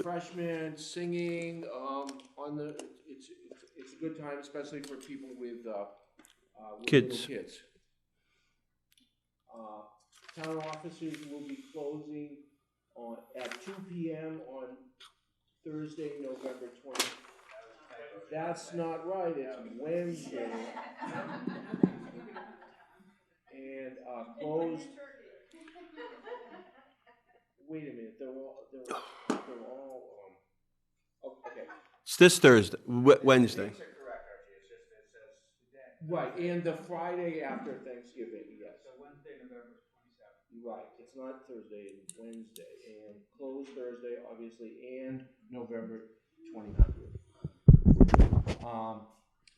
freshmen singing on the. It's a good time, especially for people with Kids. little kids. Town offices will be closing at 2 p.m. on Thursday, November 20th. That's not right. It's Wednesday. And closed. Wait a minute. They're all. Oh, okay. It's this Thursday, Wednesday. Right, and the Friday after Thanksgiving, yes. So Wednesday, November 27th. Right, it's not Thursday, it's Wednesday, and closed Thursday, obviously, and November 29th.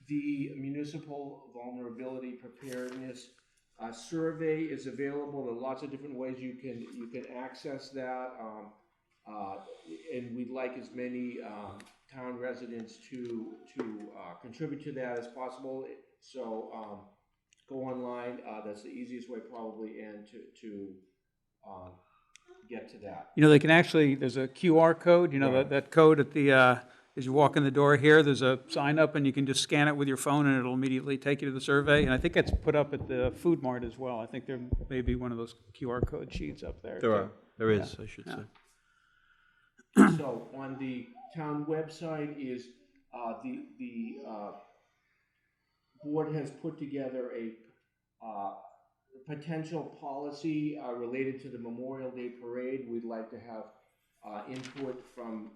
The Municipal Vulnerability Preparedness survey is available. There are lots of different ways you can access that, and we'd like as many town residents to contribute to that as possible. So go online. That's the easiest way probably, and to get to that. You know, they can actually, there's a QR code, you know, Right. that code at the, as you walk in the door here, there's a sign up and you can just scan it with your phone and it'll immediately take you to the survey. And I think it's put up at the Food Mart as well. I think there may be one of those QR code sheets up there. There is, I should say. So on the town website is the board has put together a potential policy related to the Memorial Day Parade. We'd like to have input from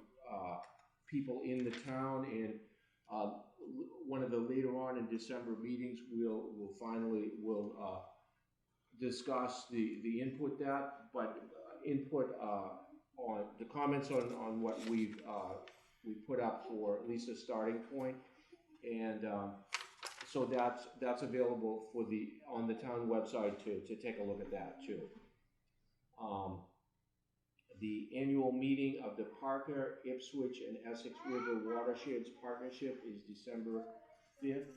people in the town, and one of the later on in December meetings we'll finally discuss the input input on the comments on what we put up for at least a starting point, and so that's available on the town website to take a look at that too. The annual meeting of the Parker, Ipswich, and Essex River Watersheds Partnership is December 5th.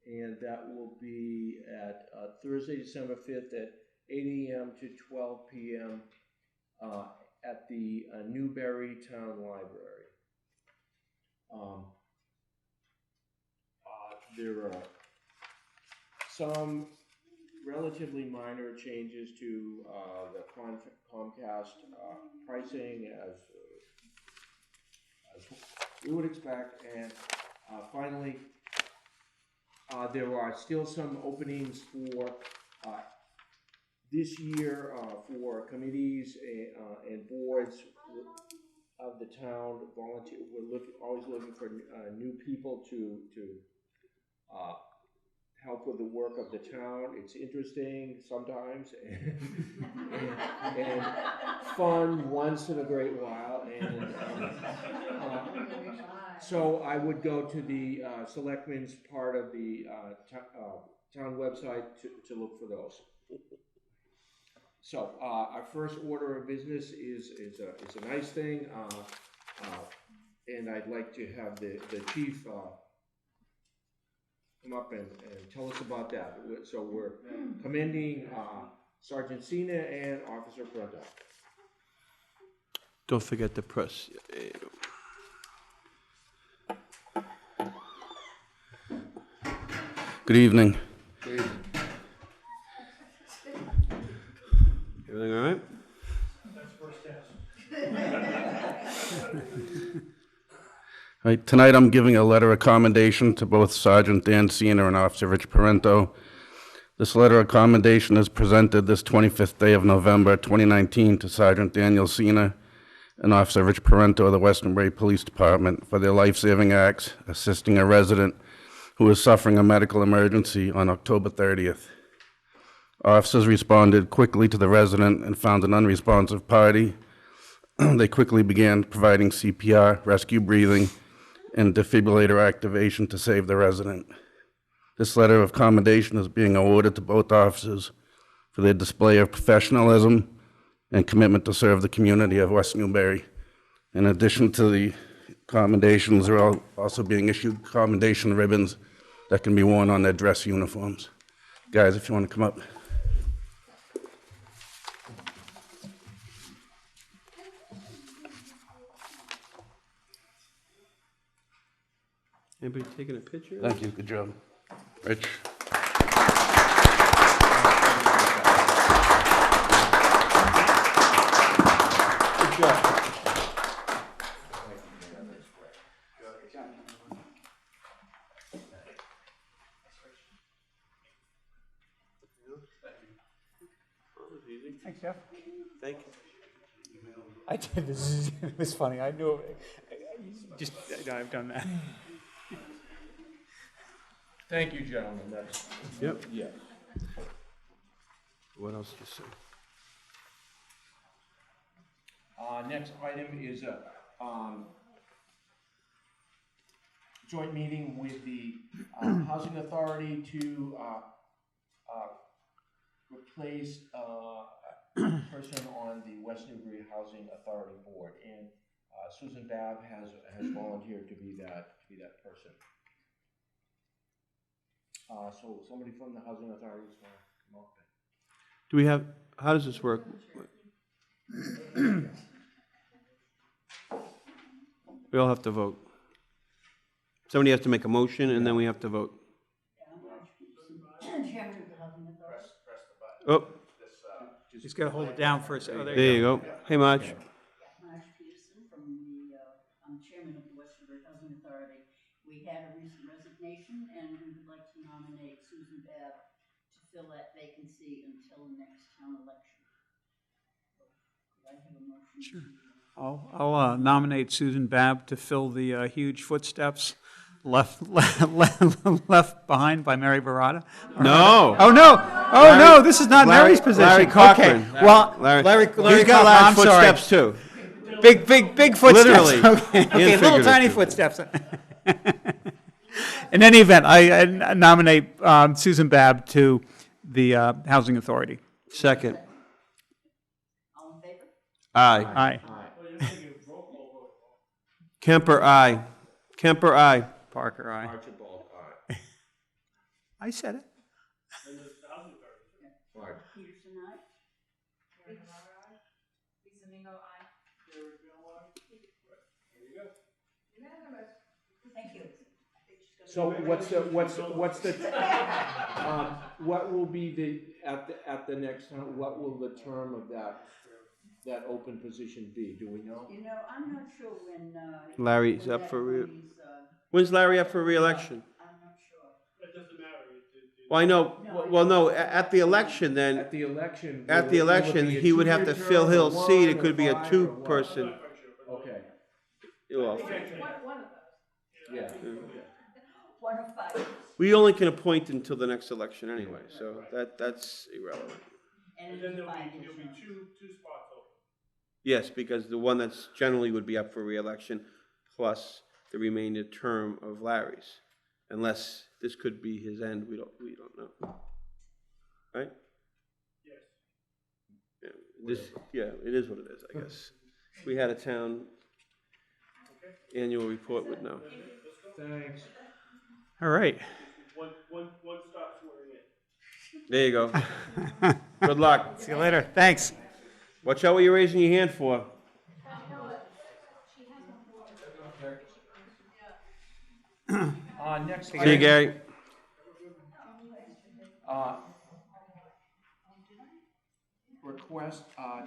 And that will be at Thursday, December 5th at 8 a.m. to 12 p.m. At the Newbury Town Library. There are some relatively minor changes to the Comcast pricing as we would expect, and finally there are still some openings for this year for committees and boards of the town. Volunteer. We're always looking for new people to help with the work of the town. It's interesting sometimes and fun once in a great while. And so I would go to the Selectmen's part of the town website to look for those. So our first order of business is a nice thing, and I'd like to have the chief come up and tell us about that. So we're commending Sergeant Cena and Officer Prento. Don't forget the press. Good evening. Good evening. Everything all right? That's first test. All right, tonight I'm giving a letter of commendation to both Sergeant Dan Cena and Officer Rich Parento. This letter of commendation is presented this 25th day of November 2019 to Sergeant Daniel Cena and Officer Rich Parento of the West Newbury Police Department for their life-saving acts assisting a resident who was suffering a medical emergency on October 30th. Officers responded quickly to the resident and found an unresponsive party. They quickly began providing CPR, rescue breathing, and defibrillator activation to save the resident. This letter of commendation is being awarded to both officers for their display of professionalism and commitment to serve the community of West Newbury. In addition to the commendations, there are also being issued commendation ribbons that can be worn on their dress uniforms. Guys, if you want to come up. Anybody taking a picture? Thank you, good job. Rich? Good job. Thanks, Jeff. Thank you. I did this. It was funny. I knew it. Just, I've done that. Thank you, gentlemen, that's, Yep. yeah. What else do you say? Next item is a, joint meeting with the, Housing Authority to, replace, a person on the West Newbury Housing Authority Board, and, Susan Babb has volunteered to be that person. So somebody from the Housing Authority is gonna come up. Do we have, how does this work? We all have to vote. Somebody has to make a motion, and then we have to vote. Chairman of the Housing Authority. Oh, Just gotta hold it down for a second. there you go. Hey, Marge. Marge Peterson from the, I'm chairman of the West Newbury Housing Authority. We had a recent resignation, and we would like to nominate Susan Babb to fill that vacancy until the next town election. Could I have a motion? Sure. I'll nominate Susan Babb to fill the huge footsteps left behind by Mary Barada. No. Oh, no. Oh, no, this is not Larry- Mary's position. Larry Cochran. Okay. Well, Larry He's got Cochran, large I'm sorry. footsteps, too. Big footsteps. Literally Okay, and okay, little tiny figuratively. footsteps. In any event, I nominate Susan Babb to the Housing Authority. Second. All in favor? Aye. Aye. Kemper, aye. Kemper, aye. Parker, aye. Archibald, aye. I said it. Marge. Peterson, aye? Thank you. So what's the, what will be the, at the next time, what will the term of that open position be? Do we know? You know, I'm not sure when, Larry's when up that for re- money's, When's Larry up for re-election? I'm not sure. Well, I know, well, no, at the election then, At the election. at the will it election, be a he would have to 2-year fill term, Hill's or seat. 1, It could be or a 5, or what? two-person. Okay, Well, yeah. One of 5 years. we only can appoint until the next election anyway, so that's irrelevant. And then there'll be two spots open. Yes, because the one that's generally would be up for re-election, plus the remaining term of Larry's, unless this could be his end, we don't know. Right? Yes. Yeah, it is what it is, I guess. If we had a town annual report, would know. Thanks. All right. One stop swearing in. There you go. Good luck. See you later. Thanks. Watch out what you're raising your hand for. Next See you, item, Gary. request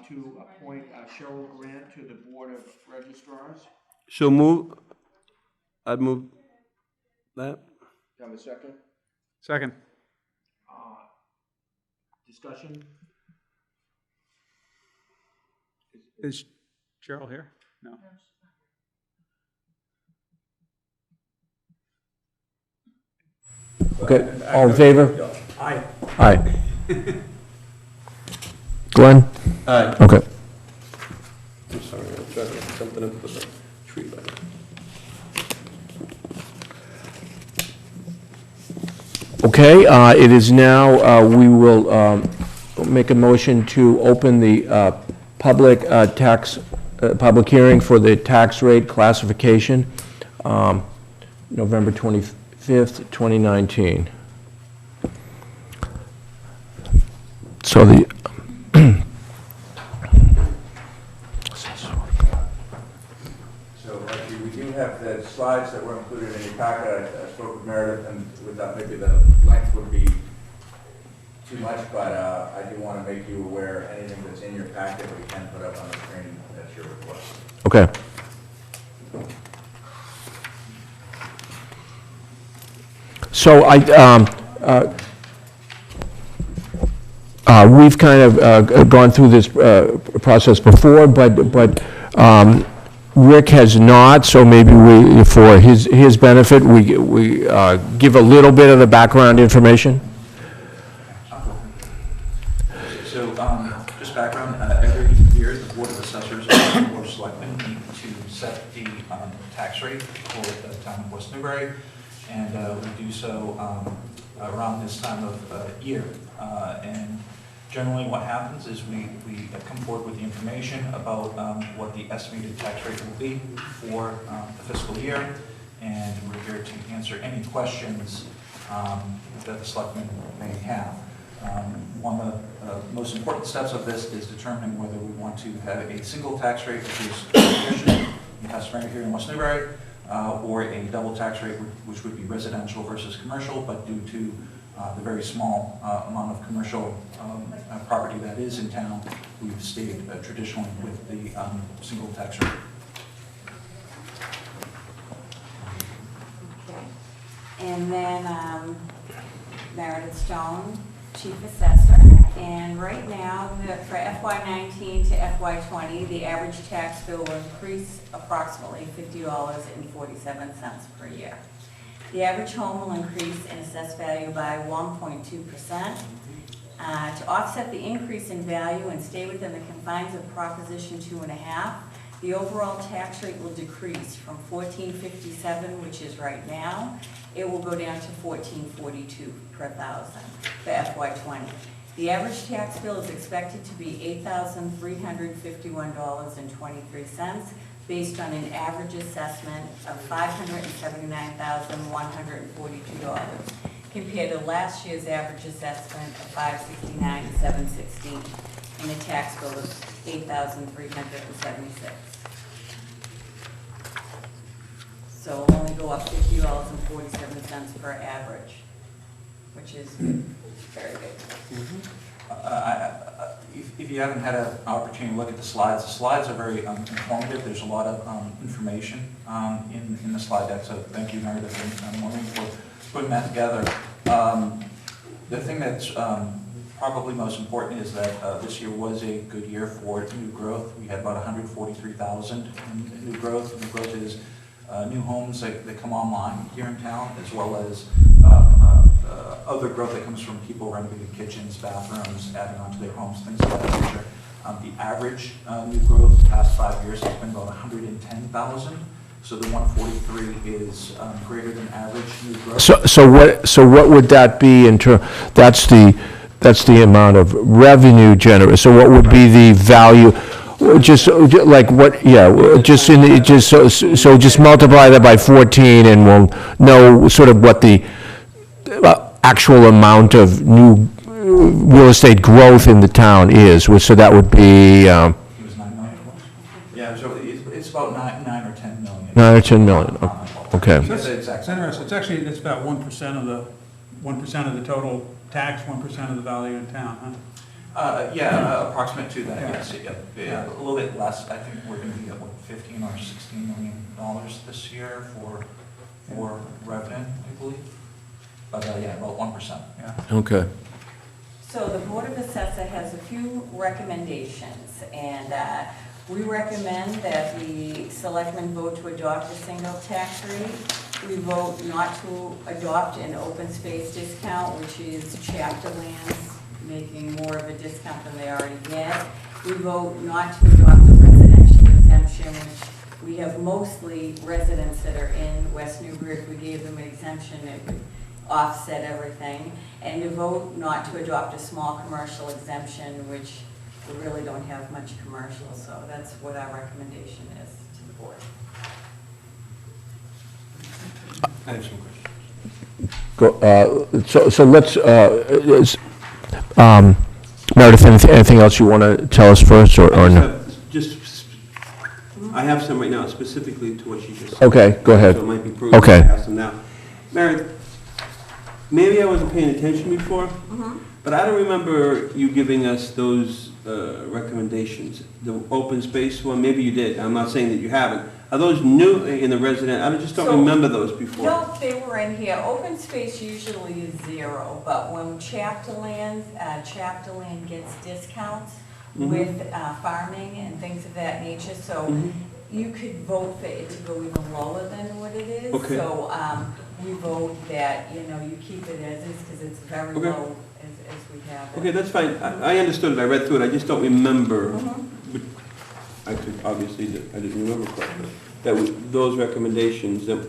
to appoint Cheryl Grant to the Board of Registrars. So I'd move that. Have a second? Second. Discussion? Is Cheryl here? No. Okay, all in favor? Aye. Aye. Glenn? Aye. Okay. I'm sorry, I'm trying to get something up with the tree light. Okay, it is now, we will make a motion to open the public public hearing for the tax rate classification, November 25th, 2019. So the... So actually, we do have the slides that were included in your packet. packet, but we can put up on the screen at your request. Okay. So we've kind of gone through this process before, but Rick has not, so maybe we, for his benefit, we give a little bit of the background information. So, just background, every year, the Board of Assessors and the Board of Selectmen meet to set the tax rate for the town of West Newbury, and we do so around this time of year. And generally what happens is we come forward with the information about what the estimated tax rate will be for the fiscal year, and we're here to answer any questions that the selectmen may have. One of the most important steps of this is determining whether we want to have a single tax rate, which is traditional and customary here in West Newbury, or a double tax rate, which would be residential versus commercial, but due to the very small amount of commercial property that is in town, we've stayed traditionally with the single tax rate. Okay. And then Meredith Stone, Chief Assessor. And right now, for FY19 to FY20, the average tax bill will increase approximately $50.47 per year. The average home will increase in assessed value by 1.2%. To offset the increase in value and stay within the confines of Proposition 2.5, the overall tax rate will decrease from $14.57, which is right now. It will go down to $14.42 per thousand for FY20. The average tax bill is expected to be $8,351.23, based on an average assessment of $579,142, compared to last year's average assessment of $569,716, and a tax bill of $8,376. So it'll only go up $50.47 per average, which is very big. If you haven't had an opportunity to look at the slides are very informative. There's a lot of information in the slide deck, so thank you, Meredith and Maureen, for putting that together. The thing that's probably most important is that this year was a good year for new growth. We had about 143,000 in new growth. New growth is new homes that come online here in town, as well as other growth that comes from people renovating kitchens, bathrooms, adding onto their homes, things of that nature. The average new growth the past 5 years has been about 110,000. So the 143 is greater than average new growth. So what would that be in terms? That's the amount of revenue generated. So what would be the value? Just like what? Yeah, just just multiply that by 14, and we'll know sort of what the actual amount of new real estate growth in the town is. So that would be. It was 9 million. Yeah, so it's about 9 or 10 million. 9 or 10 million. Okay. That's interesting. It's actually, it's about 1% of the total tax, 1% of the value in town, huh? Approximate to that, Yeah. yes. Yeah, a little bit less. I think we're going to be at, what, $15 or $16 million this year for revenue, I believe. But, about 1%. Yeah. Okay. So the Board of Assessors has a few recommendations, and we recommend that the selectmen vote to adopt a single tax rate. We vote not to adopt an open space discount, which is chapter lands, making more of a discount than they already get. We vote not to adopt a residential exemption, which we have mostly residents that are in West Newbury. If we gave them an exemption, it would offset everything. And to vote not to adopt a small commercial exemption, which we really don't have much commercial, so that's what our recommendation is to the board. I have some questions. So let's, Meredith, anything else you want to tell us first, or no? I have some right now specifically to what she just said. Okay, go ahead. So it might be prudent Okay. to ask them now. Meredith, maybe I wasn't paying attention before, but I don't remember you giving us those recommendations, the open space one, maybe you did, I'm not saying that you haven't. Are those new in the resident, I just don't So- remember those before. No, they were in here. Open space usually is 0, but when chapter land gets discounts Mhm. with farming and things of that nature, so Mhm. you could vote for it to go even lower than what it is. Okay. So, we vote that, you keep it as is, because it's very Okay. low as we have it. Okay, that's fine, I understood it, I read through it, I just don't remember, Mhm. but I could, obviously, I didn't remember correctly, that those recommendations, that,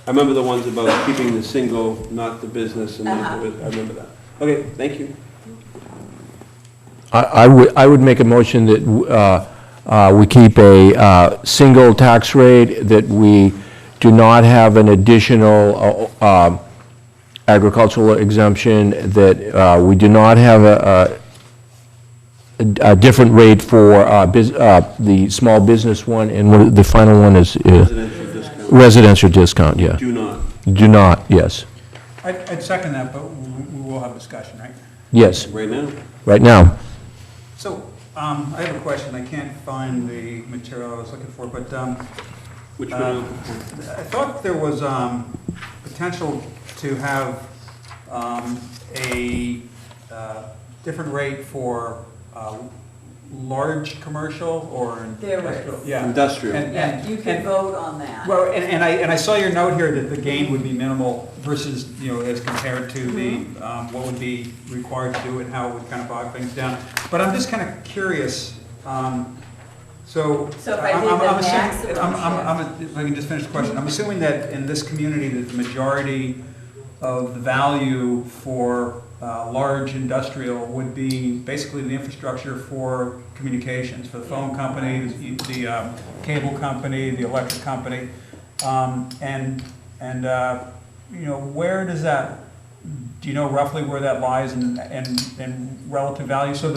I remember the ones about keeping the single, not the business, and Uh-huh. I remember that. Okay, thank you. I would make a motion that we keep a single tax rate, that we do not have an additional agricultural exemption, that we do not have a different rate for the small business one, and what the final one is Residential discount, residential discount, yeah. do not. Do not, yes. I'd second that, but we will have discussion, right? Yes, Right now? right now. So, I have a question. I can't find the material I was looking for, but Which one? I thought there was potential to have a different rate for large commercial or There industrial. is. Yeah. Industrial. Yeah, you can and- vote on that. Well, and I saw your note here that the gain would be minimal versus, as compared to the, what would be required to do it, how it would kind of bog things down. But I'm just kind of curious, so. So if I I'm- did I'm the assuming- maximum if I can just finish the question, I'm assuming that in this community, that the majority of the value for large industrial would be basically the infrastructure for communications, for the phone company, the cable company, the electric company. Where does that, do you know roughly where that lies in relative value? So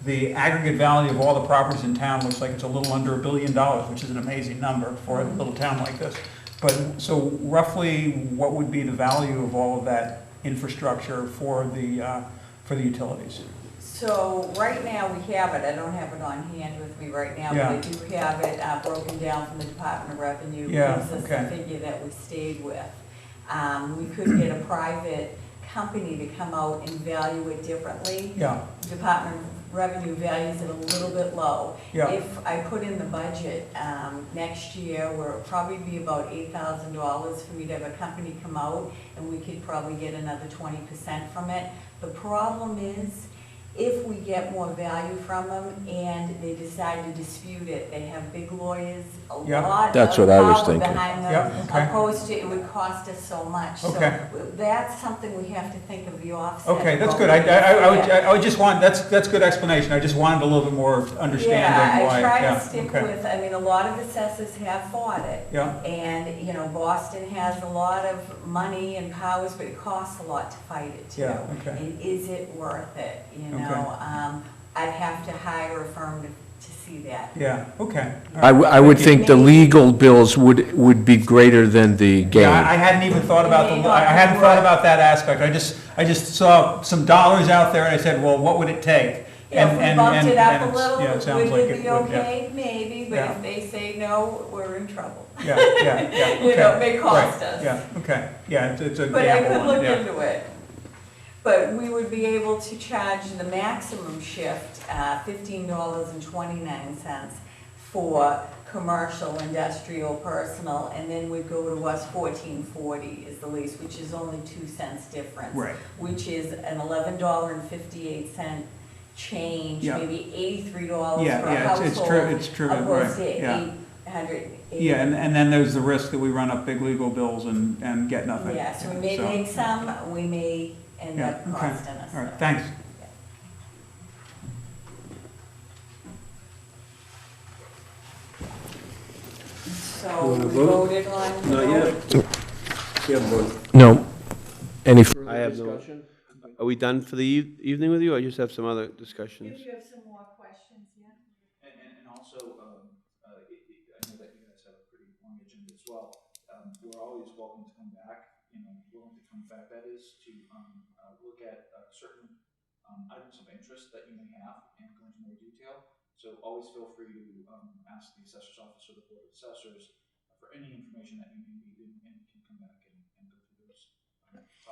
the aggregate value of all the properties in town looks like it's a little under $1 billion, which is an amazing number for a little town like this. But, so roughly, what would be the value of all of that infrastructure for the utilities? So right now, we have it, I don't have it on hand with me right now, but Yeah. I do have it broken down from the Department of Revenue. Yeah, Gives us okay. the figure that we stayed with. We could get a private company to come out and value it differently. Yeah, Department of Revenue values it a little bit low. yeah, If I put in the budget, next year, where it'll probably be about $8,000 for me to have a company come out, and we could probably get another 20% from it. The problem is, if we get more value from them and they decide to dispute it, they have big lawyers, a Yeah. lot That's of what I was power thinking. behind them, Yeah, okay. opposed to, it would cost us so much. Okay. So that's something we have to think of the offset. okay, that's of good. what we I would just want, that's good explanation. I just wanted a little bit more understanding why. Yeah, I try Yeah, to stick okay. with, I mean, a lot of assessors have fought it. Yeah, And, Boston has a lot of money and powers, but it costs a lot to fight it too. yeah, okay. And is it worth it, Okay. I'd have to hire a firm to see that. Yeah, okay. I would think the legal bills would be greater than the gain. Yeah, I hadn't even thought about I hadn't thought about that aspect. I just saw some dollars out there and I said, well, what would it take? Yeah, if we bumped it up a it's- little, yeah, it sounds like would it be would, yeah. okay? Maybe, but Yeah. if they say no, we're in trouble. Yeah, yeah, okay. It may cost Right, us. yeah, okay, yeah, it's a But I could gamble, look yeah. into it. But we would be able to charge the maximum shift, $15.29 for commercial, industrial, personal, and then we'd go to us $14.40 is the lease, which is only 2 cents difference. Right, Which is an $11.58 change, Yeah. maybe $83 yeah, for a yeah, household. it's true, right, Opposed to yeah. 880. Yeah, and then there's the risk that we run up big legal bills and get nothing. Yeah, so we may So, make some, we may end Yeah, up okay. costing us. All right, thanks. So wanna we vote? voted on. Not yet. Yeah, board. No. Any, further I have no- Discussion? Are we done for the evening with you, or just have some other discussions? If you have some more questions, yeah? And also, I know that you guys have a pretty long agenda as well. We're always welcome to come back, willing to come back, that is, to look at certain items of interest that you may have and go into more detail. So always feel free to ask the assessor's office or the board of assessors for any information that you may need, and you can come back and go through those topics.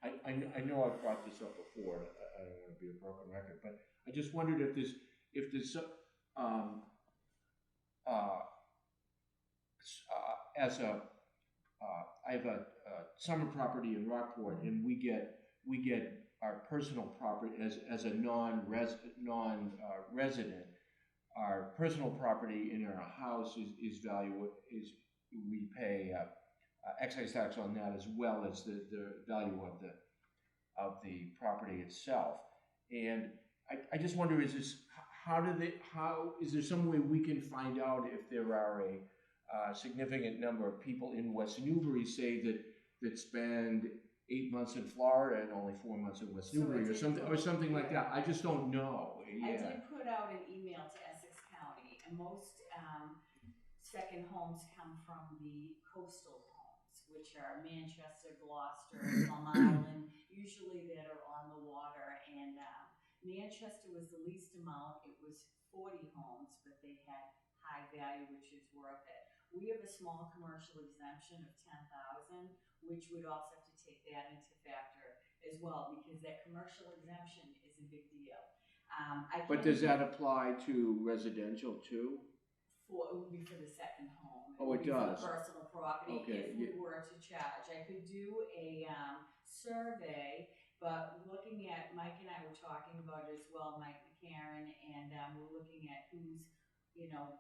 I know I've brought this up before, and I don't want to be a broken record, but I just wondered if there's I have a summer property in Rockport, and we get our personal property as a non-resident. Our personal property in our house is we pay excise tax on that, as well as the value of the property itself. And I just wonder, is there some way we can find out if there are a significant number of people in West Newbury, say, that spend 8 months in Florida and only 4 months in West Newbury, or something like that? I just don't know. I did put out an email to Essex County, and most second homes come from the coastal homes, which are Manchester, Gloucester, Plum Island, usually that are on the water. And Manchester was the least amount. It was 40 homes, but they had high value, which is worth it. We have a small commercial exemption of 10,000, which would also have to take that into factor as well, because that commercial exemption is a big deal. But does that apply to residential too? It would be for the second home. Oh, it does. For the personal property, Okay. if we were to charge. I could do a survey, but looking at, Mike and I were talking about it as well, Mike McCarron, and we're looking at who's,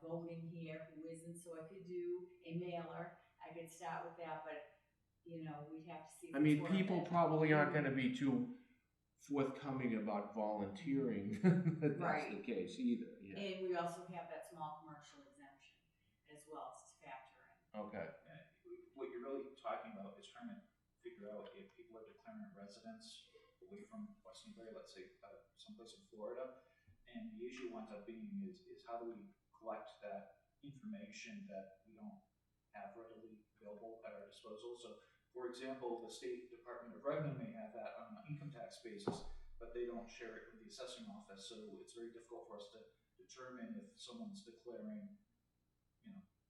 voting here, who isn't. So I could do a mailer. I could start with that, but, we'd have to see. I mean, people probably aren't going to be too forthcoming about volunteering. That's Right. the case either. Yeah. And we also have that small commercial exemption as well to factor in. Okay. What you're really talking about is trying to figure out if people are declaring residence away from West Newbury, let's say someplace in Florida, and the issue winds up being is how do we collect that information that we don't have readily available at our disposal. So, for example, the State Department of Revenue may have that on an income tax basis, but they don't share it with the assessing office, so it's very difficult for us to determine if someone's declaring,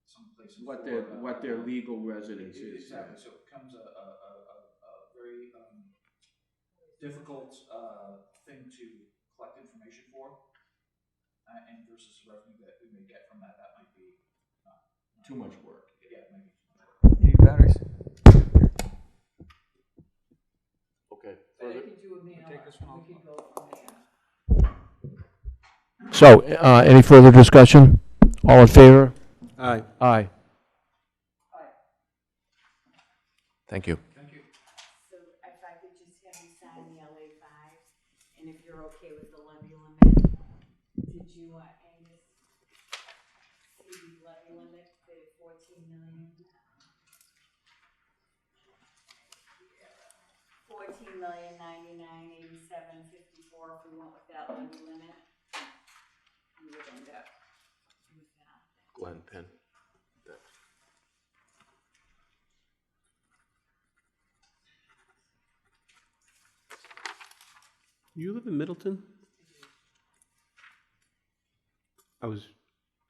someplace in Florida. What their legal residence is. Exactly, so it becomes a very difficult thing to collect information for, and versus the revenue that we may get from that might be Too much work. Yeah, it might be too much work. Need batteries? Okay. But I could do a mailer. Take this one off. We could go from there. So, any further discussion? All in favor? Aye. Aye. Thank you. Thank you. So if I could just have you sign the LA 5s, and if you're okay with the levy limit, did you, Angus, see the levy limit, the 14 million? 14,099,8754. If we went with that levy limit, we would end up with that. Glen Pen. You live in Middleton? I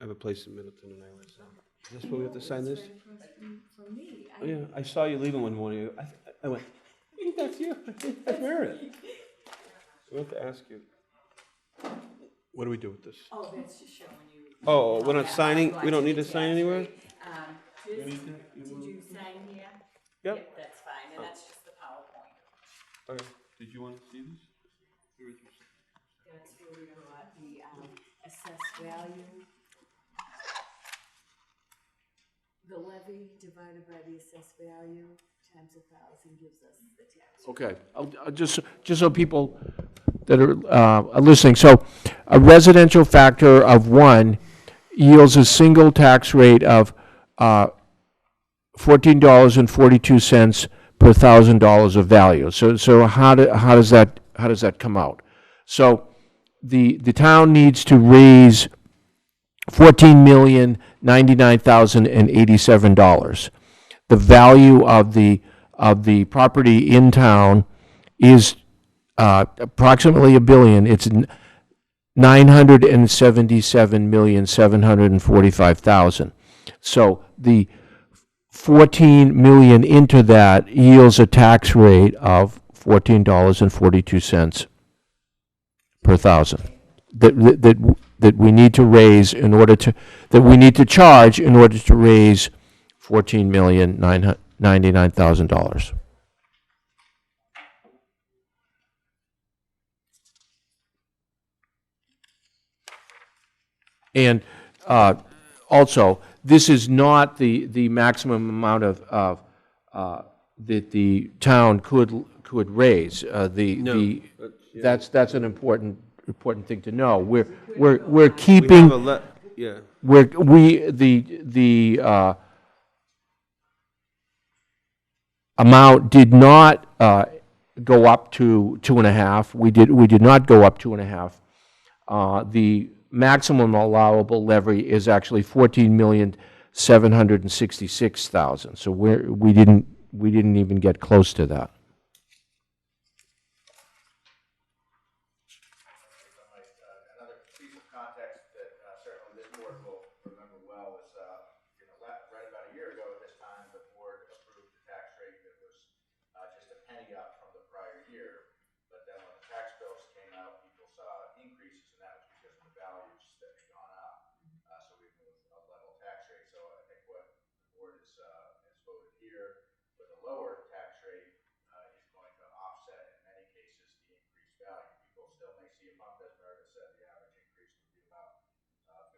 have a place in Middleton, and I was. Is this where we have to sign this? From me. Oh, yeah, I saw you leaving one morning. I went, hey, that's you. That's Meredith. So I have to ask you, what do we do with this? Oh, that's just showing you. Oh, we're not Yeah, signing? We don't need to tax sign anywhere? rate. Did you sign here? Yep. That's fine, and that's just the PowerPoint. Okay. Did you want to see this? That's where we got the assessed value. The levy divided by the assessed value times 1,000 gives us the tax. Okay, I'll just so people that are listening, so a residential factor of 1 yields a single tax rate of $14.42 per $1,000 of value. So how does that come out? So the town needs to raise $14,099,087. The value of the property in town is approximately $1 billion. It's 977,745,000. So the 14 million into that yields a tax rate of $14.42 per thousand that we need to raise in order to, that we need to charge in order to raise $14,999,000. And also, this is not the maximum amount of that the town could raise. That's an important thing to know. We're We keeping, have a yeah. the amount did not go up to 2.5. We did not go up 2.5. The maximum allowable levy is actually 14,766,000. So we didn't even get close to that. Another piece of context that certainly this board will remember well is, right about a year ago at this time, the board approved the tax rate that was just a penny up from the prior year. But then when the tax bills came out, people saw increases, and that was because of the values that had gone up. So we moved a level tax rate. So I think what the board has voted here with a lower tax rate is going to offset in many cases the increased value. People still may see a bump, as Meredith said, the average increase would be about $53.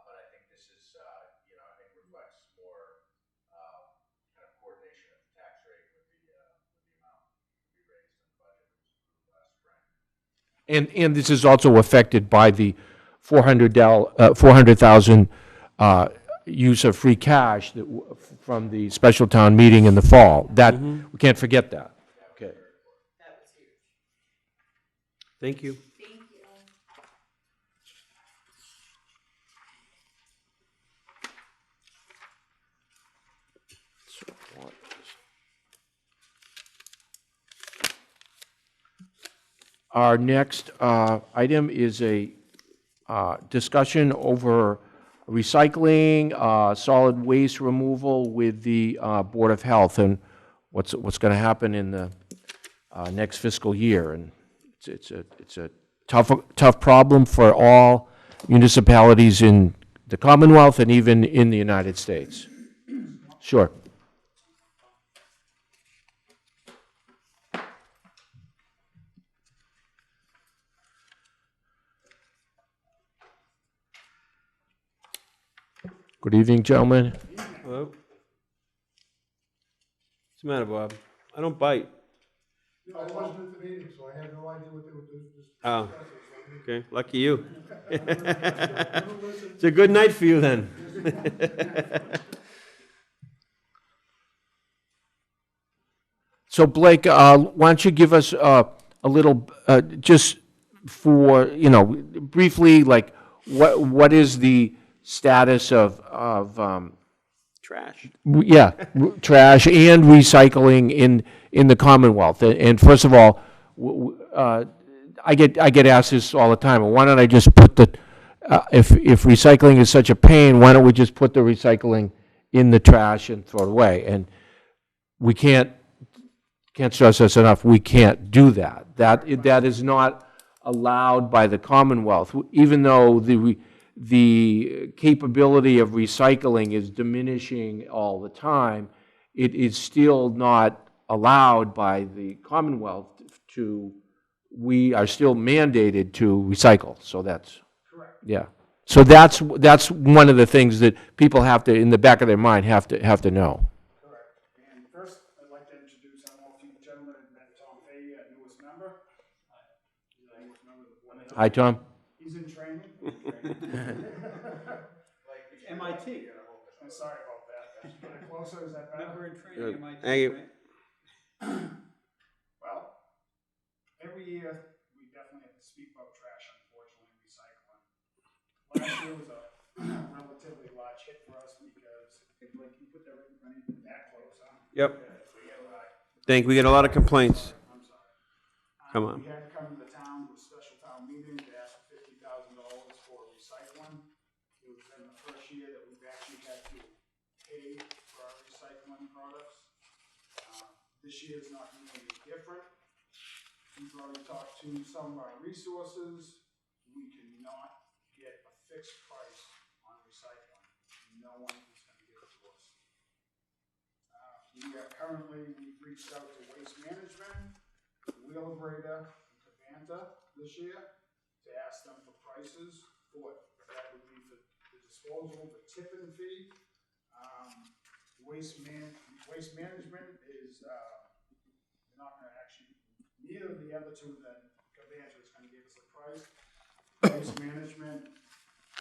But I think this is, I think reflects more kind of coordination of the tax rate with the amount to be raised in the budget that was approved last spring. And this is also affected by the 400,000 use of free cash from the special town meeting in the fall. That, we can't forget that. Okay. Thank you. Our next item is a discussion over recycling, solid waste removal with the Board of Health, and what's going to happen in the next fiscal year. And it's a tough problem for all municipalities in the Commonwealth and even in the United States. Sure. Good evening, gentlemen. Hello? What's the matter, Bob? I don't bite. I wasn't at the meeting, so I had no idea what they were doing. Oh, okay. Lucky you. It's a good night for you then. So Blake, why don't you give us a little, just for, briefly, like, what is the status of Trash. trash and recycling in the Commonwealth? And first of all, I get asked this all the time. Why don't I just put if recycling is such a pain, why don't we just put the recycling in the trash and throw it away? And we can't stress this enough. We can't do that. That is not allowed by the Commonwealth, even though the capability of recycling is diminishing all the time. It is still not allowed by the Commonwealth we are still mandated to recycle. So that's correct. Yeah. So that's one of the things that people have to, in the back of their mind, have to know. Correct. And first, I'd like to introduce, I don't know if you gentlemen have met Tom Fahey, our newest member. He's our newest member of the board. Hi, Tom. He's in training. MIT. I'm sorry about that. Get it closer, is that better? Member in Good. training, MIT. Thank you. Well, every year, we definitely have to speak about trash, unfortunately, recycling. Last year was a relatively large hit for us because, like, you put that close, huh? Yep. We get a lot of complaints. I'm sorry. Come on. We had to come to the town to a special town meeting to ask for $50,000 for recycling. It was in the first year that we've actually had to pay for our recycling products. This year's not gonna be any different. We've already talked to some of our resources. We cannot get a fixed price on recycling. No one is gonna give it to us. We are currently, we've reached out to Waste Management, Wheelabrator, and Cavanta this year to ask them for prices for what that would be for the disposal, the tipping fee. Waste Management is, they're not gonna actually, neither of the other two then Cavanta is gonna give us a price. Waste Management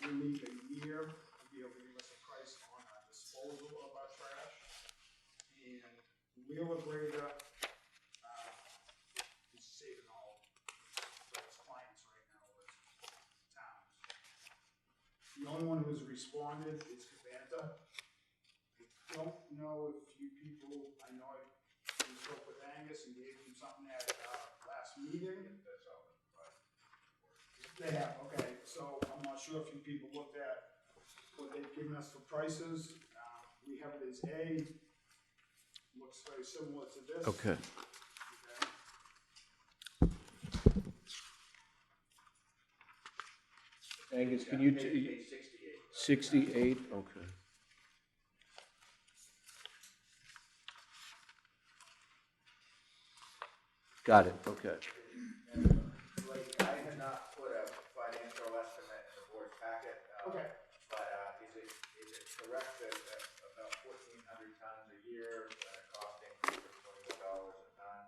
will need a year to be able to give us a price on our disposal of our trash. And Wheelabrator, is saving all of its clients right now with towns. The only one who's responded is Cavanta. I don't know if you people, I know I spoke with Angus and gave him something at last meeting. They have, okay, so I'm not sure if you people looked at what they've given us for prices. We have it as A, looks very similar to this. Okay. Angus, can you, 68, okay. Got it, okay. Like, I had not put a financial estimate in the board packet. Okay. But, is it correct that about 1,400 tons a year, and a cost increase of $21 a ton?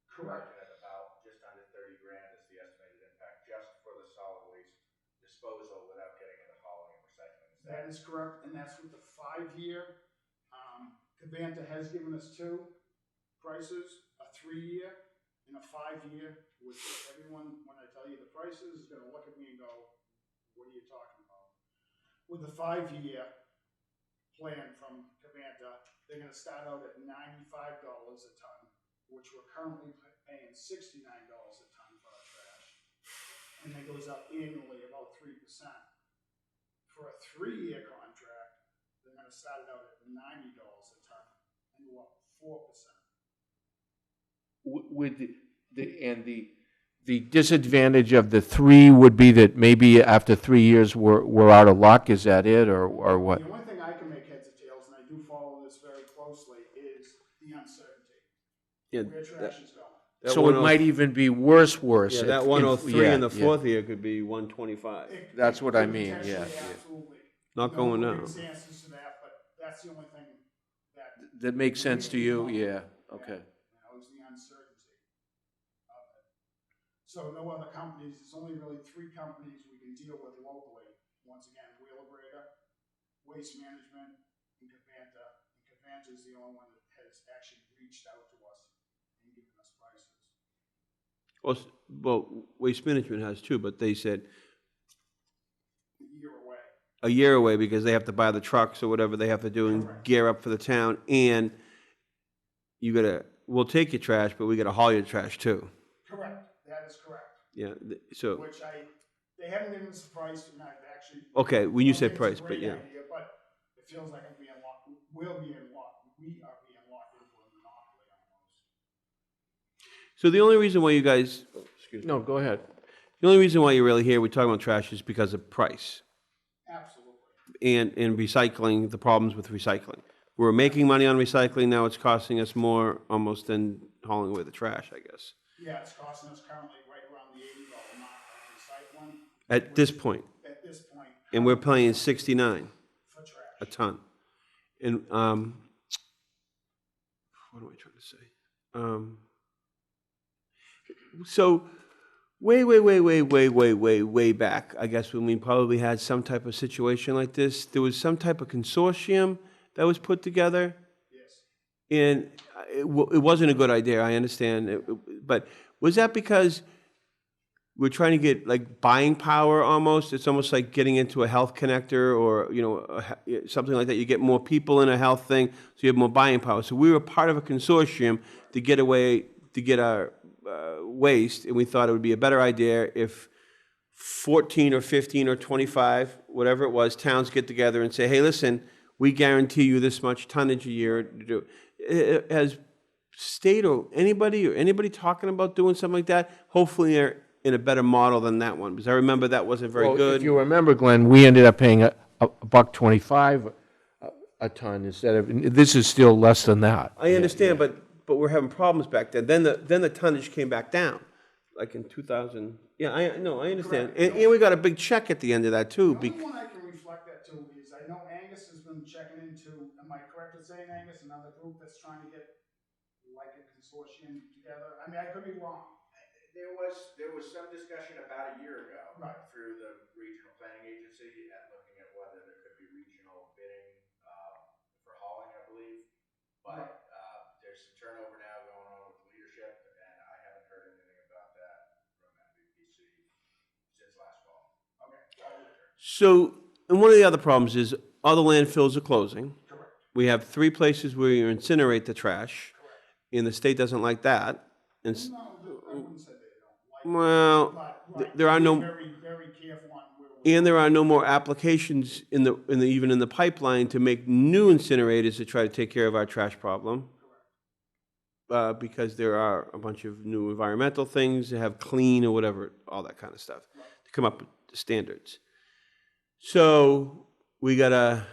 Correct. At about just under 30 grand is the estimated impact just for the solid waste disposal without getting into hauling and recycling. That is correct, and that's with the 5-year. Cavanta has given us 2 prices, a 3-year and a 5-year, which everyone, when I tell you the prices, is gonna look at me and go, what are you talking about? With the 5-year plan from Cavanta, they're gonna start out at $95 a ton, which we're currently paying $69 a ton for our trash. And it goes up annually about 3%. For a 3-year contract, they're gonna start it out at $90 a ton and go up 4%. With the disadvantage of the 3 would be that maybe after 3 years, we're out of luck, is that it, or what? The only thing I can make heads or tails, and I do follow this very closely, is the uncertainty. Yeah, Where trash is going. that So it 10 might even be worse. Yeah, that 103 in the yeah. 4th year could be 125. That's It what I could mean, potentially, yeah. Absolutely. Not going No down. circumstances to that, but that's the only thing that. That makes sense to you, yeah, okay. You know, is the uncertainty of it. So no other companies, there's only really 3 companies we can deal with locally. Once again, Wheelabrator, Waste Management, and Cavanta. And Cavanta is the only one that has actually reached out to us and given us prices. Well, Waste Management has too, but they said A year away. a year away because they have to buy the trucks or whatever they have to do and gear up for the town, and we'll take your trash, but we gotta haul your trash too. Correct, that is correct. Yeah, so, Which they haven't given us a price, and I've actually. okay, when you I said think it's a price, but great yeah. idea, but it feels like I'm being locked, we are being locked into a monopoly almost. So the only reason why you guys, excuse me, No, go ahead. the only reason why you're really here, we're talking about trash, is because of price Absolutely. and recycling, the problems with recycling. We're making money on recycling, now it's costing us more almost than hauling away the trash, I guess, Yeah, it's costing us currently right around the $80 mark on recycling. at this point. At this point. And we're paying 69 For trash. a ton. And, what am I trying to say? So, way back, I guess, when we probably had some type of situation like this, there was some type of consortium that was put together. Yes. And it wasn't a good idea, I understand, but was that because we're trying to get like buying power almost? It's almost like getting into a health connector or, you know, something like that. You get more people in a health thing, so you have more buying power. So we were part of a consortium to get our waste, and we thought it would be a better idea if 14 or 15 or 25, whatever it was, towns get together and say, hey, listen, we guarantee you this much tonnage a year to do. Has state or anybody talking about doing something like that? Hopefully they're in a better model than that one, because I remember that wasn't very Well, good. if you remember, Glenn, we ended up paying a $1.25 a ton instead of, this is still less than that. I understand, but we're having problems back then. Then the tonnage came back down, like in 2000. Yeah, I understand. And we got a big check at the end of that too. The only one I can reflect that to is, I know Angus has been checking into, am I correct in saying, Angus, another group that's trying to get like a consortium together? I mean, I could be wrong. There was some discussion about a year ago. Right. Through the regional planning agency and looking at whether there could be regional bidding, for hauling, I believe. But, there's some turnover now going on with leadership, and I haven't heard anything about that from MVPC since last fall. Okay. So, and one of the other problems is other landfills are closing. Correct. We have 3 places where you incinerate the trash, and the state doesn't like that. And No, I wouldn't say they don't like it. well, But, there are no, very, very careful on where we. and there are no more applications even in the pipeline to make new incinerators to try to take care of our trash problem. Because there are a bunch of new environmental things to have clean or whatever, all that kind of stuff, to come up with the standards. So we gotta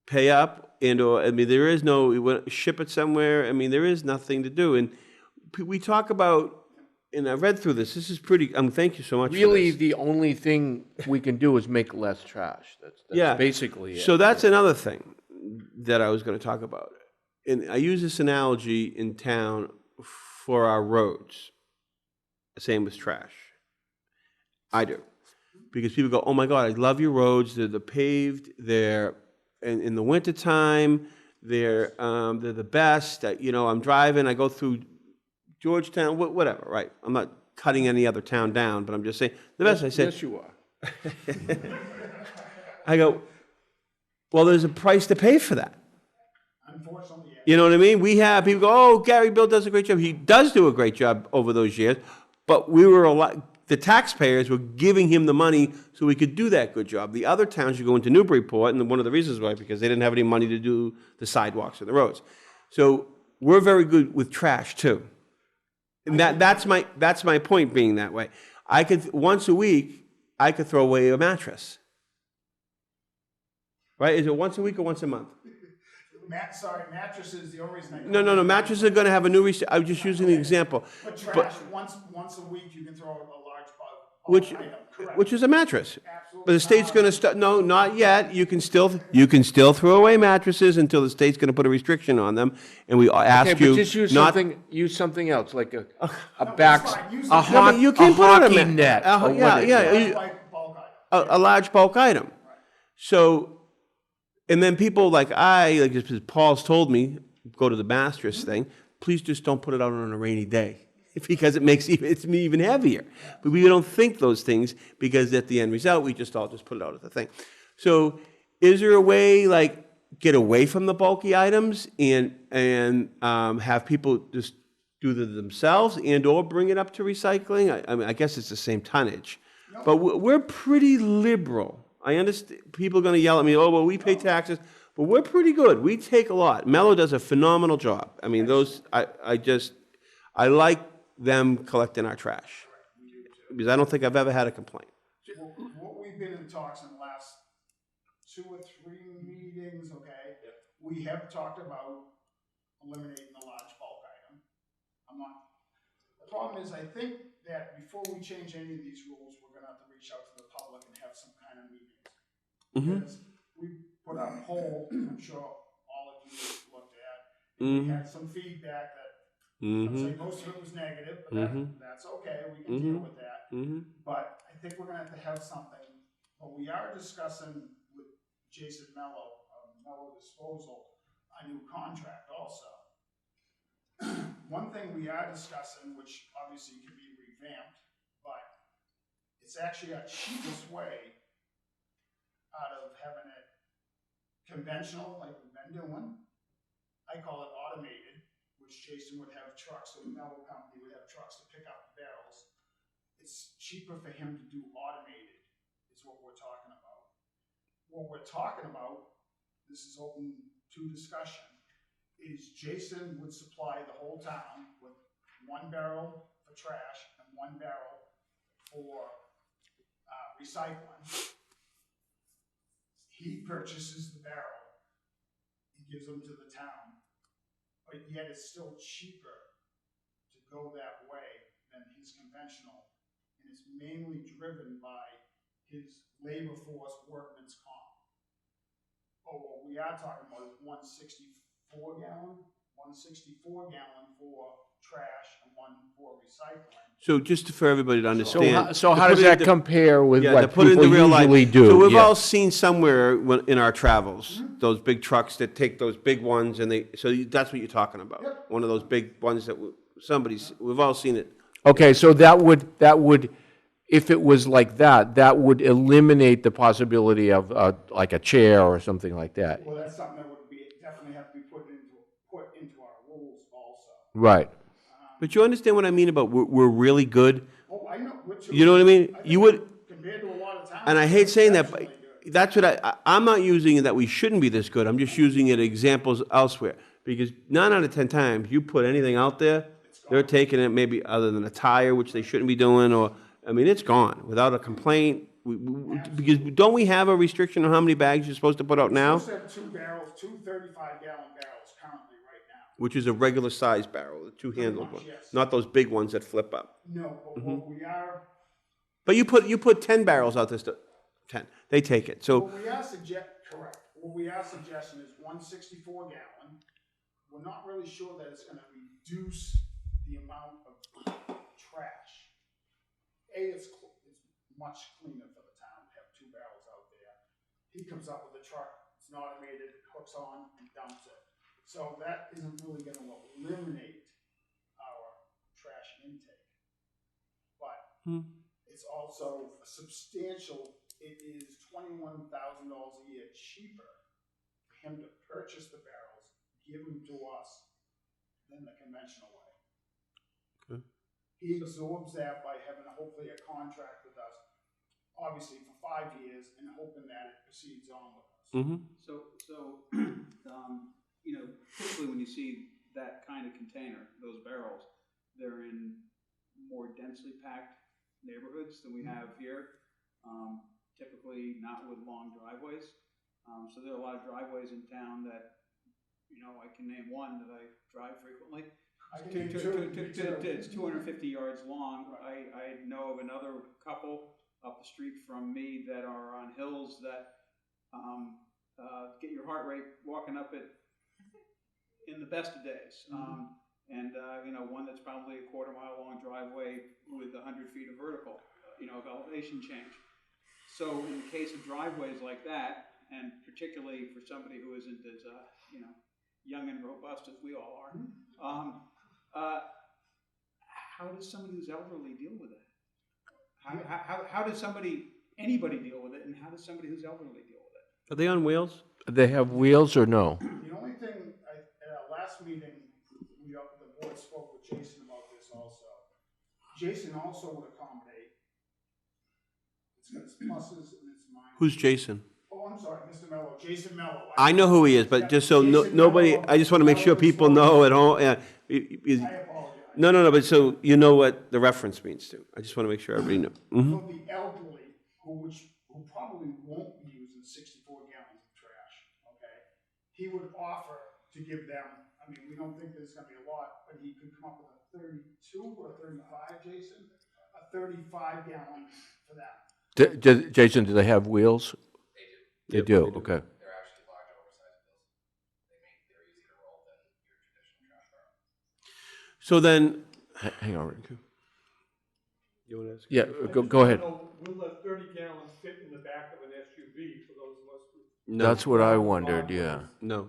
pay up, or I mean, there is no, we want to ship it somewhere. I mean, there is nothing to do, and we talk about. And I read through this. This is pretty. Thank you so much. Really, for this. the only thing we can do is make less trash. That's Yeah. basically it. So that's another thing that I was going to talk about. And I use this analogy in town for our roads. Same with trash. I do. Because people go, oh my God, I love your roads. They're paved. They're in the wintertime. They're the best. I'm driving. I go through Georgetown, whatever, right? I'm not cutting any other town down, but I'm just saying, the best I said. Yes, you are. I go, well, there's a price to pay for that. Unfortunately, yeah. You know what I mean? We have people go, oh, Gary Bill does a great job. He does do a great job over those years, but the taxpayers were giving him the money so we could do that good job. The other towns, you go into Newburyport, and one of the reasons why, because they didn't have any money to do the sidewalks and the roads. So we're very good with trash too. And that's my point being that way. I could, once a week, I could throw away a mattress. Right? Is it once a week or once a month? Mattresses, the only reason I. No, mattresses are gonna have a new, I'm just using the example. But trash, once a week, you can throw a large bulk item, correct. Which is a mattress. Absolutely. But the state's gonna no, not yet. You can still throw away mattresses until the state's gonna put a restriction on them. And we ask Okay, you but just not. use something else, like a that's fine. Use a it. No, but you can put on a hockey ma- net. or yeah, what it- yeah. Like bulk item. A large bulk item. So, and then people like Paul's told me, go to the mattress thing, please just don't put it out on a rainy day because it's even heavier. But we don't think those things because at the end result, we just put it out at the thing. So is there a way like get away from the bulky items and have people just do it themselves and or bring it up to recycling? I mean, I guess it's the same tonnage. But we're pretty liberal. I understand people are going to yell at me, oh, well, we pay taxes. But we're pretty good. We take a lot. Mello does a phenomenal job. I mean, I like them collecting our trash. Because I don't think I've ever had a complaint. What we've been in talks in the last 2 or 3 meetings, okay? We have talked about eliminating the large bulk item. The problem is, I think that before we change any of these rules, we're gonna have to reach out to the public and have some kind of meetings. Because we put out a poll, I'm sure all of you looked at, and we had some feedback that, I'd say most of it was negative, but that's okay, we can deal with that. But I think we're gonna have something, but we are discussing with Jason Mello, Mello Disposal, a new contract also. One thing we are discussing, which obviously can be revamped, but it's actually a cheapest way out of having it conventional, like we've been doing. I call it automated, which Jason would have trucks, or the Mellow Company would have trucks to pick up the barrels. It's cheaper for him to do automated, is what we're talking about. What we're talking about, this is open to discussion, is Jason would supply the whole town with 1 barrel for trash and 1 barrel for recycling. He purchases the barrel and gives them to the town, but yet it's still cheaper to go that way than his conventional, and it's mainly driven by his labor force workman's comp. But what we are talking about is 164 gallon for trash and 1 for recycling. So just for everybody to understand. So how to does put it that into- compare with Yeah, to what put it people into real life. usually do? So we've Yeah. all seen somewhere in our travels, those big trucks that take those big ones and that's what you're talking about. Yep. One of those big ones that we've all seen it. Okay, so that would, if it was like that, that would eliminate the possibility of, like a chair or something like that. Well, that's something that would definitely have to be put into our rules also. Right. But you understand what I mean about we're really good? Oh, I know. You know what I mean? think You would, compared to a lot of towns. and I hate saying that, but exceptionally good. that's what I'm not using it that we shouldn't be this good. I'm just using it examples elsewhere. Because 9 out of 10 times, you put anything out there, they're taking it maybe other than a tire, which they shouldn't be doing, or, I mean, it's gone without a complaint. Because don't we have a restriction on how many bags you're supposed to put out now? We have 2 barrels, 2 35-gallon barrels currently right now. Which is a regular size barrel, the two-handled one, much, yes. not those big ones that flip up. No, but what we are, But you put 10 barrels out there, 10, they take it, so, correct. What we are suggesting is 164 gallon. We're not really sure that it's gonna reduce the amount of trash. It's much cleaner for the town to have 2 barrels out there. He comes up with a truck, it's an automated, hooks on and dumps it. So that isn't really gonna eliminate our trash intake. But it's also a substantial, it is $21,000 a year cheaper for him to purchase the barrels, give them to us, than the conventional way. Okay. He absorbs that by having hopefully a contract with us, obviously for 5 years, and hoping that it proceeds on with us. So, you know, typically when you see that kind of container, those barrels, they're in more densely packed neighborhoods than we have here. Typically not with long driveways. So there are a lot of driveways in town that, you know, I can name one that I drive frequently. I can name 2, me too. It's 250 yards long. I know of another couple up the street from me that are on hills that get your heart rate walking up it in the best of days. And you know, one that's probably a quarter-mile long driveway with 100 feet of vertical, you know, of elevation change. So in the case of driveways like that, and particularly for somebody who isn't as, you know, young and robust as we all are, how does somebody who's elderly deal with it? How does anybody deal with it, and how does somebody who's elderly deal with it? Are they on wheels? They have wheels or no? The only thing, at our last meeting, the board spoke with Jason about this also. Jason also would accommodate. It's got its pluses and its minuses. Who's Jason? Oh, I'm sorry, Mr. Mello, Jason Mello. I know who he is, but just so Jason nobody, Mello, I just want to make sure people know at home. I apologize. No, but so you know what the reference means to. I just want to make sure everybody knows. For the elderly, who probably won't be using 64 gallons of trash, okay? He would offer to give them, I mean, we don't think there's gonna be a lot, but he could come up with a 32 or a 35, Jason? A 35 gallon for them. Jason, do they have wheels? They do, okay. They're actually large, oversized bills. They're easier to roll than your traditional trash barrel. So then, Hang on, Rick. you want to ask? Yeah, go ahead. Will a 30 gallons fit in the back of an SUV for those of us who? No, That's what I wondered, yeah. no,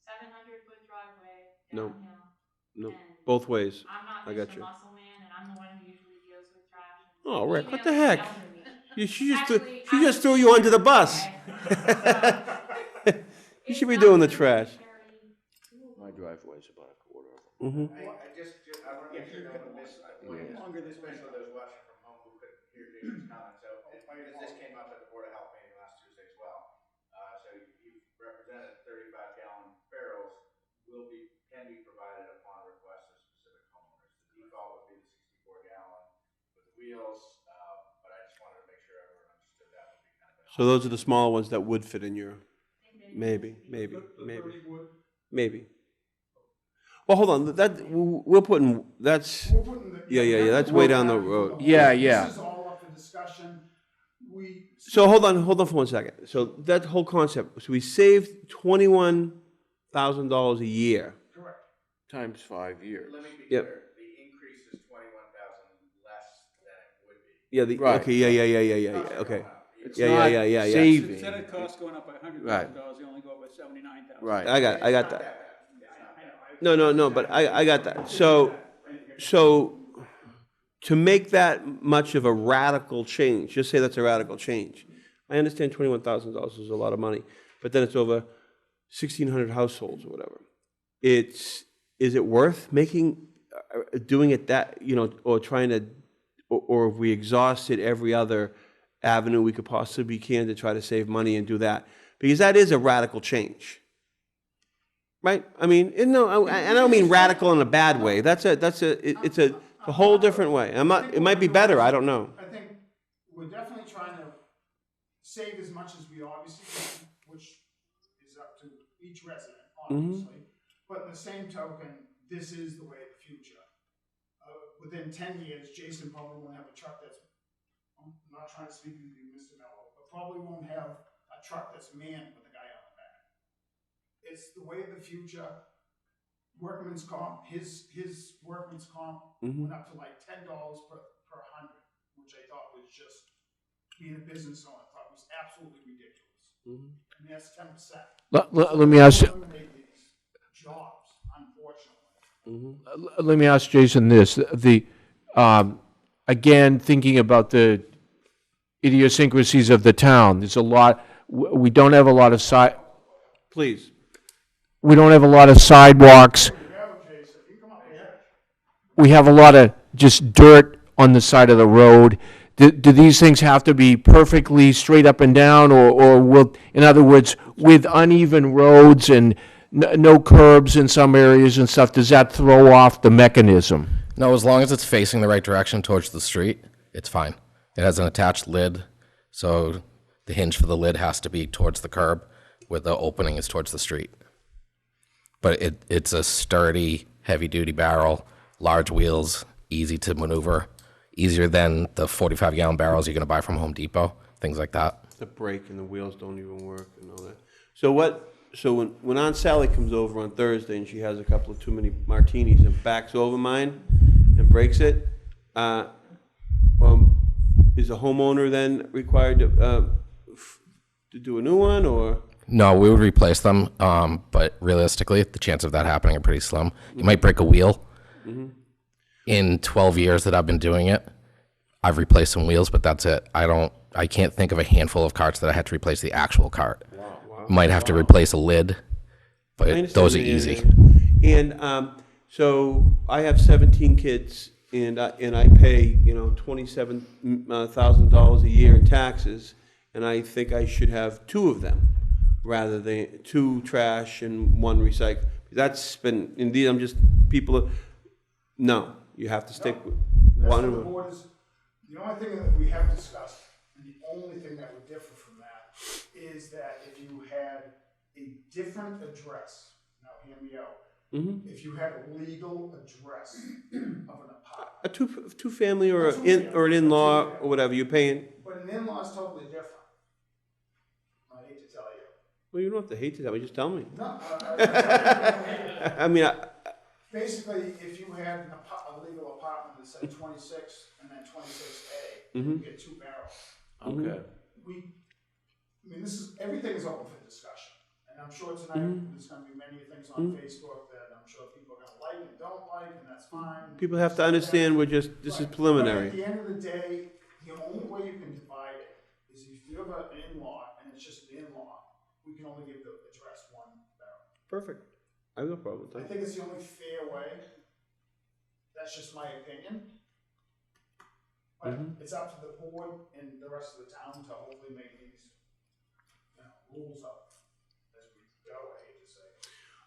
700-foot driveway No. downhill. no, And both ways. I'm not I just got a you. muscle man, and I'm the one who usually deals with trash. Oh, Rick, what Email the heck? elderly. She Actually, just threw you under the bus. Okay. You should be doing the trash. My driveway's about a Mm-hmm. I wanna make sure no one missed the point, especially those watching from home who couldn't hear Jason's comment, so, because this came up at the Board of Health meeting last Tuesday as well. So you've represented 35-gallon barrels can be provided upon request of specific homeowners. The default would be the 64-gallon with wheels, but I just wanted to make sure everyone understood that would be kind of. So those are the smaller ones that would fit in your, maybe. Well, hold on, we're putting, that's, We're putting the. yeah, that's way down the road. Yeah. This is all up for discussion. So hold on for 1 second. So that whole concept, so we saved $21,000 a year. Correct. Times 5 years. Let me be Yep. clear, the increase is 21,000 less than it would be. Yeah, Right. okay, yeah, okay. It's Yeah, not yeah. saving. Instead of costs going up by $100,000, you only go up by $79,000. Right. I got that. I know. No, but I got that. So to make that much of a radical change, just say that's a radical change. I understand $21,000 is a lot of money, but then it's over 1,600 households or whatever. Is it worth doing it that, or trying to, or if we exhausted every other avenue we could possibly can to try to save money and do that? Because that is a radical change. Right? I mean, no, I don't mean radical in a bad way. It's a whole different way. It might be better, I don't know. I think we're definitely trying to save as much as we obviously can, which is up to each resident, obviously. But in the same token, this is the way of the future. Within 10 years, Jason probably won't have a truck that's, I'm not trying to speak to you, Mr. Mello, but probably won't have a truck that's manned with a guy on the back. It's the way of the future. Workman's comp, his workman's comp went up to like $10 per 100, which I thought was just, being a business owner, I thought was absolutely ridiculous. And that's 10%. Let me ask you. Eliminate these jobs, unfortunately. Let me ask Jason this, again, thinking about the idiosyncrasies of the town, there's a lot, we don't have a lot of Please. we don't have a lot of sidewalks. We have a lot of just dirt on the side of the road. Do these things have to be perfectly straight up and down, or will, in other words, with uneven roads and no curbs in some areas and stuff, does that throw off the mechanism? No, as long as it's facing the right direction towards the street, it's fine. It has an attached lid, so the hinge for the lid has to be towards the curb, where the opening is towards the street. But it's a sturdy, heavy-duty barrel, large wheels, easy to maneuver, easier than the 45-gallon barrels you're going to buy from Home Depot, things like that. The brake and the wheels don't even work and all that. So when Aunt Sally comes over on Thursday and she has a couple of too many martinis and backs over mine and breaks it, is the homeowner then required to do a new one, or? No, we would replace them, but realistically, the chance of that happening are pretty slim. You might break a wheel. In 12 years that I've been doing it, I've replaced some wheels, but that's it. I can't think of a handful of carts that I had to replace the actual cart. Might have to replace a lid, but those are easy. And so I have 17 kids, and I pay $27,000 a year in taxes, and I think I should have 2 of them rather than 2 trash and 1 recycle. That's been, indeed, I'm just, no, you have to stick with one. The only thing that we have discussed, and the only thing that would differ from that, is that if you had a different address, now hear me out, if you had a legal address of an apartment. A two-family or an in-law or whatever, you're paying. But an in-law is totally different. I hate to tell you. Well, you don't have to hate to tell me, just tell me. No, I mean, basically, if you had a legal apartment that said 26 and then 26A, you get 2 barrels. Okay. Everything is open for discussion. And I'm sure tonight there's going to be many things on Facebook that I'm sure people are going to like and don't like, and that's fine. people have to understand this is preliminary. But at the end of the day, the only way you can divide it is if you have an in-law and it's just an in-law, we can only give the address 1 barrel. Perfect. I have no problem with I that. think it's the only fair way. That's just my opinion. But it's up to the board and the rest of the town to hopefully make these, rules up as we go, I hate to say.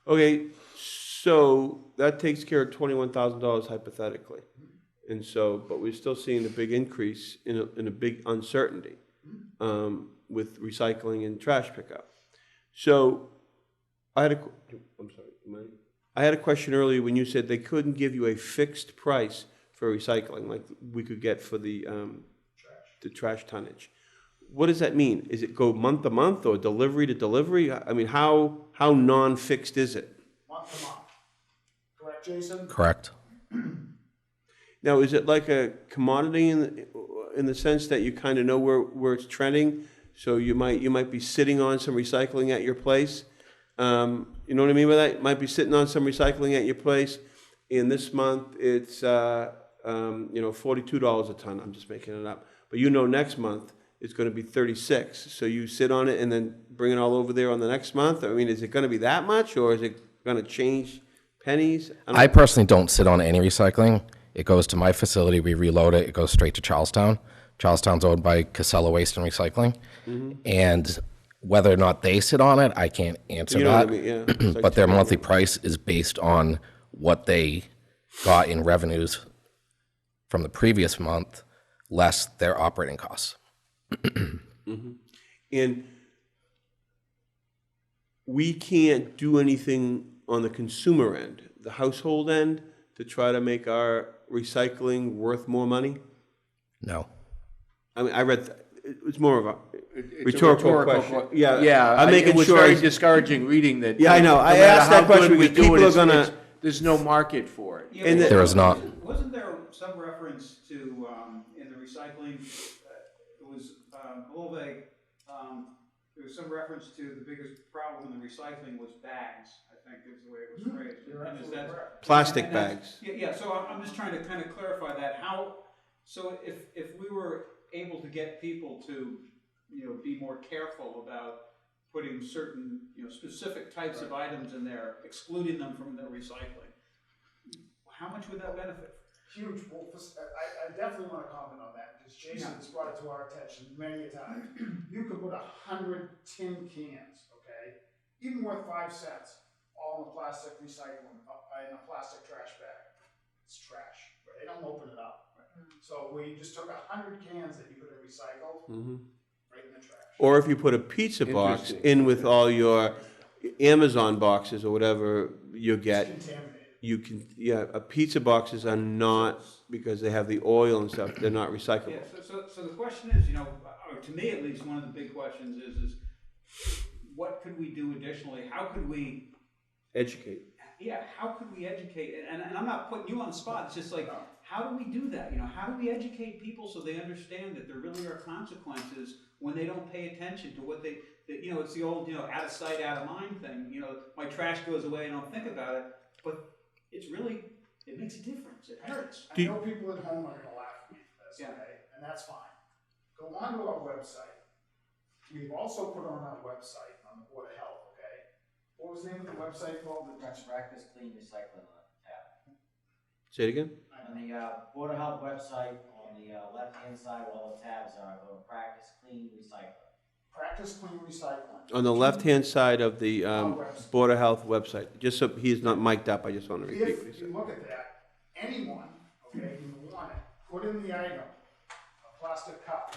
Okay, so that takes care of $21,000 hypothetically. And so, but we're still seeing a big increase in a big uncertainty with recycling and trash pickup. So I had I had a question earlier when you said they couldn't give you a fixed price for recycling like we could get for the trash tonnage. What does that mean? Is it go month to month or delivery to delivery? I mean, how non-fixed is it? Month to month. Correct, Jason? Correct. Now, is it like a commodity in the sense that you kind of know where it's trending? So you might be sitting on some recycling at your place. You know what I mean by that? You might be sitting on some recycling at your place. And this month it's $42 a ton. I'm just making it up. But next month it's going to be 36. So you sit on it and then bring it all over there on the next month. I mean, is it going to be that much, or is it going to change pennies? I personally don't sit on any recycling. It goes to my facility, we reload it, it goes straight to Charlestown. Charlestown's owned by Casella Waste and Recycling. And whether or not they sit on it, I can't answer You know that. what I mean, yeah. It's like But their taking- monthly price is based on what they got in revenues from the previous month, less their operating costs. And we can't do anything on the consumer end, the household end, to try to make our recycling worth more money? No. I mean, I read, it's more of a It's rhetorical a question. Yeah, I'm making it was sure. very discouraging reading that. Yeah, I know. no I matter asked that how question good we because do it, people are it's- gonna- it's- There's no market for it. And but There is not. Wasn't there some reference to, in the recycling, it was a little vague, there was some reference to the biggest problem in the recycling was bags, I think is the way it was phrased. You're And is absolutely that- correct. Plastic and that's- bags. Yeah, so I'm just trying to kind of clarify that, so if we were able to get people to, be more careful about putting certain, specific types of items in there, excluding them from the recycling, how much would that benefit? Huge. Well, I definitely want to comment on that because Jason has brought it to our attention many a time. You could put 100 tin cans, okay, even worth 5 cents, all in a plastic recycling, in a plastic trash bag. It's trash. They don't open it up. So we just took 100 cans that you could have recycled right in the trash. Or if you put a pizza box in with all your Amazon boxes or whatever you get, Contaminated. you can, a pizza boxes are not, because they have the oil and stuff, they're not recyclable. Yeah, so the question is, or to me at least, one of the big questions is what could we do additionally? How could we, Educate. how could we educate? And I'm not putting you on the spot, it's just like, how do we do that? How do we educate people so they understand that there really are consequences when they don't pay attention to what it's the old, out of sight, out of mind thing. My trash goes away and I don't think about it, but it makes a difference. It hurts. I know people at home are gonna laugh at me for this, Yeah. okay, and that's fine. Go on to our website. We've also put on our website, on the Board of Health, okay? What was the name of the website called? Best practice clean recycling on the tab. Say it again? On the Board of Health website, on the left-hand side, where all the tabs are, go to practice clean recycling. Practice Clean Recycling. On the left-hand side of the website. Board of Health website, just so he's not mic'd up, I just want to repeat what he If said. you look at that, anyone, okay, who want it, put in the item, a plastic cup,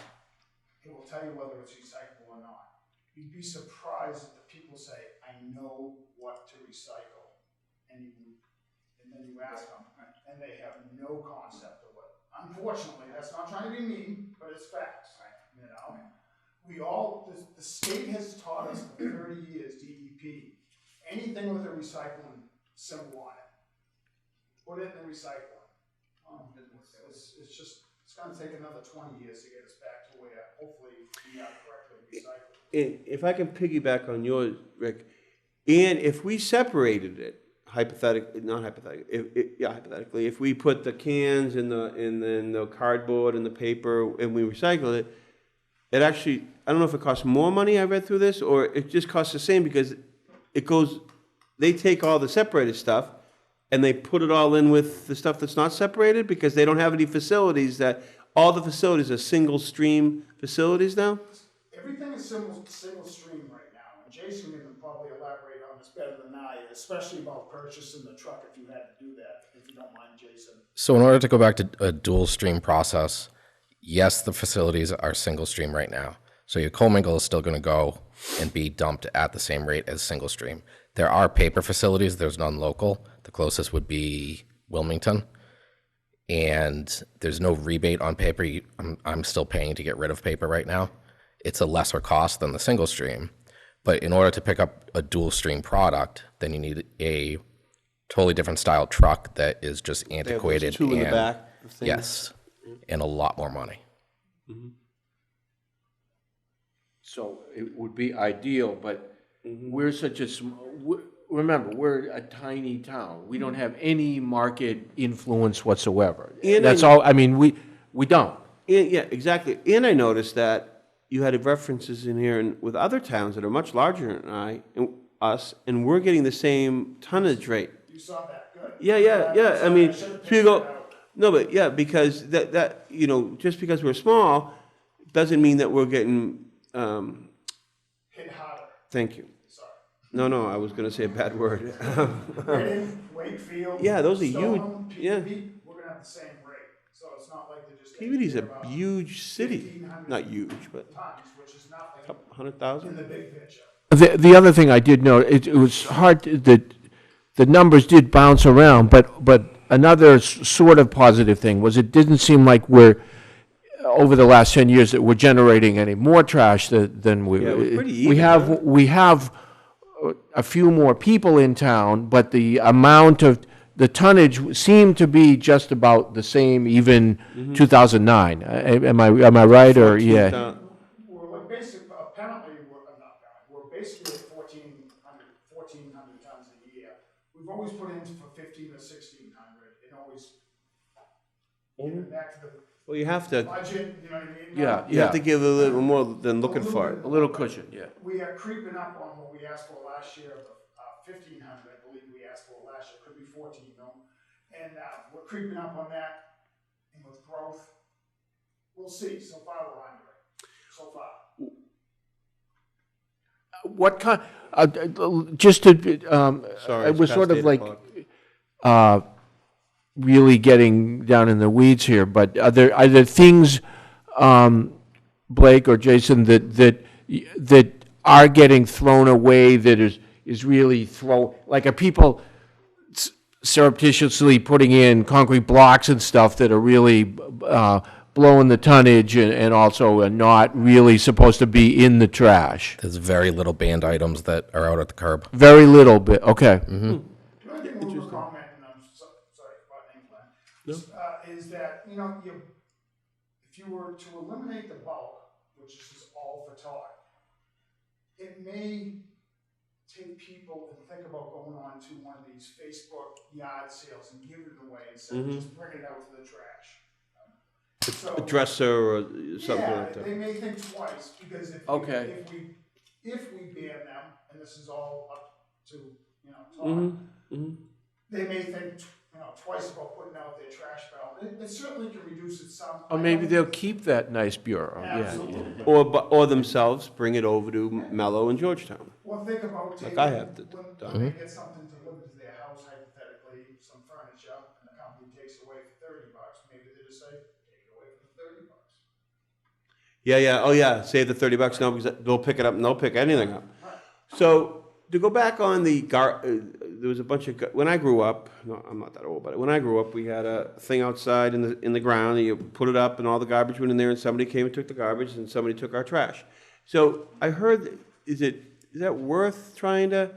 it will tell you whether it's recyclable or not. You'd be surprised that the people say, I know what to recycle. And then you ask them, and they have no concept of what. Unfortunately, that's not trying to be mean, but it's facts, the state has taught us for 30 years, DEP, anything with a recycling symbol on it, put it in the recycling. It's gonna take another 20 years to get us back to where hopefully we are correctly recycled. And if I can piggyback on yours, Rick, and if we separated it, hypothetically, if we put the cans in the cardboard and the paper and we recycle it, it actually, I don't know if it costs more money, I read through this, or it just costs the same because it goes they take all the separated stuff and they put it all in with the stuff that's not separated because they don't have any facilities all the facilities are single stream facilities now? Everything is single stream right now, and Jason can probably elaborate on this better than I, especially about purchasing the truck if you had to do that, if you don't mind, Jason. So in order to go back to a dual stream process, yes, the facilities are single stream right now. So your commingle is still going to go and be dumped at the same rate as single stream. There are paper facilities. There's none local. The closest would be Wilmington. And there's no rebate on paper. I'm still paying to get rid of paper right now. It's a lesser cost than the single stream. But in order to pick up a dual stream product, then you need a totally different style truck that is just antiquated. Two in the back of things. Yes, and a lot more money. So it would be ideal, but we're such a, remember, we're a tiny town. We don't have any market influence whatsoever. And That's all, I mean, we don't. Yeah, exactly. And I noticed that you had references in here with other towns that are much larger than us, and we're getting the same tonnage rate. You saw that, good. Yeah. I mean, people go, no, but yeah, because that you know, just because we're small doesn't mean that we're getting. Hit harder. Thank you. Sorry. No, I was going to say a bad word. Reading, Wakefield. Yeah, those are Stoneham, huge. Yeah. PVD, we're gonna have the same rate, so it's not like they're just. PVD's taking care a of huge city. 1,500 Not huge, but tons, which is nothing couple in 100,000. the big picture. The other thing I did note, it was hard, the numbers did bounce around, but another sort of positive thing was it didn't seem like over the last 10 years, that we're generating any more trash than we. Yeah, we're pretty even, We have a few more people in town, but the amount of, the tonnage seemed to be just about the same even 2009. Am I right, or, yeah? We're basically, apparently, we're basically at 1,400 tons a year. We've always put in for 1,500 or 1,600, and always giving back to the Well, you have to. budget, you know what I mean? Yeah. You have to give a little more than looking for it. A little cushion, yeah. We are creeping up on what we asked for last year, 1,500, I believe we asked for last year, could be 14 though. And, we're creeping up on that, and with growth, we'll see, so far we're under it, so far. What kind, just to, Sorry, it was it's sort past of 8 like, o'clock. really getting down in the weeds here, but are there things, Blake or Jason, that are getting thrown away that is really like are people surreptitiously putting in concrete blocks and stuff that are really blowing the tonnage and also are not really supposed to be in the trash? There's very little banned items that are out at the curb. Very little bit, okay. The only thing we were commenting, I'm sorry, about Glenn, is that, you know, if you were to eliminate the bulk, which is all for Todd, it may take people and think about going on to one of these Facebook yard sales and giving it away instead of just bringing it out to the trash. So, A dresser or something like they that. may think twice, because if Okay. if we ban them, and this is all up to, you know, Todd, they may think, you know, twice about putting out their trash barrel. It certainly can reduce it some. Or maybe they'll keep that nice bureau, yeah. Absolutely. Or themselves bring it over to Mello and Georgetown. Well, think about Like taking, I have when they get something delivered to their house, hypothetically, some furniture, and the company takes away for $30, maybe they just say, take it away for the $30. Yeah. Oh, yeah. Save the $30 now because they'll pick it up and they'll pick anything up. So to go back on there was a bunch of when I grew up. No, I'm not that old, but when I grew up, we had a thing outside in the ground. And you put it up, and all the garbage went in there, and somebody came and took the garbage, and somebody took our trash. So I heard, is that worth trying to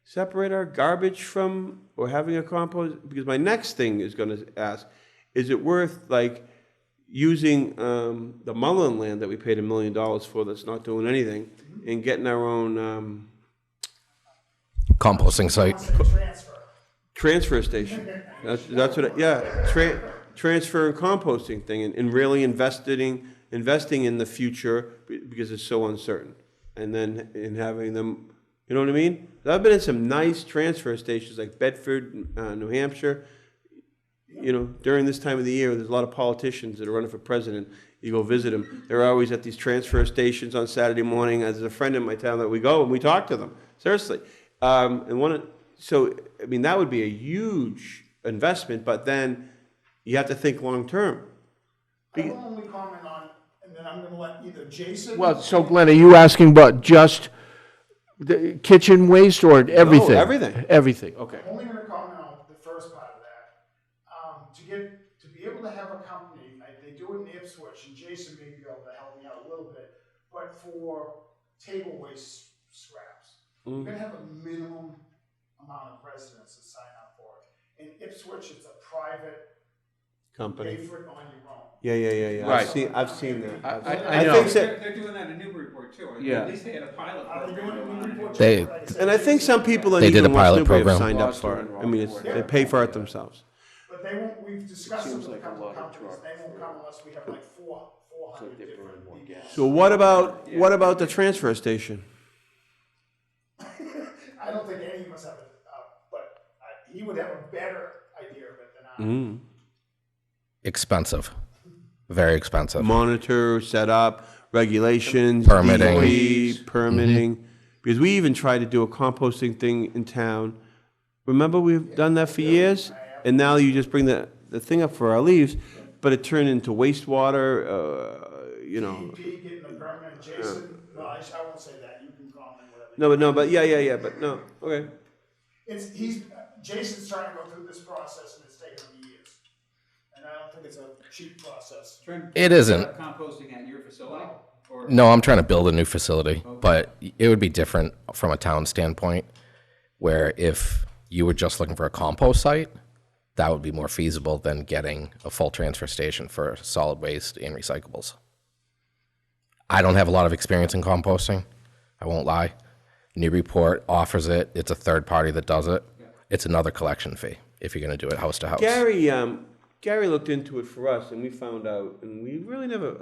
separate our garbage from or having a compost? Because my next thing is going to ask, is it worth like using the Mullen land that we paid $1 million for that's not doing anything and getting our own Composting site. transfer station? That's what, transfer and composting thing and really investing in the future because it's so uncertain. And then in having them You know what I mean? I've been in some nice transfer stations like Bedford, New Hampshire. You know, during this time of the year, there's a lot of politicians that are running for president. You go visit them. They're always at these transfer stations on Saturday morning. As a friend in my town that we go and we talk to them. Seriously. So, I mean, that would be a huge investment, but then you have to think long term. I will only comment on, and then I'm gonna let either Jason. Well, so Glenn, are you asking about just the kitchen waste or everything? No, everything. Everything, okay. I'm only gonna comment on the first part of that. To be able to have a company, they do it in Ipswich, and Jason may be able to help me out a little bit, but for table waste scraps, you're gonna have a minimum amount of residents that sign up for it. In Ipswich, it's a private Company. pay for it on your own. Yeah. Right. I've seen that. I know. think that, They're doing that in Newburyport too. Yeah. At least they had a pilot Are they doing it in Newburyport? They- and I think some people in They did even a West pilot Newbury have program. signed up for it. I mean, they pay for it themselves. But they won't, we've discussed it Seems with a like a couple of lot of companies, they won't come unless we have like 400 they're burning different more people. gas. So what about the transfer station? I don't think any of us have it, but he would have a better idea of it than I. Expensive. Very expensive. Monitor, set up, regulations, Permitting. DEP, permitting. Because we even tried to do a composting thing in town. Remember, we've done that for years? And now you just bring the thing up for our leaves, but it turned into wastewater, you know. DEP getting the permit, Jason, no, I won't say that, you can comment whatever. But yeah, but no, okay. Jason's trying to go through this process and it's taken him years. And I don't think it's a cheap process. It isn't. Composting at your facility? Or- No, I'm trying to build a new facility, but it would be different from a town standpoint, where if you were just looking for a compost site, that would be more feasible than getting a full transfer station for solid waste and recyclables. I don't have a lot of experience in composting, I won't lie. Newburyport offers it, it's a third party that does it. It's another collection fee if you're gonna do it house to house. Gary looked into it for us, and we found out, and we really never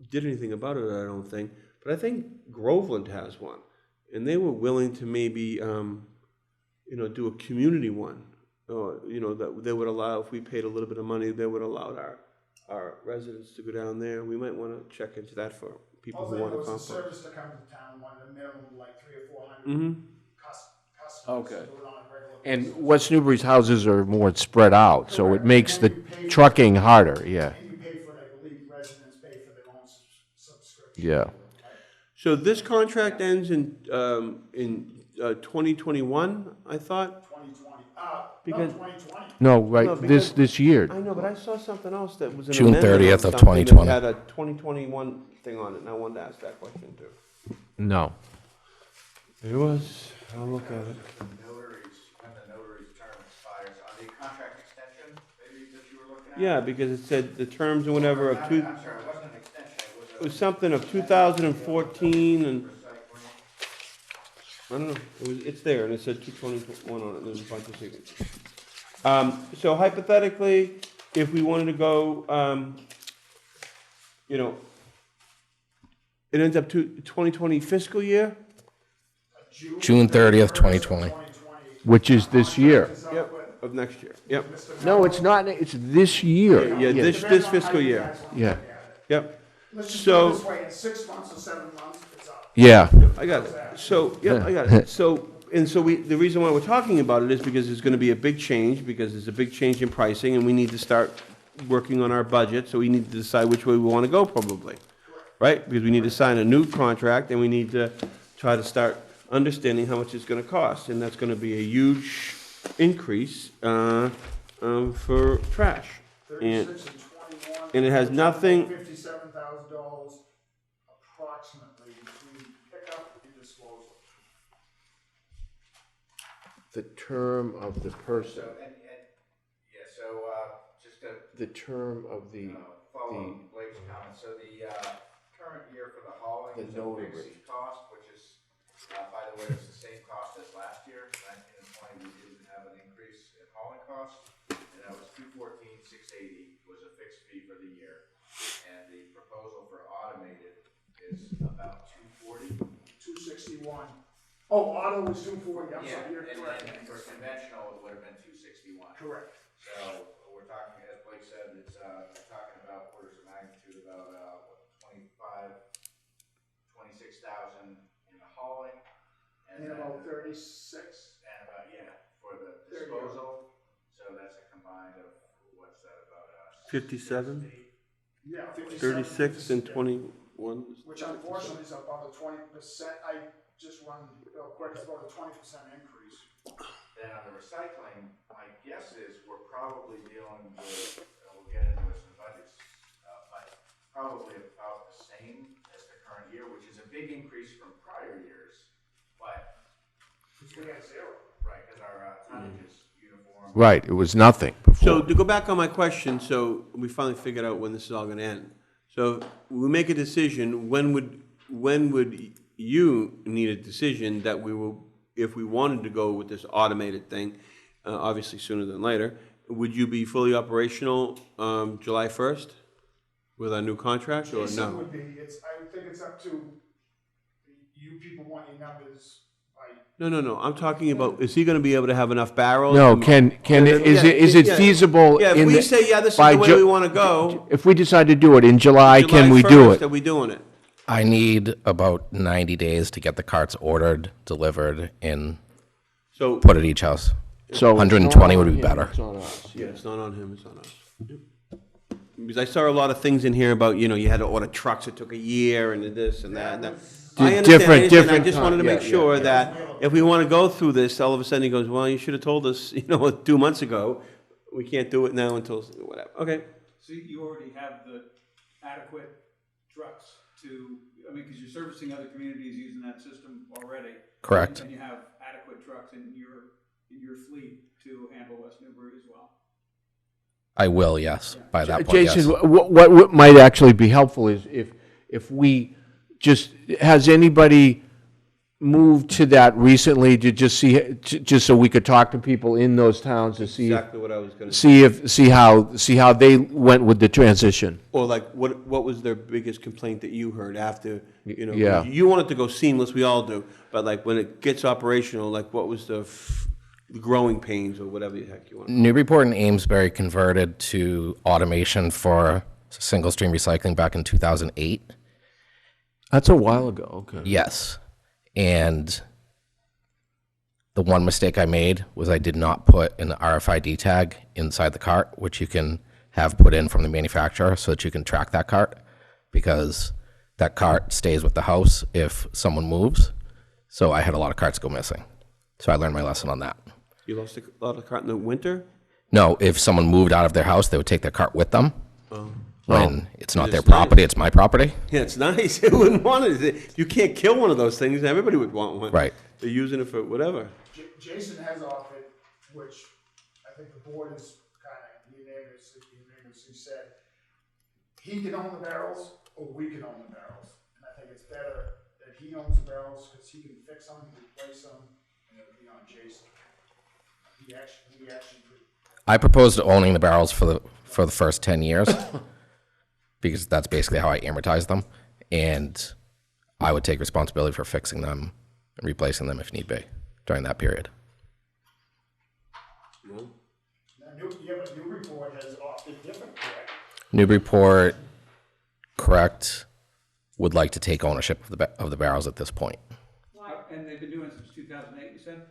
did anything about it, I don't think. But I think Groveland has one, and they were willing to maybe, do a community one. That they would allow, if we paid a little bit of money, they would allow our residents to go down there. We might want to check into that for people who want to Also, compost. the service to come to town wanted a minimum of like 300 or 400 Mm-hmm. customers Okay. to do it on a regular And basis. West Newbury's houses are more spread out, so it makes the trucking harder, yeah. And you pay for it, I believe residents pay for their own subscription. Yeah. So this contract ends in 2021, I thought? 2020, Because- 2020. No, right, No, because- this year. I know, but I saw something else that was an June amendment on 30th of something that 2020. had a 2021 thing on it, and I wanted to ask that question too. No. It was, I'll look at it. When the notary's term expires, on the contract extension, maybe that you were looking at? Yeah, because it said the terms and whatever of I'm two, sorry, it wasn't an extension, it was something of 2014 and, I don't know, it's there, and it said 221 on it, and there's a bunch of signatures. So hypothetically, if we wanted to go, it ends up to 2020 fiscal year? June 30th, 2020. Which is this year. Yep, of next year, yep. No, it's not, it's this year. Yeah, this fiscal year, Yeah, yep. Let's just So- put it this way, in 6 months or 7 months, it's up. yeah. I got it. So, yeah, I got it. So, the reason why we're talking about it is because there's gonna be a big change, because there's a big change in pricing, and we need to start working on our budget, so we need to decide which way we wanna go probably. Right? Because we need to sign a new contract, and we need to try to start understanding how much it's gonna cost, and that's gonna be a huge increase, for trash. And 36 and 21. and it has nothing- $57,000 approximately between pickup and disposal. The term of the person, just to the term of the, follow Blake's comment, so the current year for the hauling The is a notary. fixed cost, which is, by the way, it's the same cost as last year. 19 and 20, we didn't have an increase in hauling costs, and that was $214,680 was a fixed fee for the year. And the proposal for automated is about $240. 260 261. Oh, auto was 240, I'm Yeah, sorry, you're and correct. then for conventional, it would have been 261. Correct. So we're talking, as Blake said, it's, we're talking about orders of magnitude about, what, 26,000 in the hauling. And about 36. And about, yeah, for the There you go. disposal. So that's a combined of, what's that, about, 57? Yeah, 57. 36 and 21. Which unfortunately is about a 20%. I just run real quick, it's about a 20% increase. Then on the recycling, my guess is we're probably dealing with, we'll get into this in budgets, but probably about the same as the current year, which is a big increase from prior years, but. We had zero. Right, because our tonnage is uniform. Right, it was nothing before. So to go back on my question, so we finally figured out when this is all gonna end. So we make a decision, when would you need a decision that we will, if we wanted to go with this automated thing, obviously sooner than later, would you be fully operational, July 1st with our new contract or Jason no? would be, I would think it's up to you people want your numbers by. No, I'm talking about, is he gonna be able to have enough barrels? No, is it feasible? Yeah, if in we the- say, yeah, this is by the way Ju- we wanna go. If we decide to do it in July, can we do July 1st, it? Are we doing it? I need about 90 days to get the carts ordered, delivered, and So, put at each house. So 120 would be better. It's on us. yeah, it's not on him, it's on us. Because I saw a lot of things in here about, you had to order trucks, it took a year, and this and that, and that. I understand, I just wanted to make sure that if we want to go through this, all of a sudden he goes, well, you should have told us, 2 months ago. We can't do it now until, whatever, okay. So you already have the adequate trucks to, because you're servicing other communities using that system already. Correct. And you have adequate trucks in your fleet to handle West Newbury as well. I will, yes, by that point, yes. Jason, what might actually be helpful is if we just, has anybody moved to that recently to just see, just so we could talk to people in those towns to see, Exactly what I was gonna say. see how they went with the transition? Or like, what was their biggest complaint that you heard after, Yeah. You want it to go seamless, we all do, but like when it gets operational, like what was the growing pains or whatever the heck you want? Newburyport and Amesbury converted to automation for single stream recycling back in 2008. That's a while ago, okay. Yes. And the one mistake I made was I did not put an RFID tag inside the cart, which you can have put in from the manufacturer so that you can track that cart, because that cart stays with the house if someone moves. So I had a lot of carts go missing. So I learned my lesson on that. You lost a lot of cart in the winter? No, if someone moved out of their house, they would take their cart with them. When it's not It's their nice. property, it's my property. Yeah, it's nice. Who wouldn't want it? You can't kill one of those things. Everybody would want one. Right. They're using it for whatever. Jason has offered, which I think the board is kind of unanimously said, he can own the barrels or we can own the barrels. And I think it's better that he owns the barrels because he can fix them, replace them, and it'll be on Jason. He actually could. I proposed owning the barrels for the first 10 years because that's basically how I amortize them, and I would take responsibility for fixing them and replacing them if need be during that period. Now, but Newburyport has opted different, correct? Newburyport, correct, would like to take ownership of the barrels at this point. And they've been doing it since 2008, you said?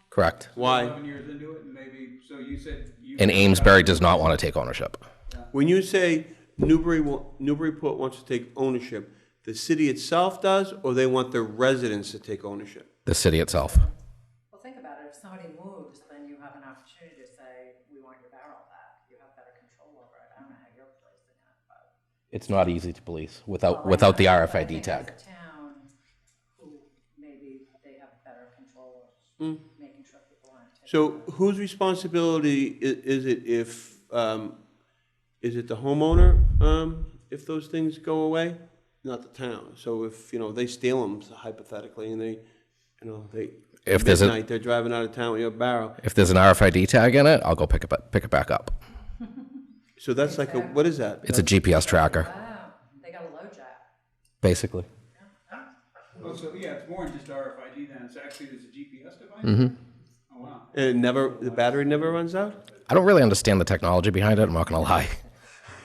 Correct. Why? 11 years into it, and maybe, so you said. And Amesbury does not want to take ownership. When you say Newburyport wants to take ownership, the city itself does, or they want the residents to take ownership? The city itself. Well, think about it, if somebody moves, then you have an opportunity to say, we want your barrel back, you have better control over it, I don't know how you're placing it, but. It's not easy to police without Well, the I think RFID tag. as a town, who maybe they have better control of making sure people aren't taking. So whose responsibility is it if, is it the homeowner, if those things go away? Not the town. So if, they steal them hypothetically and they, If there's a- midnight, they're driving out of town with your barrel. If there's an RFID tag in it, I'll go pick it back up. So that's like what is that? It's a GPS tracker, Wow, they got a low jack. basically. Oh, so, yeah, it's more than just RFID then, it's actually, there's a GPS device? Mhm. Oh, wow. And the battery never runs out? I don't really understand the technology behind it, I'm not gonna lie.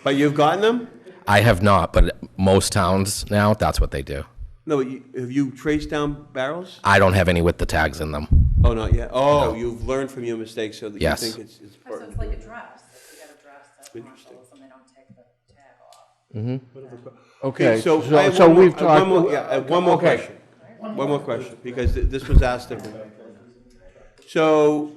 But you've gotten them? I have not, but most towns now, that's what they do. No, but have you traced down barrels? I don't have any with the tags in them. Oh, not yet. Oh, you've learned from your mistakes so that Yes. you think it's So important. it's like a dress, you got a dress that marshals and they don't take the tag off. Okay, I so have so one more- we've I have one talked. more- yeah, I have one more Okay. question. One more question, because this was asked of me. So,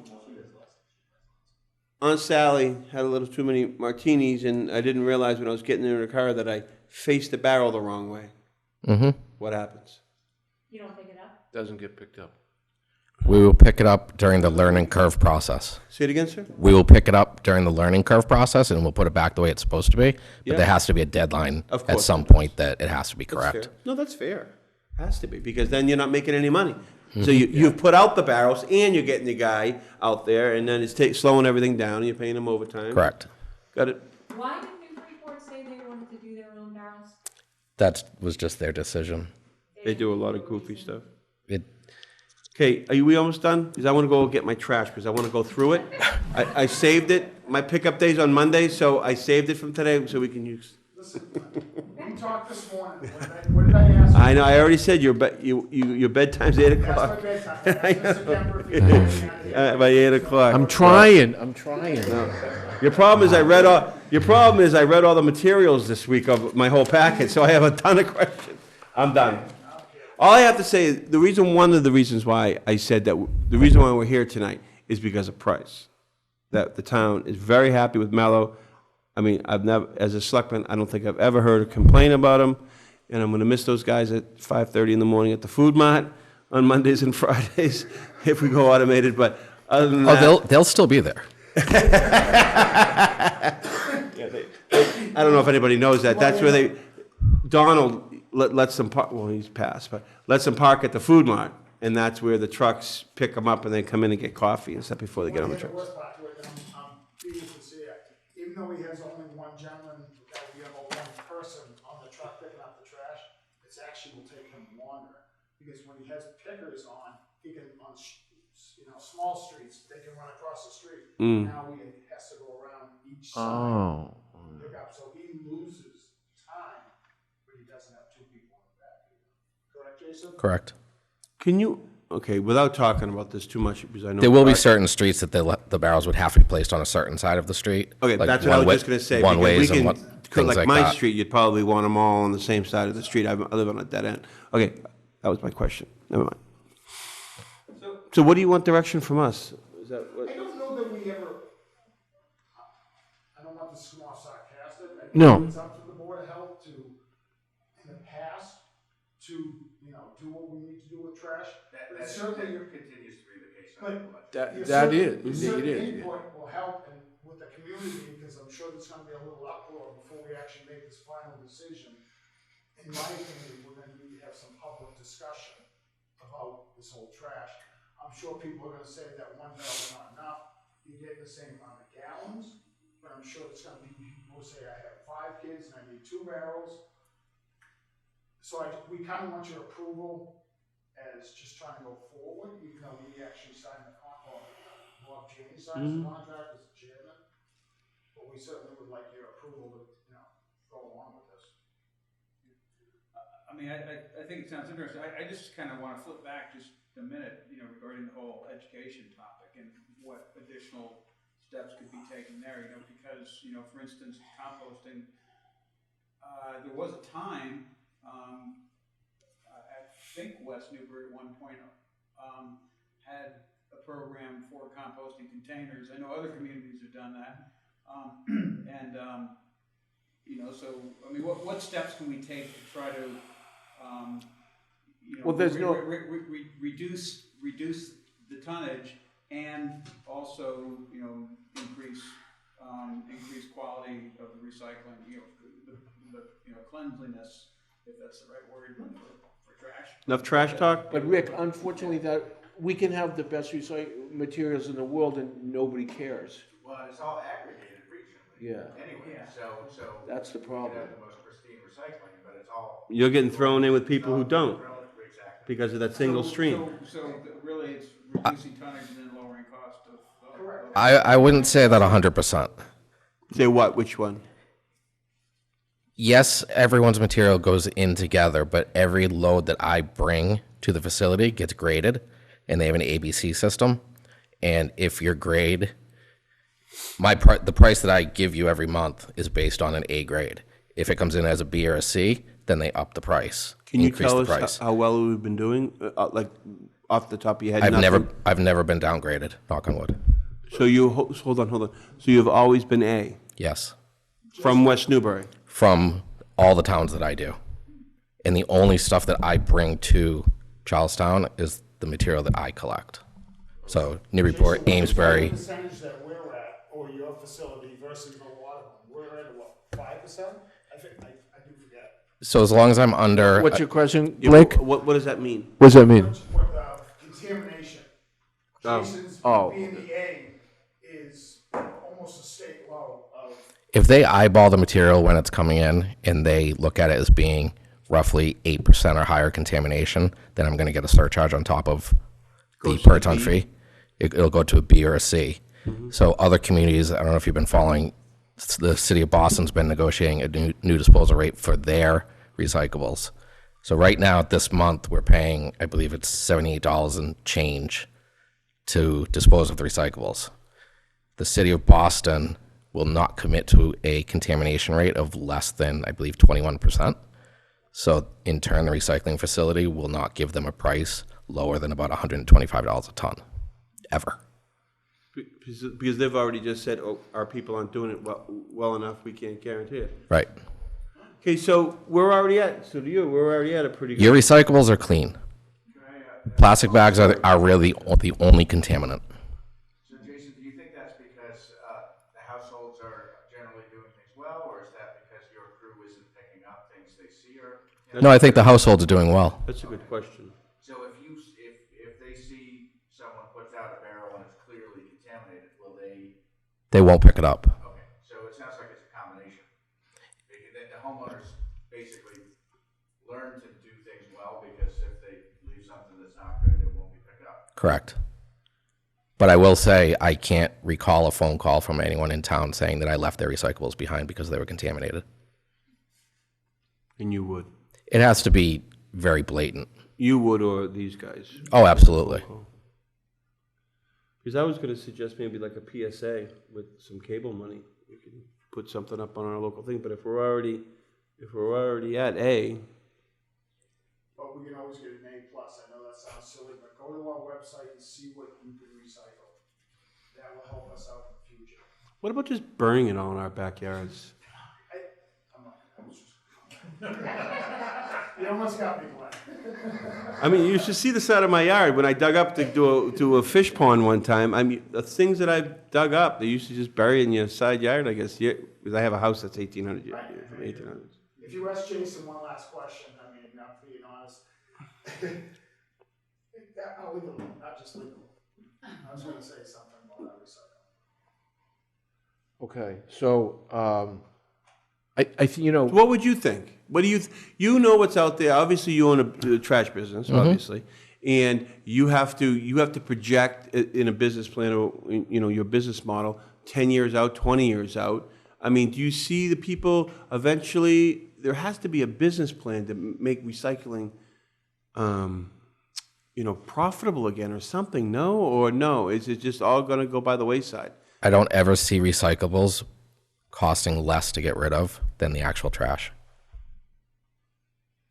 Aunt Sally had a little too many martinis, and I didn't realize when I was getting in her car that I faced the barrel the wrong way. Mm-hmm. What happens? You don't pick it up? Doesn't get picked up. We will pick it up during the learning curve process. Say it again, sir? We will pick it up during the learning curve process and we'll put it back the way it's supposed to be. But Yeah. there has to be a deadline Of at course. some point that it has to be That's correct. fair. No, that's fair. Has to be, because then you're not making any money. So you've put out the barrels, and you're getting the guy out there, and then it's slowing everything down, and you're paying him overtime. Correct. Got it? Why did Newburyport say they wanted to do their own barrels? That was just their decision. They do a lot of goofy stuff. It, Okay, we almost done? Because I want to go get my trash, because I want to go through it. I saved it. My pickup day's on Monday, so I saved it from today so we can use. Listen, we talked this morning, what did I ask? I know, I already said your bedtime's 8 That's my o'clock. bedtime. That's Mr. Kemper, if you don't get out of By 8 o'clock. I'm trying. Your problem is I read all the materials this week of my whole packet, so I have a ton of questions. I'm done. All I have to say is, one of the reasons why I said that, the reason why we're here tonight is because of price. That the town is very happy with Mello. I mean, I've never, as a selectman, I don't think I've ever heard a complaint about him. And I'm gonna miss those guys at 5:30 in the morning at the food mart on Mondays and Fridays, if we go automated, but other than that. oh, they'll still be there. I don't know if anybody knows that. That's where Donald lets them park, well, he's passed, but lets them park at the food mart. And that's where the trucks pick them up and they come in and get coffee and stuff before they get on the The trucks. worst part to it, and I'm being sincere, even though he has only one gentleman, that we have one person on the truck picking up the trash, it's actually will take him longer. Because when he has pickers on, he can, on, small streets, they can run across the street. Now he has to go around each side. Pick up, so he loses time, but he doesn't have two people in the back. Correct, Jason? Correct. Can you, okay, without talking about this too much, because I know. There will be certain streets that the barrels would have to be placed on a certain side of the street. Okay, like that's what I was one-way- just gonna say. One-ways because we and can- things like like my that. street, you'd probably want them all on the same side of the street. I live on a dead end. Okay, that was my question. Never mind. So what do you want direction from us? Is that what? I don't know that we ever, I don't want this to come off sarcastic. I think No. It's up to the Board of Health to, in the past, to, do what we need to do with trash. But certainly, continues to be the case. but That your is, your it certain is. input will help and with the community, because I'm sure there's gonna be a little uproar before we actually make this final decision. In my opinion, we're gonna need to have some public discussion about this whole trash. I'm sure people are gonna say that one barrel's not enough, you get the same amount of gallons, but I'm sure there's gonna be people who say, I have 5 kids and I need 2 barrels. So we kinda want your approval as just trying to go forward, even though we actually signed the contract, Bob James signed the contract as the chairman. But we certainly would like your approval to, go along with this. I mean, I think it sounds interesting. I just kind of want to flip back just a minute, regarding the whole education topic and what additional steps could be taken there, because, for instance, composting, there was a time, I think West Newbury at one point, had a program for composting containers. I know other communities have done that. So, I mean, what steps can we take to try to, Well, there's no- reduce the tonnage and also, increase quality of the recycling, the cleanliness, if that's the right word for trash. Enough trash talk? But Rick, unfortunately, we can have the best materials in the world and nobody cares. Well, it's all aggregated regionally. Yeah. Anyway, so. That's the you problem. can have the most pristine recycling, but it's all. You're getting thrown in with people who don't. Exactly. because of that single stream. So really, it's reducing tonnage and then lowering cost of. Correct. I wouldn't say that 100%. Say what, which one? Yes, everyone's material goes in together, but every load that I bring to the facility gets graded, and they have an ABC system. And if your grade, the price that I give you every month is based on an A grade. If it comes in as a B or a C, then they up the price. Can you increase tell the us price. how well we've been doing, like, off the top of your head? I've never been downgraded, knock on wood. So you, hold on. So you've always been A? Yes. From West Newbury? From all the towns that I do. And the only stuff that I bring to Charlestown is the material that I collect. So Newburyport, Amesbury. The percentage that we're at, or your facility versus the water one, we're at what, 5%? I think, I do forget. So as long as I'm under. What's your question, Yeah, Blake? What does that mean? What does that mean? Contamination. Oh. Jason's Oh. being the A is almost a state low of. If they eyeball the material when it's coming in and they look at it as being roughly 8% or higher contamination, then I'm going to get a surcharge on top of the Goes to per a ton B? fee. It'll go to a B or a C. So other communities, I don't know if you've been following, the city of Boston's been negotiating a new disposal rate for their recyclables. So right now, this month, we're paying, I believe it's $78 and change to dispose of the recyclables. The city of Boston will not commit to a contamination rate of less than, I believe, 21%. So in turn, the recycling facility will not give them a price lower than about $125 a ton, ever. Because they've already just said, oh, our people aren't doing it well enough, we can't guarantee it. Right. Okay, so we're already at a pretty good. Your recyclables are clean. Plastic bags are really the only contaminant. So Jason, do you think that's because the households are generally doing things well, or is that because your crew isn't picking up things they see, or? No, I think the households are doing well. That's a good question. So if they see someone puts out a barrel and it's clearly contaminated, will they? They won't pick it up. Okay, so it sounds like it's a combination. The homeowners basically learn to do things well, because if they leave something that's not good, it won't be picked up. Correct. But I will say I can't recall a phone call from anyone in town saying that I left their recyclables behind because they were contaminated. And you would? It has to be very blatant. You would, or these guys? Oh, absolutely. Because I was going to suggest maybe like a PSA with some cable money. We could put something up on our local thing, but if we're already at A. But we can always get an A plus. I know that sounds silly, but go to our website and see what you can recycle. That will help us out in the future. What about just burning it all in our backyards? You almost got me, Glenn. I mean, you should see the side of my yard when I dug up to do a fish pond one time. I mean, the things that I've dug up, they used to just bury in your side yard, I guess, because I have a house that's 1800 years, from 1800s. If you ask Jason one last question, I mean, not being honest, I'll leave it alone, not just legal. I was gonna say something about that recycling. Okay, so, I think, you know. What would you think? What do you know what's out there? Obviously, you own a trash business, obviously, and you have to project in a business plan or your business model 10 years out, 20 years out. I mean, do you see the people eventually? There has to be a business plan to make recycling, profitable again or something. No, or no? Is it just all going to go by the wayside? I don't ever see recyclables costing less to get rid of than the actual trash.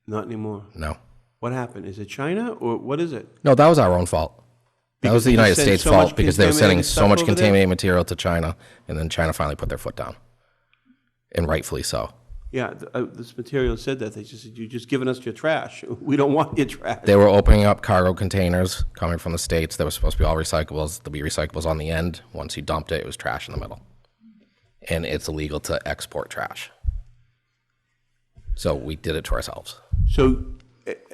Not anymore. No. What happened? Is it China or what is it? No, that was our own fault. That was the United States fault because they were sending so much contaminated material to China, and then China finally put their foot down, and rightfully so. Yeah, this material said that. They just said, you're just giving us your trash. We don't want your trash. They were opening up cargo containers coming from the States that were supposed to be all recyclables. There'd be recyclables on the end. Once you dumped it, it was trash in the middle. And it's illegal to export trash. So we did it to ourselves. So,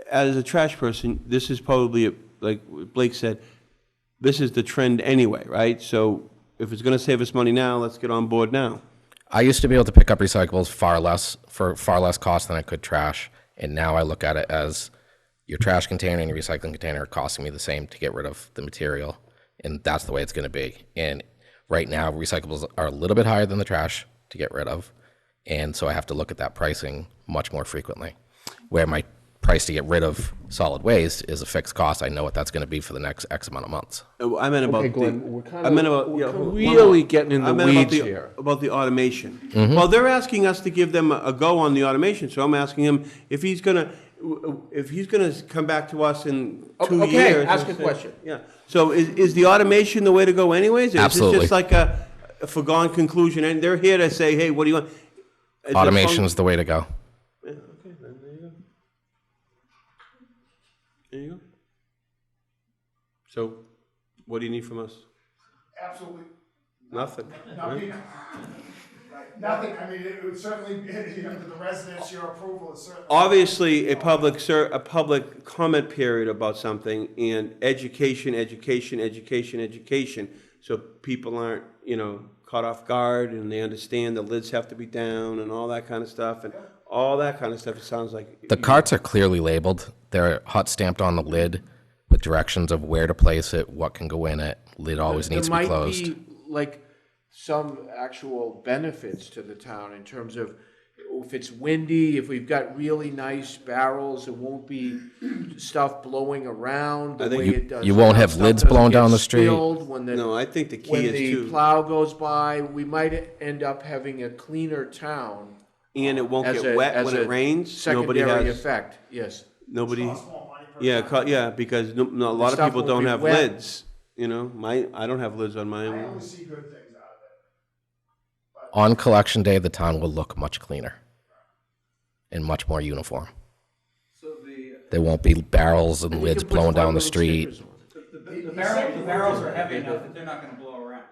as a trash person, this is probably, like Blake said, this is the trend anyway, right? So, if it's going to save us money now, let's get on board now. I used to be able to pick up recyclables for far less cost than I could trash. And now I look at it as your trash container and your recycling container are costing me the same to get rid of the material, and that's the way it's going to be. And right now, recyclables are a little bit higher than the trash to get rid of, and so I have to look at that pricing much more frequently. Where my price to get rid of solid waste is a fixed cost, I know what that's going to be for the next X amount of months. I meant about Okay, Glenn, the, we're kind I of, meant about, we're yeah, hold on. really getting in I the meant about weeds the- here. About the automation. Mm-hmm. Well, they're asking us to give them a go on the automation, so I'm asking him if he's gonna come back to us in 2 Okay, years. ask and a say- question. Yeah, so is the automation the way to go anyways? Absolutely. Is this just like a foregone conclusion, and they're here to say, hey, what do you want? Is it Automation is the way to go. Yeah, okay, then there you go. There you go. So, what do you need from us? Absolutely Nothing, nothing. right? Nothing, I mean, it would certainly, to the residents, your approval is certainly. Obviously, a public comment period about something, and education, so people aren't, caught off guard, and they understand the lids have to be down, and all that kind of stuff, and all that kind of stuff, it sounds like. The carts are clearly labeled. They're hot stamped on the lid with directions of where to place it, what can go in it. Lid always needs to be closed. There might be like some actual benefits to the town in terms of if it's windy, if we've got really nice barrels, it won't be stuff blowing around the way it does. You won't now. have Stuff lids doesn't blown get down the street. spilled when the- No, I think the key when is the to, plow goes by, we might end up having a cleaner town. and it won't as get a- wet as when it a rains, nobody secondary has, effect, yes. nobody, Costs more money per yeah, ton. yeah, because a lot of stuff people won't don't be have wet. lids, I don't have lids on I mine. only see good things out of it. On collection day, the town will look much cleaner and much more uniform. There won't be barrels and We lids can put blowing down fun the little street. stickers on it. The barrels are heavy enough that they're not gonna blow around,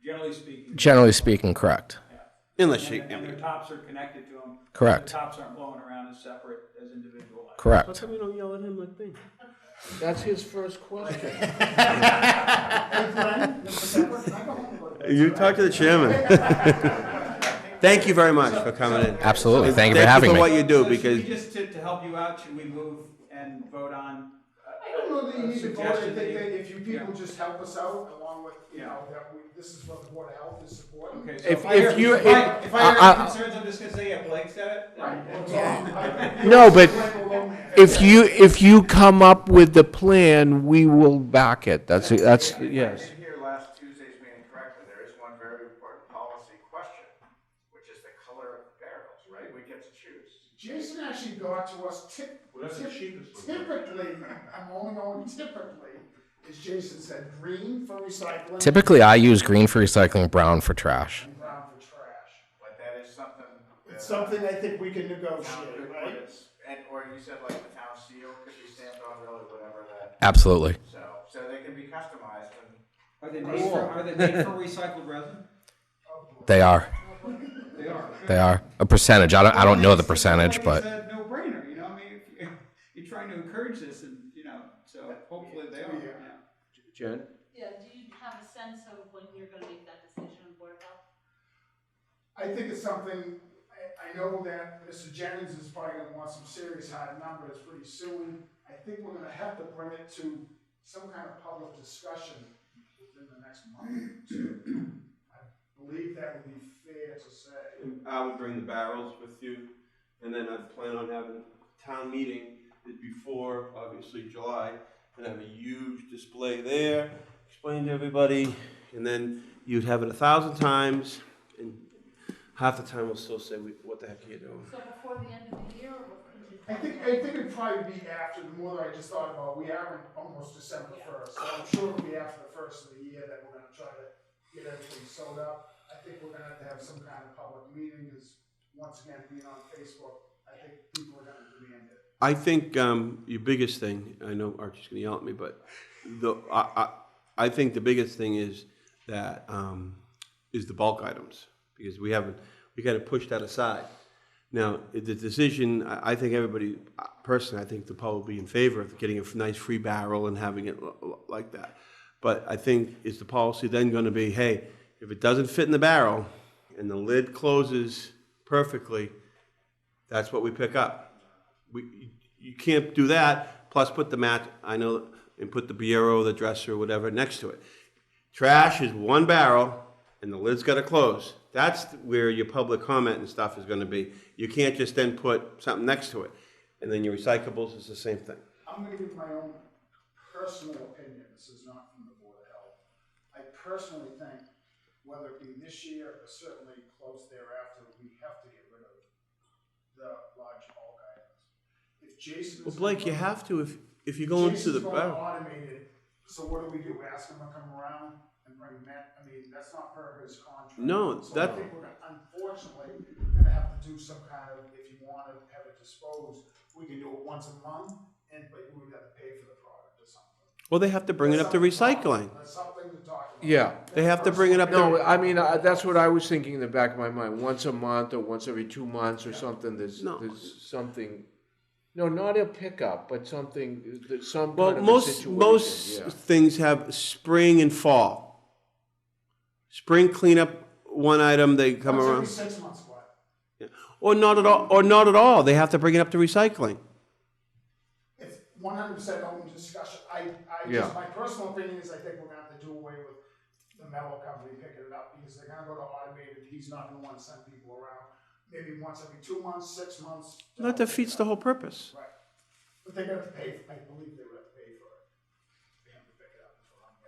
generally speaking. Generally speaking, correct. Unless you, And their tops are connected to them. Correct. The tops aren't blowing around as separate, as individual items. how Correct. come you don't yell at him like me? That's his first question. Hey, Glenn, Mr. Pepper, can I go home and go to bed? You talk to the chairman. Thank you very much for coming in. Absolutely. Thank you for having Thank you for what me. you do, So because should we just, to help you out, should we move and vote on? I don't know that you need to vote, I Suggestion think that that you- if you people yeah. just help us out, along with, Yeah. that this is what the Board of Health is supporting. Okay, so If I hear- you- if I if- hear I- any concerns, I'm just gonna say, yeah, Blake said it. Right. No, but if you come up with the plan, we will back it. That's, I yes. didn't hear last Tuesday's meeting correctly. There is one very important policy question, which is the color of barrels, right? We get to choose. Jason actually got to us typically, I'm only going typically, as Jason said, green for recycling. Typically, I use green for recycling, brown for trash. And brown for trash. But that is something. It's something I think we can Town negotiate, could put right? its, and, or you said like the town seal could be stamped on really whatever that, Absolutely. so they can be customized and. Are they made for recycled resin? They are. They are. They are. A percentage. I don't know the percentage, It's but a no-brainer, I mean, if you're trying to encourage this and, so hopefully they are, yeah. Jen? Yeah, do you have a sense of when you're gonna make that decision on Board of Health? I think it's something, I know that Mr. Jennings is probably gonna want some serious hard numbers pretty soon. I think we're gonna have to bring it to some kind of public discussion within the next month or two. I believe that would be fair to say. I would bring the barrels with you, and then I'd plan on having a town meeting before, obviously, July, and have a huge display there, explain to everybody, and then you'd have it 1,000 times, and half the time we'll still say, what the heck are you doing? So before the end of the year, or could you? I think it'd probably be after, the more that I just thought about, we are in almost December 1st, so I'm sure it'll be after the first of the year that we're gonna try to get everything sewed up. I think we're gonna have to have some kind of public meeting, because once again, being on Facebook, I think people are gonna demand it. I think your biggest thing, I know Archie's gonna yell at me, but I think the biggest thing is that, is the bulk items, because we gotta push that aside. Now, the decision, I think everybody, personally, I think the public will be in favor of getting a nice free barrel and having it like that. But I think, is the policy then gonna be, hey, if it doesn't fit in the barrel and the lid closes perfectly, that's what we pick up. you can't do that, plus put the mat, I know, and put the bureau, the dresser, whatever, next to it. Trash is one barrel, and the lid's gotta close. That's where your public comment and stuff is gonna be. You can't just then put something next to it. And then your recyclables is the same thing. I'm gonna give my own personal opinion, this is not from the Board of Health. I personally think, whether it be this year or certainly close thereafter, we have to get rid of the large bulk items. If Jason is. Well, Blake, you have to if you go into the. Jason's going automated, so what do? Ask him to come around and bring that, I mean, that's not per his contract. No, So that. I think we're unfortunately gonna have to do some kind of, if you wanna have it disposed, we can do it once a month, but we would have to pay for the product or something. Well, they have to bring it up to recycling. That's something to talk about. Yeah. They have to bring it up No, to. I mean, that's what I was thinking in the back of my mind, once a month or once every 2 months or something, there's something, no, not a pickup, but something, some Well, kind of a situation. most yeah. things have spring and fall. Spring cleanup, one item, they come Once around. every 6 months, what? Yeah. Or not at all, or not at all. They have to bring it up to recycling. It's 100% open discussion. Yeah. Just, my personal opinion is I think we're gonna have to do away with the mellow company picking it up, because they're gonna go to automated, he's not gonna wanna send people around. Maybe once every 2 months, 6 months. That defeats the whole purpose. Right. But they're gonna have to pay, I believe they would have to pay for it. They have to pick it up, that's what I'm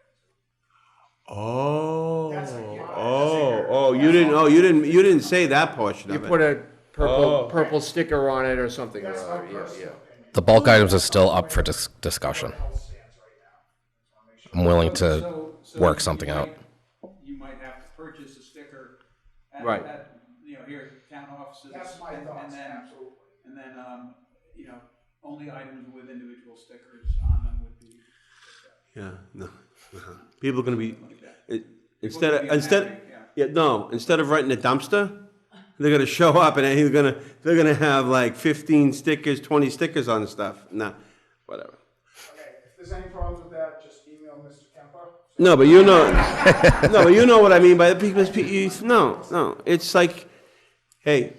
getting to. You didn't say that portion You of it. put a purple sticker on it or something. That's my yeah, personal yeah. opinion. The bulk items are still up for discussion. I'm willing to work something out. You might have to purchase a sticker Right. at, here at town offices. That's my thoughts, absolutely. And then, only items with individual stickers on them would be. Yeah, no. People are gonna be, instead of renting a dumpster, they're gonna show up and they're gonna have like 15 stickers, 20 stickers on the stuff. Nah, whatever. Okay, if there's any problems with that, just email Mr. Kemper. No, but you know what I mean by no. It's like, hey,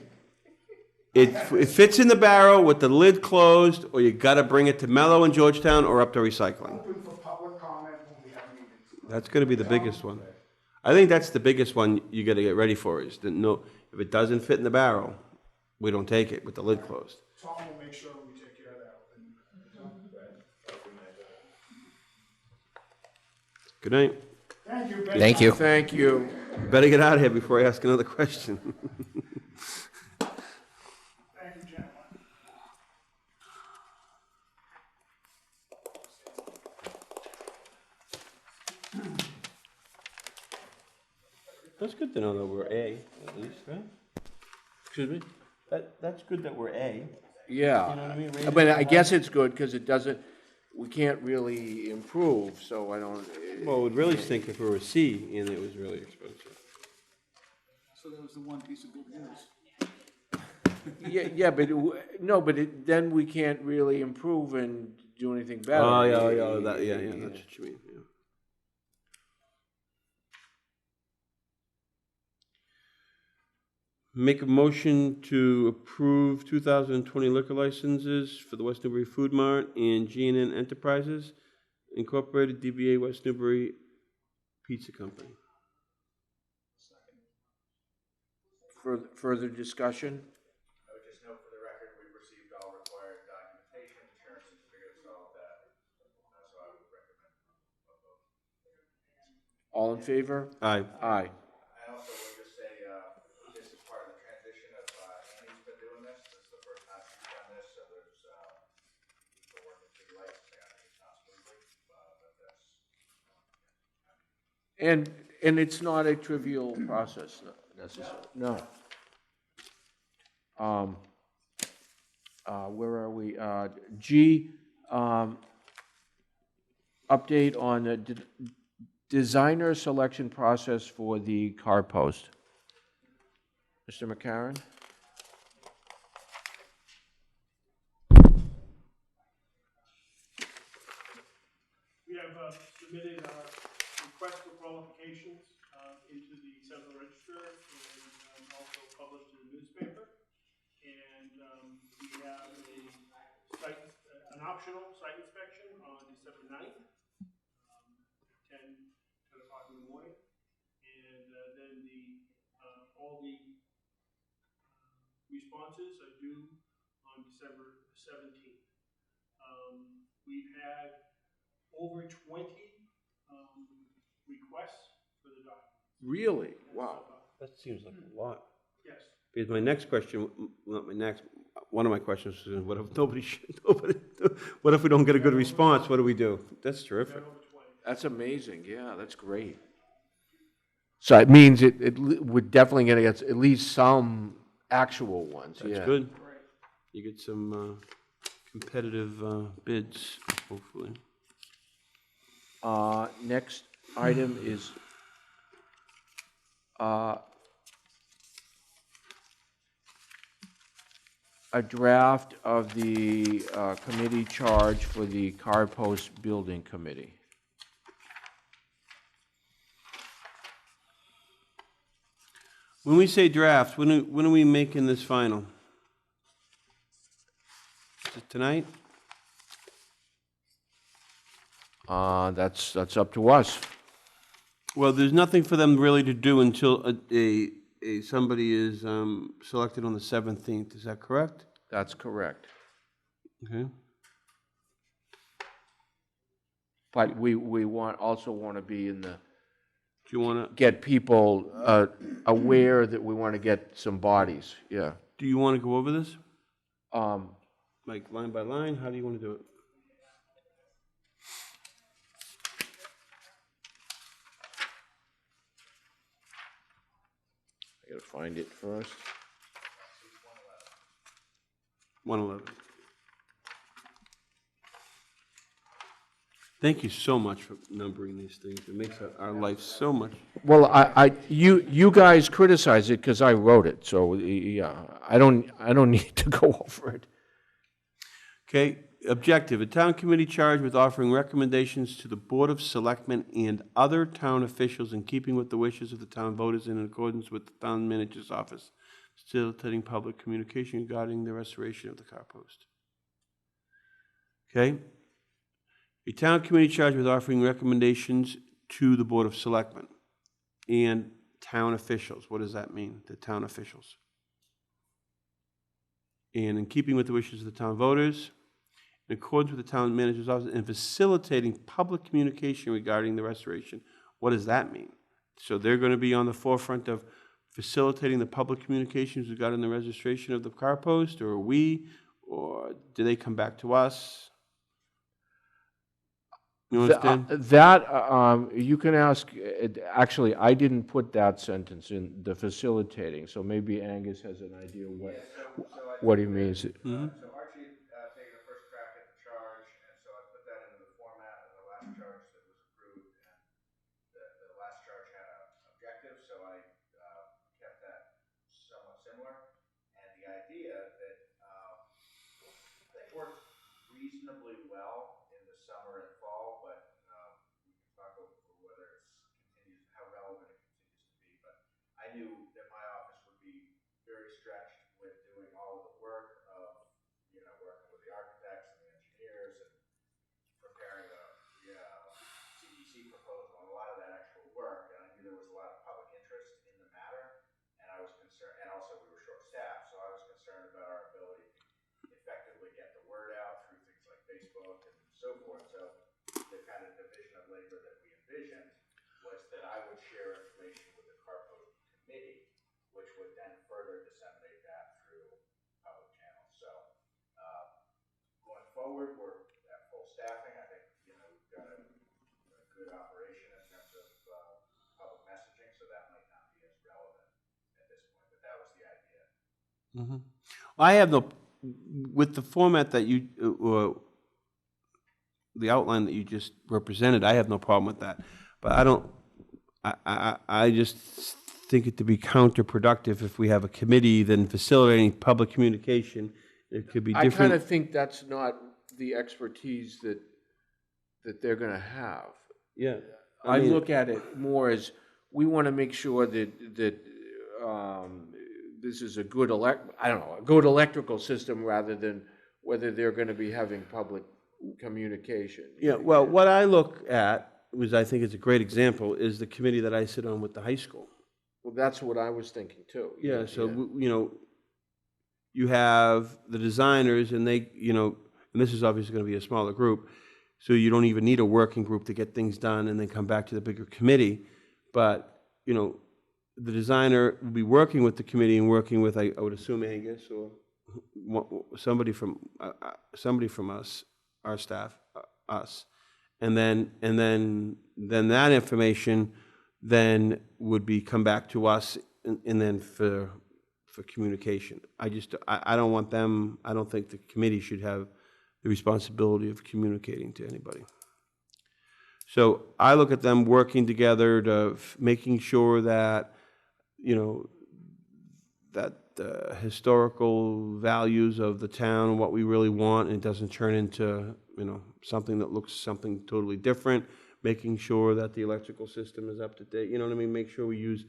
it fits in the barrel with the lid closed, or you gotta bring it to Mellow in Georgetown or up to recycling. Open for public comment when we have meetings. That's gonna be the biggest one. I think that's the biggest one you gotta get ready for, is to know, if it doesn't fit in the barrel, we don't take it with the lid closed. Tom will make sure we take care of that. Good night. Thank you. Thank you. Thank you. Better get out of here before I ask another question. Thank you, gentlemen. That's good to know that we're A, at least, right? Excuse me? That's good that we're A. Yeah. You know what I mean? But I guess it's good because it doesn't, we can't really improve, so I don't. Well, we'd really stink if we were C and it was really expensive. So that was the one piece of good news. Yeah, but, then we can't really improve and do anything better. Oh, yeah, that's what you mean, yeah. Make a motion to approve 2020 liquor licenses for the West Newbury Food Mart and G&N Enterprises Incorporated, DBA West Newbury Pizza Company. Further discussion? I would just note for the record, we've received all required documentation, insurance certificates, all of that. So I would recommend a vote. All in favor? Aye. Aye. I also would just say, this is part of the transition of, Annie's been doing this. This is the first time she's done this, so there's, we're working through licensing. I think it's not smoothly, but that's. And it's not a trivial process necessarily. No. Where are we? G, update on the designer selection process for the car post. Mr. McCarron? We have submitted our request for qualifications into the Central Register and also published in the newspaper. And we have a an optional site inspection on December 9th, 10 o'clock in the morning. And then all the responses are due on December 17th. We've had over 20 requests for the documents. Really? Wow. That seems like a lot. Yes. Because my next question, one of my questions is, what if what if we don't get a good response? What do we do? That's terrific. That's amazing. Yeah, that's great. So it means we're definitely going to get at least some actual ones. That's yeah. good. You get some competitive bids, hopefully. Next item is a draft of the committee charge for the car post building committee. When we say draft, when are we making this final? Is it tonight? That's up to us. Well, there's nothing for them really to do until somebody is selected on the 17th. Is that correct? That's correct. Okay. But we also want to be in the. Do you want to get people aware that we want to get some bodies? Yeah. Do you want to go over this? Like line by line? How do you want to do it? I gotta find it first. 111. Thank you so much for numbering these things. It makes our life so much. Well, you guys criticize it because I wrote it, so yeah, I don't need to go over it. Okay, objective, a town committee charged with offering recommendations to the Board of Selectmen and other town officials in keeping with the wishes of the town voters in accordance with the town manager's office, facilitating public communication regarding the restoration of the car post. Okay? A town committee charged with offering recommendations to the Board of Selectmen and town officials. What does that mean, the town officials? And in keeping with the wishes of the town voters, in accordance with the town manager's office, and facilitating public communication regarding the restoration. What does that mean? So they're going to be on the forefront of facilitating the public communications regarding the registration of the car post, or are we, or do they come back to us? You understand? You can ask, actually, I didn't put that sentence in, the facilitating, so maybe Angus has an idea what he means. Mm-hmm. So Archie taken a first crack at the charge, and so I put that into the format of the last charge that was approved, and the last charge had an objective, so I kept that somewhat similar. And the idea that they worked reasonably well in the summer and fall, but we can talk over whether it's continues, how relevant it continues to be. But I knew that my office would be very stretched with doing all of the work of, working with the architects and the engineers and preparing the CDC proposal and a lot of that actual work. And I knew there was a lot of public interest in the matter, and I was concerned, and also we were short-staffed, so I was concerned about our ability to effectively get the word out through things like Facebook and so forth. So the kind of division of labor that we envisioned was that I would share information with the car post committee, which would then further disseminate that through public channels. So going forward, we're at full staffing. I think we've got a good operation in terms of public messaging, so that might not be as relevant at this point. But that was the idea. Mm-hmm. I have with the format that you, the outline that you just represented, I have no problem with that. But I just think it to be counterproductive if we have a committee then facilitating public communication. It could be different. I kind of think that's not the expertise that they're going to have. Yeah. I look at it more as we want to make sure that this is a good electrical system rather than whether they're gonna be having public communication. Yeah, well, what I look at, was I think is a great example, is the committee that I sit on with the high school. Well, that's what I was thinking too. Yeah, so, you know, you have the designers and they, you know, and this is obviously gonna be a smaller group, so you don't even need a working group to get things done and then come back to the bigger committee. But, you know, the designer will be working with the committee and working with, I would assume Angus or somebody from us, our staff, us. And then that information then would be come back to us and then for communication. I don't want them, I don't think the committee should have the responsibility of communicating to anybody. So I look at them working together to making sure that, you know, that the historical values of the town and what we really want, and it doesn't turn into, you know, something that looks something totally different, making sure that the electrical system is up to date, you know what I mean? Make sure we use,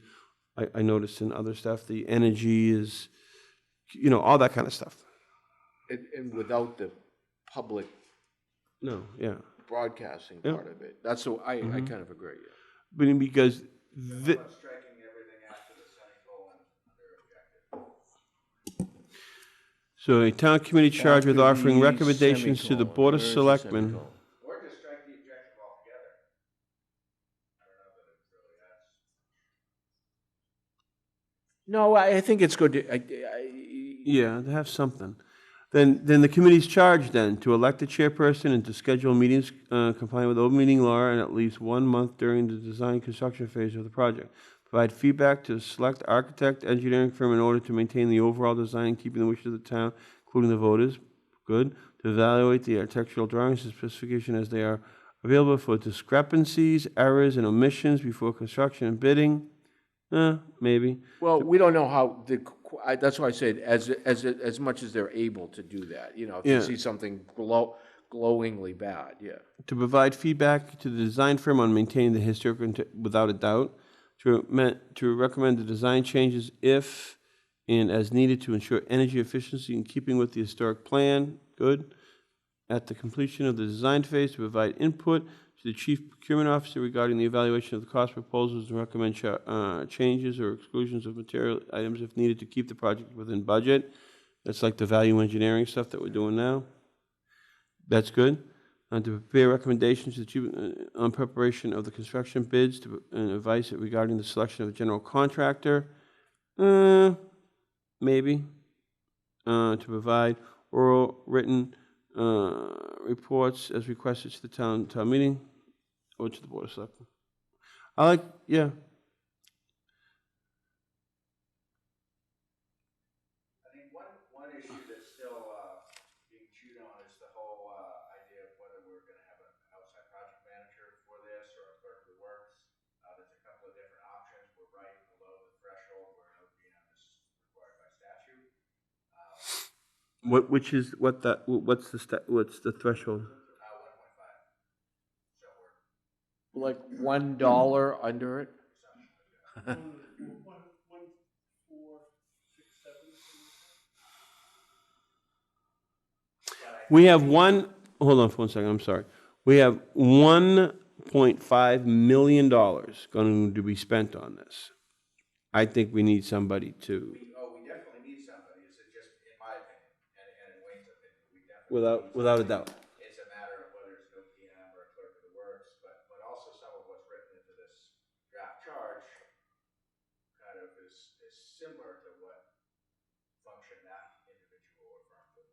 I noticed in other stuff, the energy is, you know, all that kind of stuff. And without the public No, yeah. broadcasting Yeah. part of it. That's so I kind of agree. Yeah. But because Striking everything after the semicolon under objective. so a town committee charged with After offering the recommendations to the semicolon. Board of Where is the Selectmen. semicolon? Or just strike the objective altogether. I don't know that it really adds. No, I think it's good to, Yeah, to have something. Then the committee's charged then to elect a chairperson and to schedule meetings complying with open meeting law and at least 1 month during the design construction phase of the project. Provide feedback to the select architect, engineering firm in order to maintain the overall design, keeping the wishes of the town, including the voters. Good. To evaluate the architectural drawings and specification as they are available for discrepancies, errors, and omissions before construction and bidding. Maybe. well, we don't know how that's why I said as much as they're able to do that. You know, if Yeah. you see something glowingly bad, yeah. To provide feedback to the design firm on maintaining the historical, without a doubt. To recommend the design changes if and as needed to ensure energy efficiency in keeping with the historic plan. Good. At the completion of the design phase, to provide input to the chief procurement officer regarding the evaluation of the cost proposals and recommend changes or exclusions of material items if needed to keep the project within budget. That's like the value engineering stuff that we're doing now. That's good. To prepare recommendations to the chief on preparation of the construction bids and advice regarding the selection of a general contractor. Maybe. To provide oral, written reports as requested to the town meeting or to the Board of Selectmen. Yeah. I think one issue that's still being chewed on is the whole idea of whether we're going to have an outside project manager for this or a clerk of the works. There's a couple of different options. We're right below the threshold where an OPM is required by statute. What's the threshold? 1.5. So we're Like $1 under it. 1, 4, 6, 7. We have hold on for 1 second, I'm sorry. We have $1.5 million going to be spent on this. I think we need somebody to, we definitely need somebody. It's just, in my opinion, and in Wayne's opinion, we definitely without a doubt. It's a matter of whether it's an OPM or a clerk of the works, but also some of what's written into this draft charge kind of is similar to what function that individual or firm would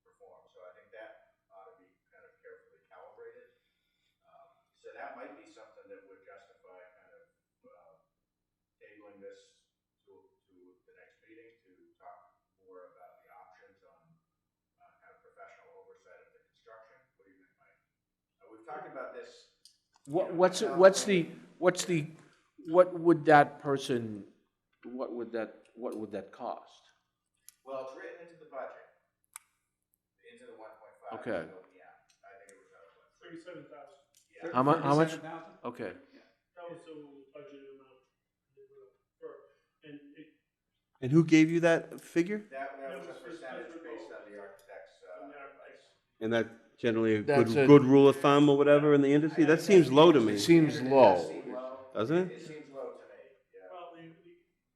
perform. So I think that ought to be kind of carefully calibrated. So that might be something that would justify kind of tabling this to the next meeting to talk more about the options on kind of professional oversight of the construction. What do you think, Mike? We've talked about this. What would that person, what would that cost? Well, it's written into the budget, into the 1.5. Okay. Yeah, I think it was what, 37,000. Yeah. How much? 37,000? Okay. That was the budgeted amount. And who gave you that figure? That was a percentage based on the architect's And that's generally a That's good rule of thumb or whatever in the industry? That seems low to me. It seems low. Doesn't it? It seems low to me, yeah. Well,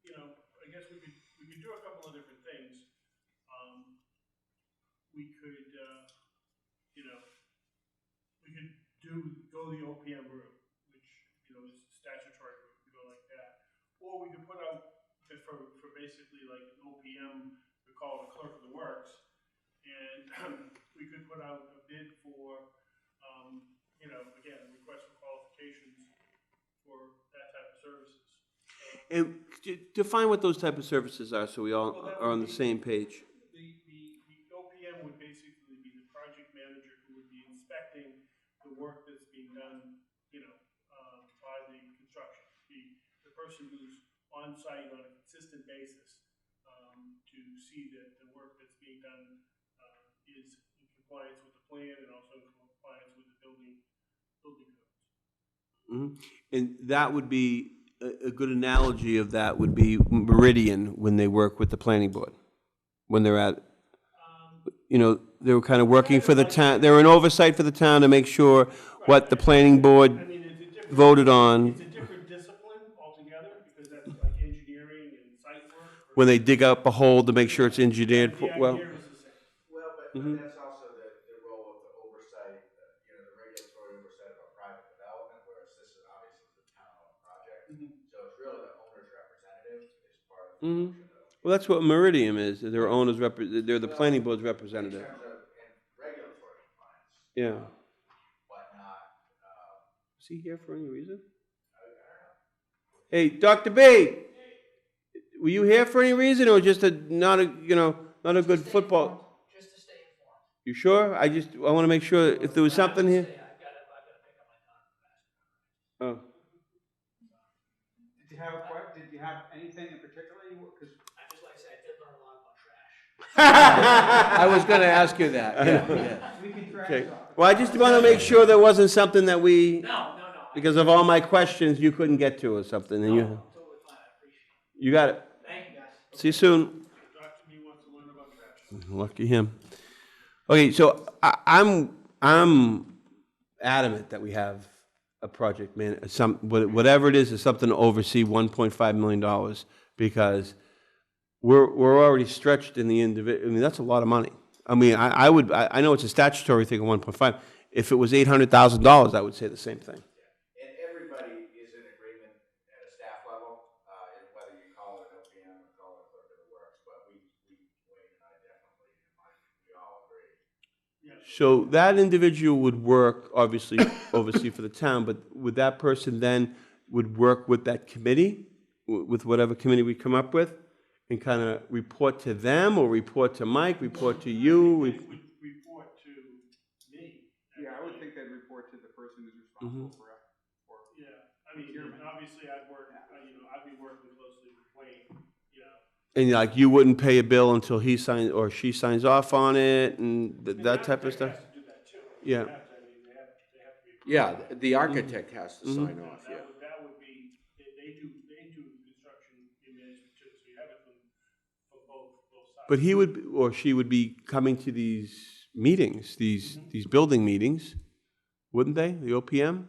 you know, I guess we could do a couple of different things. We could, you know, we could go the OPM route, which, you know, is statutory route, we go like that. Or we could put out for basically like an OPM, we call it a clerk of the works, and we could put out a bid for, you know, again, request for qualifications for that type of services. And define what those type of services are so we all are on the same page. The OPM would basically be the project manager who would be inspecting the work that's being done, you know, by the construction. The person who's on site on a consistent basis to see that the work that's being done is in compliance with the plan and also in compliance with the building codes. Mm-hmm. And that would be, a good analogy of that would be Meridian when they work with the planning board. When they're at, you know, they were kind of working for the town, they were an oversight for the town to make sure what the planning board voted on. It's a different discipline altogether because that's like engineering and site work. When they dig up a hole to make sure it's engineered well. The idea is the same. Well, but Mhm. that's also the role of the oversight, you know, the regulatory oversight of a private development, whereas this is obviously the town-owned project. So it's really the owner's representative is part of the function of. Well, that's what Meridian is. They're owners they're the planning board's In representative. terms of regulatory compliance. Yeah. But not, Is he here for any reason? Hey, Dr. B, were you here for any reason or just not a good football? Just to stay informed. You sure? I want to make sure if there was something here. I've got to pick up my time. Oh. Did you have anything in particular? Because I just like to say, I did learn a lot about trash. I was gonna ask you that, yeah. we can trash Okay. talk. Well, I just want to make sure there wasn't something that we, No. because of all my questions, you couldn't get to or something. And Totally fine, I appreciate it. you got it. Thank you, guys. See you soon. Dr. B wants to learn about trash. Lucky him. Okay, so I'm adamant that we have a project whatever it is something to oversee $1.5 million because we're already stretched in the individual. I mean, that's a lot of money. I mean, I know it's a statutory thing of 1.5. If it was $800,000, I would say the same thing. and everybody is in agreement at a staff level, whether you call it an OPM or call it a clerk of the works, but Wayne and I definitely, we all agree. So that individual would work, obviously, oversee for the town, but would that person then would work with that committee, with whatever committee we come up with, and kind of report to them, or report to Mike, report to you? Would report to me. Yeah, I would think they'd report to the person who's responsible for Yeah, I mean, obviously I'd be working closely with Wayne, you know. And like, you wouldn't pay a bill until he signs, or she signs off on it, and that type of stuff? Has to do that too. Yeah. They have to be. Yeah, the architect has to sign off, yeah. That would be, they do construction in management too, so you have it from both sides. But he would, or she would be coming to these meetings, these building meetings, wouldn't they? The OPM,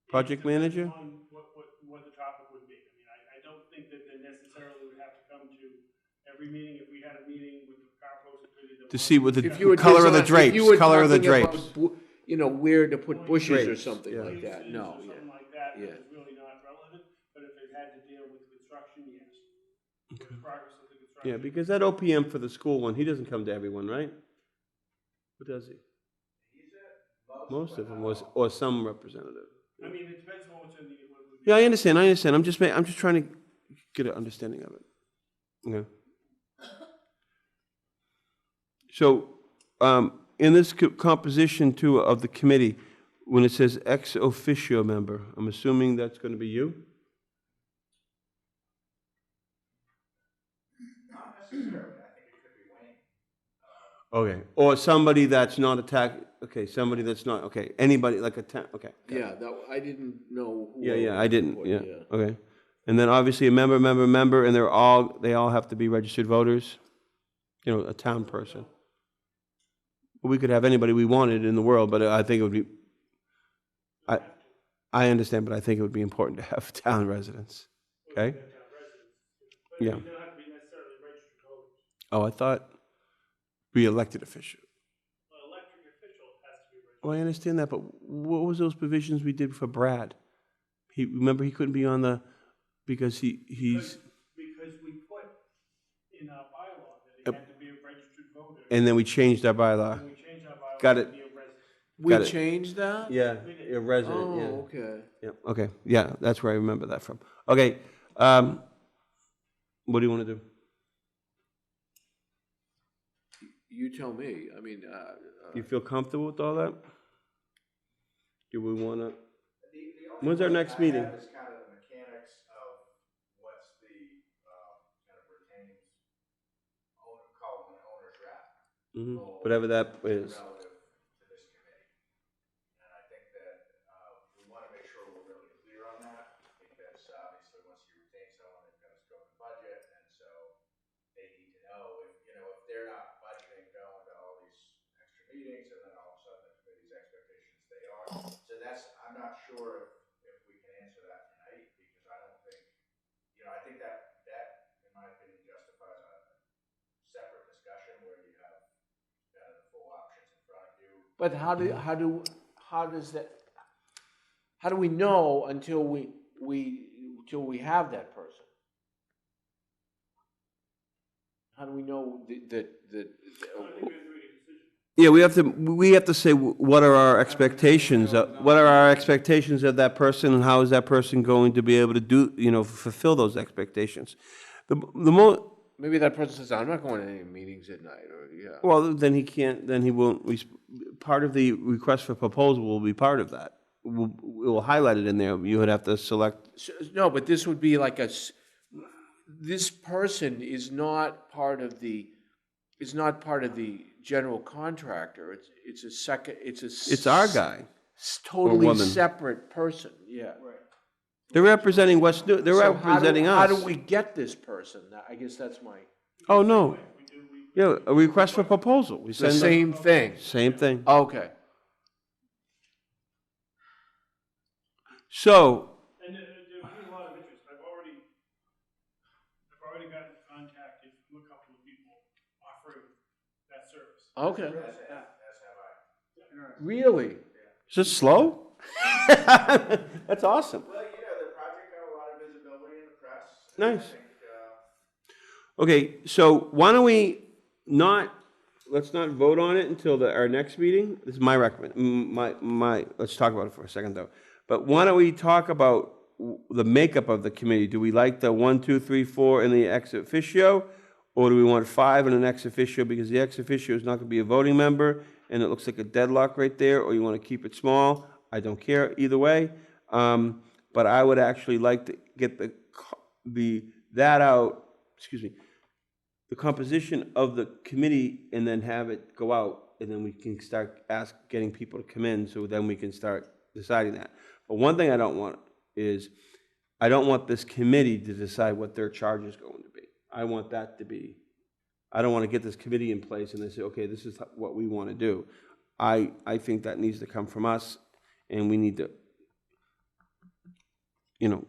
project manager? On what the topic would be. I mean, I don't think that they necessarily would have to come to every meeting. If we had a meeting with the compost committee. To see what If you were color of the design- if you drapes, were color of the talking about drapes. you know, where to put bushes or Drapes, something yeah. like that, no, Or yeah. something like that, Yeah. that was really not relevant, but if it had to deal with construction, yes. With the progress of the construction. Yeah, because that OPM for the school one, he doesn't come to everyone, right? Or does he? Most of them was, or some representative. I mean, it depends on what's in the. Yeah, I understand. I'm just trying to get an understanding of it. Okay. So, in this composition too of the committee, when it says ex officio member, I'm assuming that's going to be you? Not necessarily, I think it could be Wayne. Okay. Or somebody that's not somebody that's not, anybody like a town, okay. Yeah, that, I didn't know who. Yeah, I didn't, put, yeah, okay. And then obviously a member, and they all have to be registered voters, a town person. We could have anybody we wanted in the world, but I think it would be, I understand, but I think it would be important to have town residents, okay? But Yeah. they don't have to be necessarily registered voters. Oh, I thought re-elected official. Well, elected official has to be registered. Oh, I understand that, but what was those provisions we did for Brad? Remember he couldn't be on the, because he's, Because we put in our bylaw that he had to be a registered voter. and then we changed our bylaw. And we changed our bylaw Got to it. be a resident. We Got it. changed that? Yeah, a resident, yeah. Oh, okay. Yeah, okay, yeah, that's where I remember that from. Okay, what do you want to do? You tell me, I mean, You feel comfortable with all that? Do we want to, when's our next meeting? Is kind of the mechanics of what's the, kind of retains, call them an owner's rep. Whatever that is. Relative to this committee. And I think that, we want to make sure we're really clear on that, because obviously once you retain someone, they've got a scope of budget, and so they need to know if, if they're not budgeting going to all these extra meetings, and then all of a sudden the committee's expectations they are. So I'm not sure if we can answer that tonight, because I don't think, I think that, in my opinion, justifies a separate discussion where you have kind of the full options in front of you. but how do we know until we have that person? How do we know that? Yeah, we have to say what are our expectations, what are our expectations of that person, and how is that person going to be able to do, fulfill those expectations? The more, Maybe that person says, I'm not going to any meetings at night, or, yeah. well, then he can't, then he won't, part of the request for proposal will be part of that. We'll highlight it in there, you would have to select. No, but this would be like this person is not part of the general contractor. It's our guy. Totally woman. separate person, yeah. They're representing they're So representing us. How do we get this person? I guess that's my. Oh, no. Yeah, a request for proposal. We The send same thing. Same thing. Okay. So, And there's been a lot of interest. I've already gotten contacted from a couple of people offering that service. Okay. As have I. Really? is this slow? That's awesome. Well, the project got a lot of visibility in the press. Nice. I think, Okay, so why don't we let's not vote on it until our next meeting? This is my let's talk about it for a second, though. But why don't we talk about the makeup of the committee? Do we like the 1, 2, 3, 4 and the ex officio? Or do we want 5 and an ex officio, because the ex officio is not going to be a voting member, and it looks like a deadlock right there, or you want to keep it small? I don't care either way. But I would actually like to get the composition of the committee, and then have it go out, and then we can start getting people to come in, so then we can start deciding that. But one thing I don't want is, I don't want this committee to decide what their charge is going to be. I want that to be, I don't want to get this committee in place and they say, okay, this is what we want to do. I think that needs to come from us, and we need to,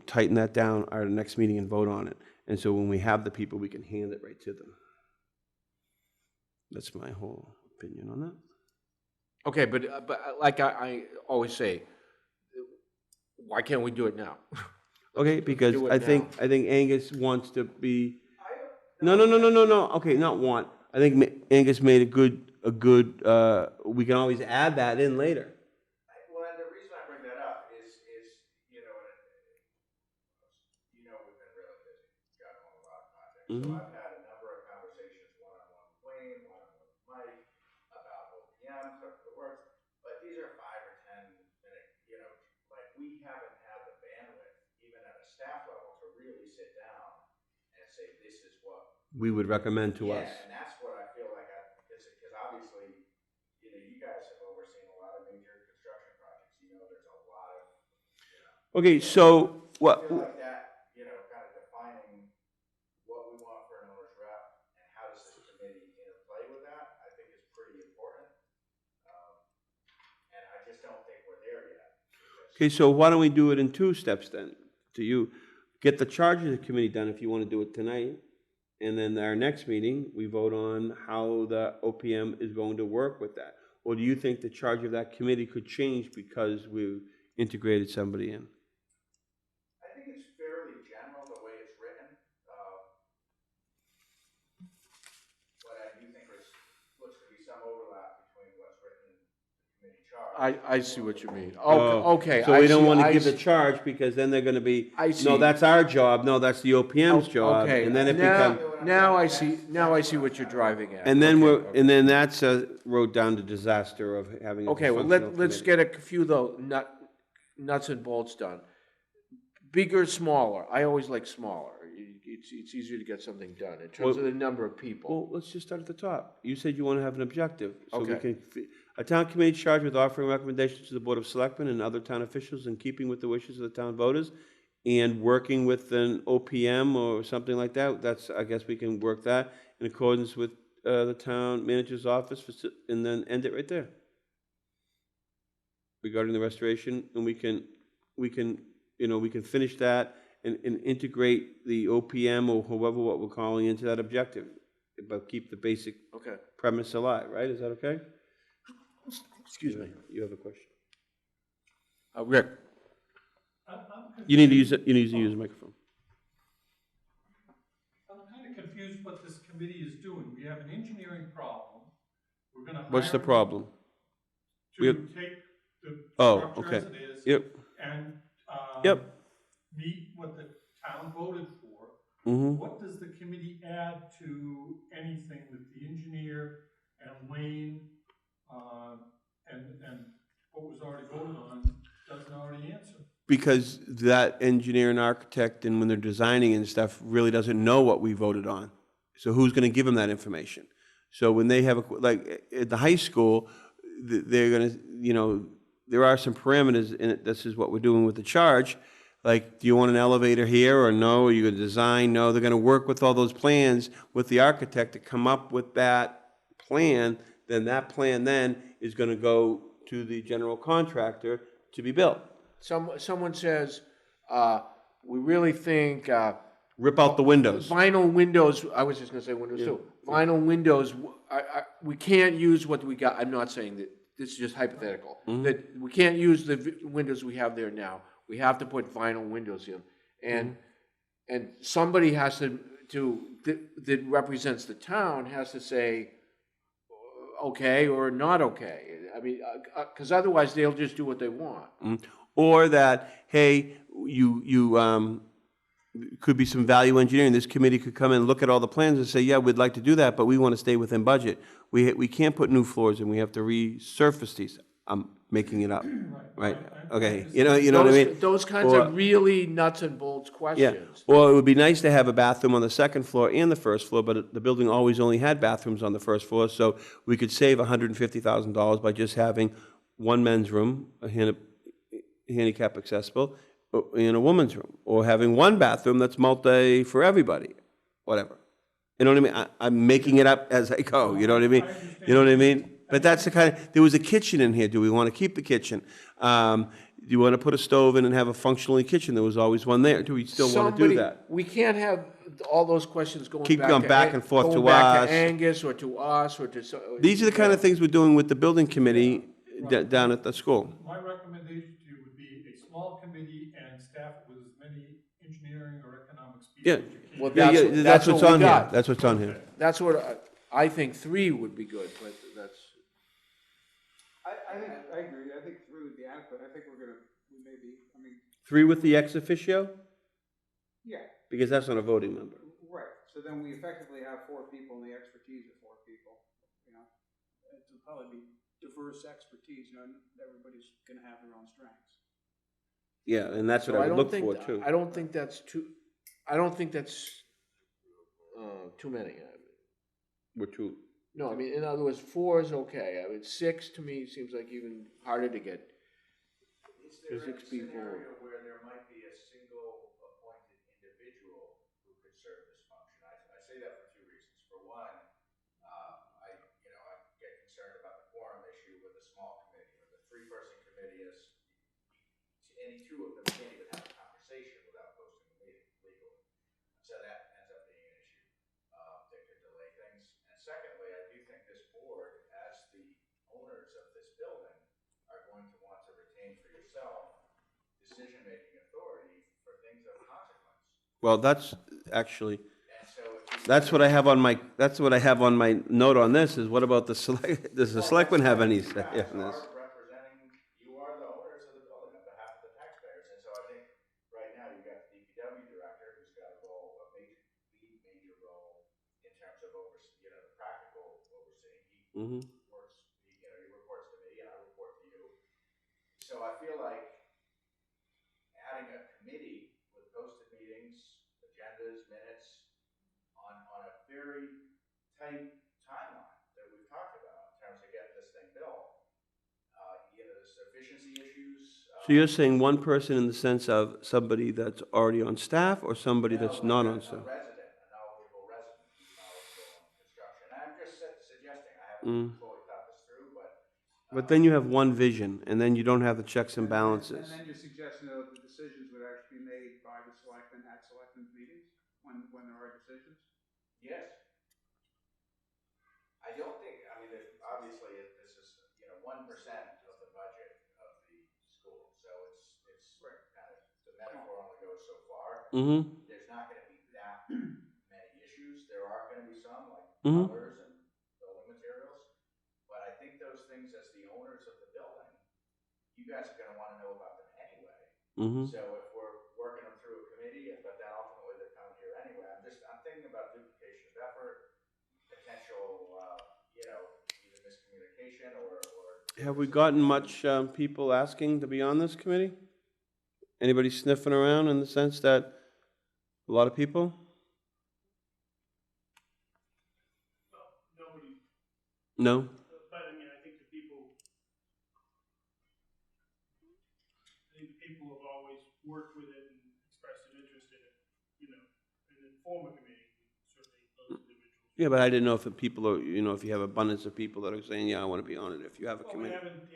tighten that down at our next meeting and vote on it. And so when we have the people, we can hand it right to them. That's my whole opinion on that. Okay, but like I always say, why can't we do it now? Okay, because do it I now. think Angus wants to be. No. Okay, not want. I think Angus made a good. We can always add that in later. Well, and the reason I bring that up is we've been really busy, got on a lot of projects. So I've had a number of conversations, one-on-one with Wayne, one-on-one with Mike, about OPM, stuff for the works. But these are 5 or 10 minute, we haven't had the bandwidth, even at a staff level, to really sit down and say, this is what We would recommend to us. Yeah, and that's what I feel like, because obviously, you guys have overseen a lot of major construction projects. There's a lot of, Okay, so I feel like that, kind of defining what we want for an owner's rep and how does this committee interplay with that, I think is pretty important. Okay, so why don't we do it in 2 steps then? Do you get the charge of the committee done if you want to do it tonight? And then our next meeting, we vote on how the OPM is going to work with that? Or do you think the charge of that committee could change because we integrated somebody in? I think it's fairly general the way it's written. But I do think there's, looks to be some overlap between what's written in the committee charge. I see what you mean. Oh, Okay, so we don't want to I give the see. charge because then they're going to be, I see. no, that's our job, no, that's the OPM's job. Okay, And then it now, becomes, now I see what you're driving at. and then Okay, and then that's a road down to disaster of having a okay, well, dysfunctional let's committee. get a few though, nuts and bolts done. Bigger, smaller, I always like smaller. It's easier to get something done in terms of the number of people. Well, let's just start at the top. You said you want to have an objective. So we Okay. can, a town committee charged with offering recommendations to the Board of Selectmen and other town officials in keeping with the wishes of the town voters and working with an OPM or something like that. That's, I guess we can work that in accordance with the town manager's office and then end it right there. Regarding the restoration, and we can finish that and integrate the OPM or whoever what we're calling into that objective, but keep the basic Okay. premise alive, right? Is that okay? Excuse me. You have a question? Rick? You need to use the microphone. I'm kind of confused what this committee is doing. We have an engineering problem. We're gonna What's the hire problem? to take the Oh, structure okay. as it is. Yep. And, Yep. meet what the town voted for. Mm-hmm. What does the committee add to anything that the engineer and Wayne, and what was already voted on doesn't already answer? Because that engineer and architect, and when they're designing and stuff, really doesn't know what we voted on. So who's going to give them that information? So when they have, like, at the high school, they're going to, there are some parameters in it. This is what we're doing with the charge. Like, do you want an elevator here or no? Are you going to design? No. They're going to work with all those plans with the architect to come up with that plan. Then that plan then is going to go to the general contractor to be built. Someone says, we really think, Rip out the windows. vinyl windows, I was just gonna say windows too. Vinyl windows, we can't use what we got, I'm not saying that, this is just hypothetical. That we can't use the windows we have there now. We have to put vinyl windows in. And somebody has that represents the town has to say, okay or not okay. I mean, because otherwise they'll just do what they want. Or that, hey, could be some value engineering. This committee could come in, look at all the plans and say, yeah, we'd like to do that, but we want to stay within budget. We can't put new floors in, we have to resurface these. I'm making it up, right? Okay, you know what I mean? Those kinds of really nuts and bolts Yeah, questions. well, it would be nice to have a bathroom on the second floor and the first floor, but the building always only had bathrooms on the first floor, so we could save $150,000 by just having one men's room, a handicap accessible, in a woman's room, or having one bathroom that's multi for everybody, whatever. You know what I mean? I'm making it up as I go, you know what I mean? You know what I mean? But that's the kind of, there was a kitchen in here, do we want to keep the kitchen? Do you want to put a stove in and have a functionally kitchen? There was always one there, do we still want to do that? We can't have all those questions going back. Keep going back and forth to going back us. to Angus or to us or to. These are the kind of things we're doing with the building committee down at the school. My recommendation to you would be a small committee and staff with as many engineering or economics people Yeah, as you can. Well, that's what's what we on here, got. that's what's on here. That's what, I think 3 would be good, but that's. I agree. I think 3 would be adequate. I think we may be, 3 with the ex officio? yeah, Because that's not a voting member. right. So then we effectively have 4 people and the expertise of 4 people, It would probably be diverse expertise, everybody's gonna have their own strengths. Yeah, and that's what So I would don't look think- for too. I don't think that's too many. We're too, No, I mean, in other words, 4 is okay. I mean, 6 to me seems like even harder to get. Is there a Six people. scenario where there might be a single appointed individual who could serve this function? I say that for 2 reasons. For one, I get concerned about the quorum issue with a small committee. With a 3-person committee, as any two of them can't even have a conversation without posting the meeting legally. So that ends up being an issue that could delay things. And secondly, I do think this board, as the owners of this building, are going to want to retain for yourself decision-making authority for things of consequence. Well, that's actually, And so if you that's what I have on my, that's what I have on my note on this, is what about the select, does the selectmen have any say guys on this? are representing, you are the owners of the building on behalf of the taxpayers. And so I think right now you've got the DPW director who's got a role, a major role in terms of the practical overseeing. He Mm-hmm. works, he reports to me and I report to you. So I feel like adding a committee with posted meetings, agendas, minutes on a very tight timeline that we've talked about in terms of getting this thing built. There's efficiency issues. So you're saying one person in the sense of somebody that's already on staff or somebody that's not on A staff? resident, a knowledgeable resident who's knowledgeable in construction. And I'm just suggesting, I haven't fully thought this through, But then you have one vision, and then you don't have the checks and balances. And then your suggestion of the decisions would actually be made by the selectmen at selectmen's meetings, when there are decisions? yes. I don't think, I mean, obviously, this is, 1% of the budget of the school. So it's kind of, the metaphor only goes so far. Mm-hmm. There's not going to be that many issues. There are going to be some, like Mhm. colors and building materials. But I think those things, as the owners of the building, you guys are going to want to know about them anyway. Mm-hmm. So if we're working them through a committee, but then ultimately they're coming here anyway, I'm thinking about duplication of effort, potential, either miscommunication or. Have we gotten much people asking to be on this committee? Anybody sniffing around in the sense that a lot of people? Nobody, No? but I mean, I think the people have always worked with it and expressed an interest in it, and then form a committee, certainly those individuals. Yeah, but I didn't know if the people are, if you have abundance of people that are saying, yeah, I want to be on it, if you have a Well, we committee. haven't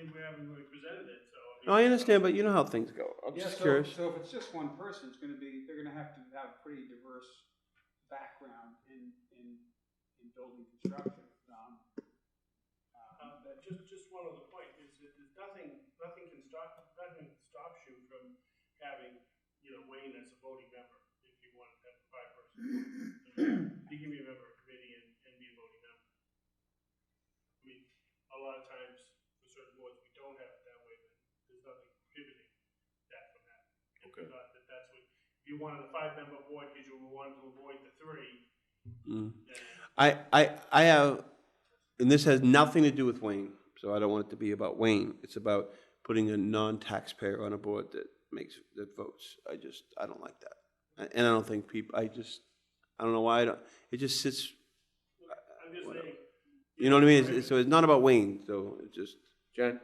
really presented it, so. No, I understand, but you know how things go. I'm Yeah, just curious. so if it's just one person, they're gonna have to have pretty diverse background in building construction. Just one other point, is that there's nothing stops you from having, Wayne as a voting member, if you want to have a 5-person board. He can be a member of a committee and be a voting member. I mean, a lot of times, for certain boards, we don't have it that way, but there's nothing prohibiting that from happening. If you thought that that's what, if you wanted a 5-member board because you wanted to avoid the 3, then. I have, and this has nothing to do with Wayne, so I don't want it to be about Wayne. It's about putting a non-taxpayer on a board that votes. I don't like that. And I don't think I don't know why it just sits. I'm just saying. You know what I mean? So it's not about Wayne, so it's just. Jen?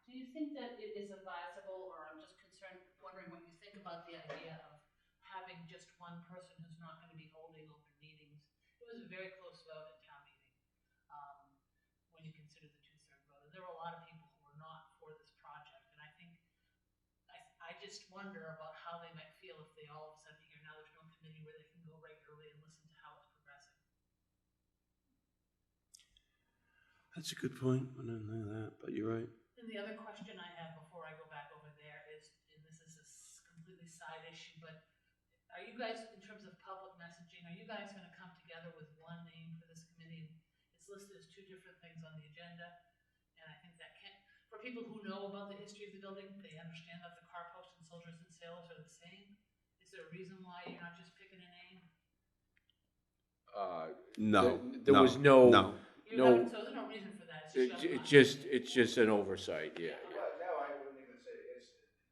Do you think that it is advisable, or I'm just wondering what you think about the idea of having just one person who's not going to be holding open meetings? It was a very close vote at town meeting, when you consider the 2/3 vote. There were a lot of people who were not for this project, and I think, I just wonder about how they might feel if they all of a sudden hear now there's no committee where they can go regularly and listen to how it's progressing. That's a good point. I didn't know that, but you're right. And the other question I have before I go back over there is, and this is a completely side issue, but are you guys, in terms of public messaging, are you guys going to come together with one name for this committee? It's listed as 2 different things on the agenda, and I think that for people who know about the history of the building, they understand that the car post and soldiers and sailors are the same. Is there a reason why you're not just picking a name? No. There was no. No. So there's no reason for that. It's just an oversight, yeah. Well, no, I wouldn't even say,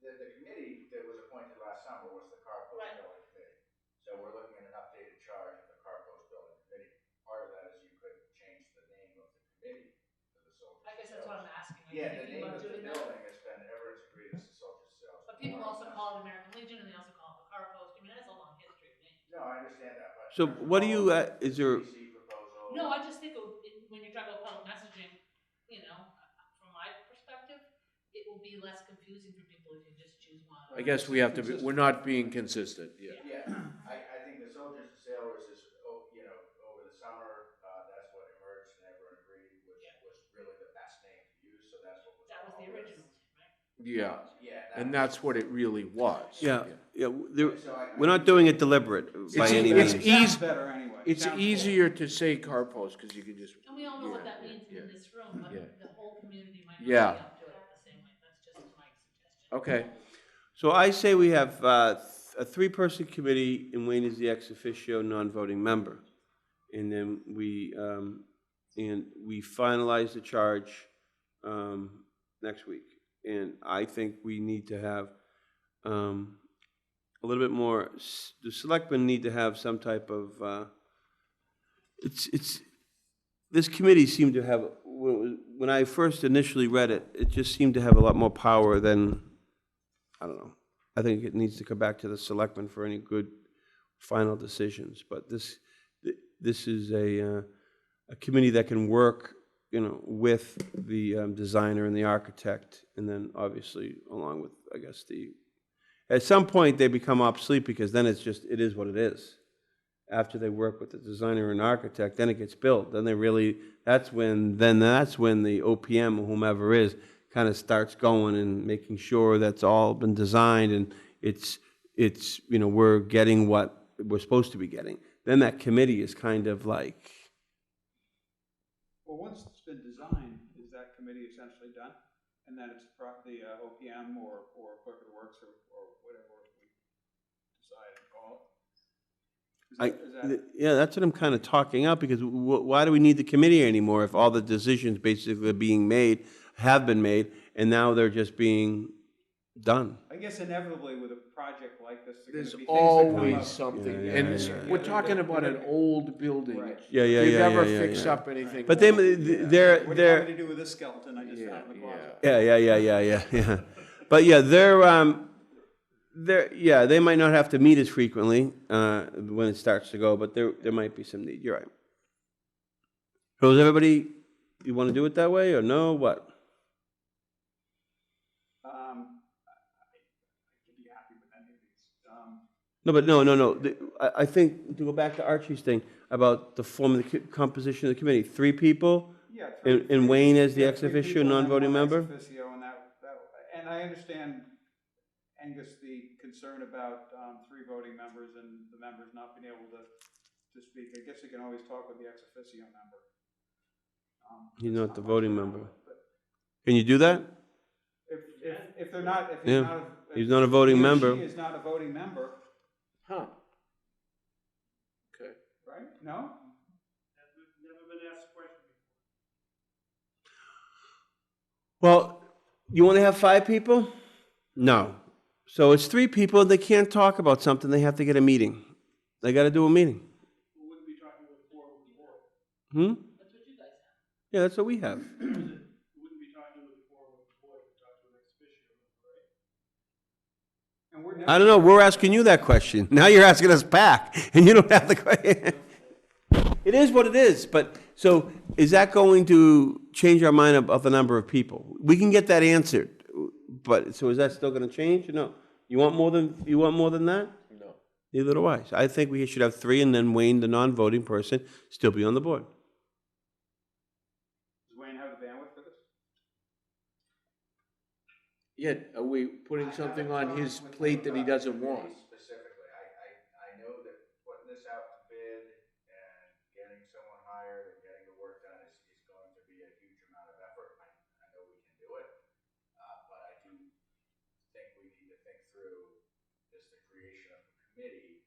the committee that was appointed last summer was the car post building committee. So we're looking at an updated charge of the car post building committee. Part of that is you could change the name of the committee to the soldiers. I guess that's what I'm asking. Yeah, the name of the building has been ever agreed as the soldiers sales. But people also call it American Legion, and they also call it the car post. I mean, that's a long history of names. No, I understand that, but. So what do you, is there, proposal. No, I just think when you're talking about public messaging, you know, from my perspective, it will be less confusing for people if you just choose one. I guess we have to be, we're not being consistent, yeah. Yeah, I think the soldiers and sailors is, you know, over the summer, that's what emerged and everyone agreed was really the best name to use, so that's what was. That was the original, right? Yeah, Yeah. and that's what it really was. Yeah, we're not doing it deliberate by any means. It's Sounds better anyway. It's Sounds easier to say car post, because you can just. And we all know what that yeah, means yeah, in this room, but yeah. the whole community might not Yeah. be up to it the same way. That's just my suggestion. Okay, So I say we have a three-person committee, and Wayne is the ex officio non-voting member. And then we finalize the charge next week. And I think we need to have a little bit more, the selectmen need to have some type of, this committee seemed to have, when I first initially read it, it just seemed to have a lot more power than, I don't know. I think it needs to come back to the selectmen for any good final decisions. But this is a committee that can work, you know, with the designer and the architect, and then obviously along with, I guess, at some point they become obsolete, because then it is what it is. After they work with the designer and architect, then it gets built. Then that's when the OPM or whomever is kind of starts going and making sure that's all been designed and it's you know, we're getting what we're supposed to be getting. Then that committee is kind of like. Well, once it's been designed, is that committee essentially done? And then it's the OPM or clerk of the works or whatever we decide to call it? Yeah, that's what I'm kind of talking out, because why do we need the committee anymore if all the decisions basically have been made, and now they're just being done? I guess inevitably with a project like this, there's things that come always up. something, Yeah, and yeah, we're talking about an old building. Right. Yeah. You never yeah, fix yeah. up anything. But What do you want me they're to do with this skeleton I just found in the closet? yeah. But yeah, they might not have to meet as frequently when it starts to go, but there might be some need. You're right. So is everybody, you want to do it that way or no? What? I could be happy with any of these. No, but no. I think, to go back to Archie's thing about the form of the composition of the committee, 3 people? Yeah. And Wayne as the ex 3 officio people and non-voting one member? ex officio, and I understand, Angus, the concern about 3 voting members and the members not being able to speak. I guess you can always talk with the ex officio member. He's not the voting member. Can you do that? If they're not, if Yeah. he's not, He's not a voting he or member. she is not a voting member, Huh. Okay. right? No? Never been asked a question before. Well, you want to have 5 people? No. So it's 3 people, they can't talk about something, they have to get a meeting. They got to do a meeting. We wouldn't be talking with the board. That's what you guys have. Yeah, that's what we have. We wouldn't be talking with the board, we'd talk to an ex officio, right? And we're I don't know, we're asking you that question. Now you're asking us back, and you don't have the question. It is what it is, but, so, is that going to change our mind of the number of people? We can get that answered, but, so is that still gonna change? No. You want more than that? No. Neither do I. So I think we should have 3, and then Wayne, the non-voting person, still be on the board. Does Wayne have the bandwidth for this? Yeah, are we putting something on his plate that he doesn't want? Specifically, I know that putting this out to bid and getting someone hired and getting the work done is going to be a huge amount of effort. I know we can do it, but I do think we need to think through just the creation of a committee.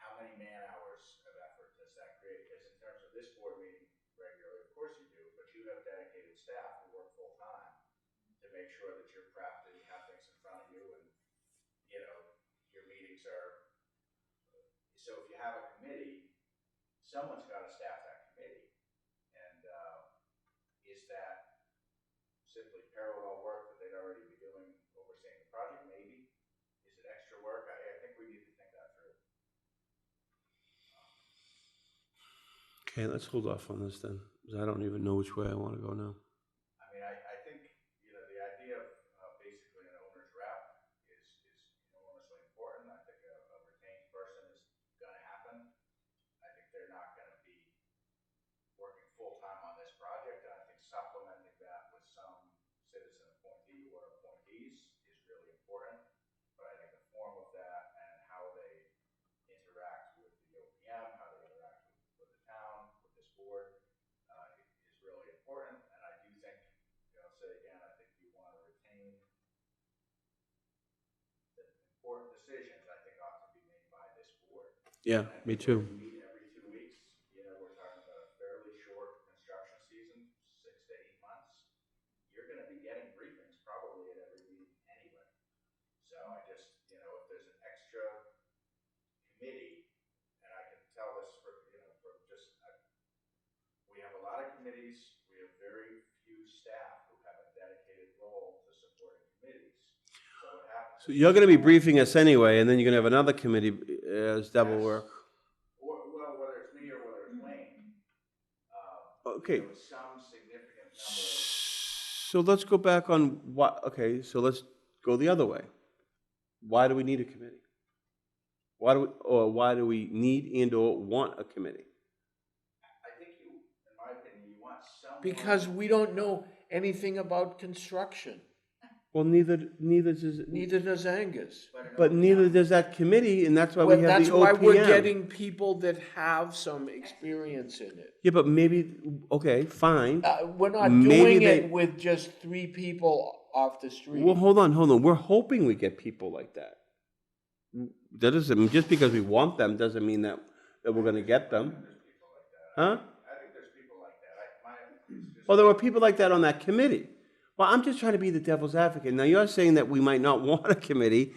How many man hours of effort does that create? Because in terms of this board meeting regularly, of course you do, but you have dedicated staff who work full time to make sure that you're prepped and you have things in front of you, and you know your meetings are. So if you have a committee, someone's got to staff that committee, and is that simply parallel work that they'd already be doing overseeing the project? Maybe. Is it extra work? I think we need to think that through. Okay, let's hold off on this then, because I don't even know which way I want to go now. Yeah, me too. We meet every 2 weeks, you know, we're talking about a fairly short construction season, 6 to 8 months. You're gonna be getting briefings probably at every meeting anyway. So I just, you know, if there's an extra committee, and I can tell this for, you know, from just, we have a lot of committees, we have very few staff who have a dedicated role to supporting committees. So what happens? So you're gonna be briefing us anyway, and then you're gonna have another committee as double work. Or, well, whether it's me or whether it's Wayne, Okay. you know, some significant number. So let's go back on what, okay, so let's go the other way. Why do we need a committee? Why do we need and or want a committee? I think you, in my opinion, you want someone. Because we don't know anything about construction. Well, neither does, Neither does Angus. but neither does that committee, and that's why we Well, have that's the why we're OPM. getting people that have some experience in it. Yeah, but maybe, okay, fine. We're not Maybe doing they- it with just 3 people off the street. Well, hold on. We're hoping we get people like that. That doesn't mean, just because we want them doesn't mean that we're gonna get them. Huh? I think there's people like that. Well, there were people like that on that committee. Well, I'm just trying to be the devil's advocate. Now, you're saying that we might not want a committee,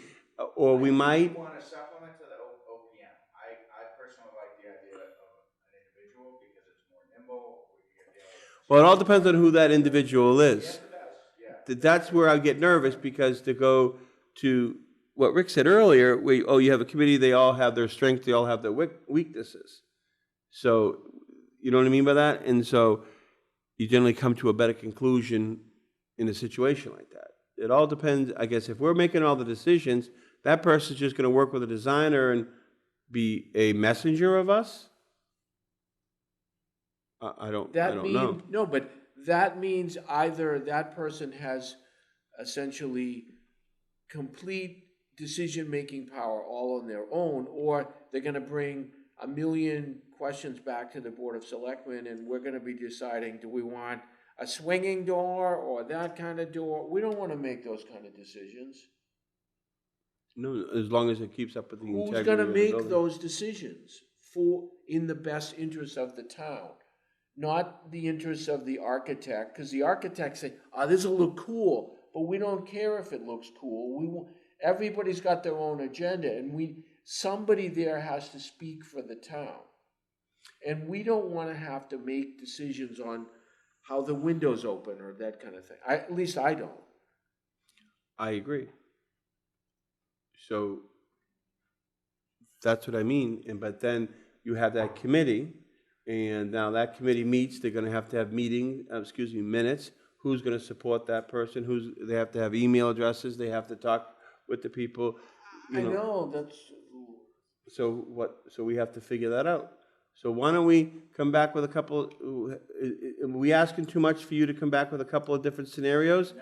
or we might. You want a supplement to the OPM. I personally like the idea of an individual because it's more nimble. We can get the. Well, it all depends on who that individual is. Yes, it does, yeah. That's where I get nervous, because to go to what Rick said earlier, you have a committee, they all have their strengths, they all have their weaknesses. So, you know what I mean by that? And so you generally come to a better conclusion in a situation like that. It all depends, I guess, if we're making all the decisions, that person's just gonna work with a designer and be a messenger of us? I don't know. No, but that means either that person has essentially complete decision-making power all on their own, or they're gonna bring a million questions back to the Board of Selectmen, and we're gonna be deciding, do we want a swinging door or that kind of door? We don't wanna make those kind of decisions. No, as long as it keeps up with the integrity Who's gonna of the make building. those decisions in the best interest of the town? Not the interests of the architect, because the architects say, this'll look cool, but we don't care if it looks cool. Everybody's got their own agenda, and somebody there has to speak for the town. And we don't wanna have to make decisions on how the windows open or that kind of thing. At least I don't. I agree. So that's what I mean. But then you have that committee, and now that committee meets. They're going to have minutes. Who's going to support that person? They have to have email addresses. They have to talk with the people. I know that's. So we have to figure that out. So why don't we come back with a couple? Are we asking too much for you to come back with a couple of different scenarios?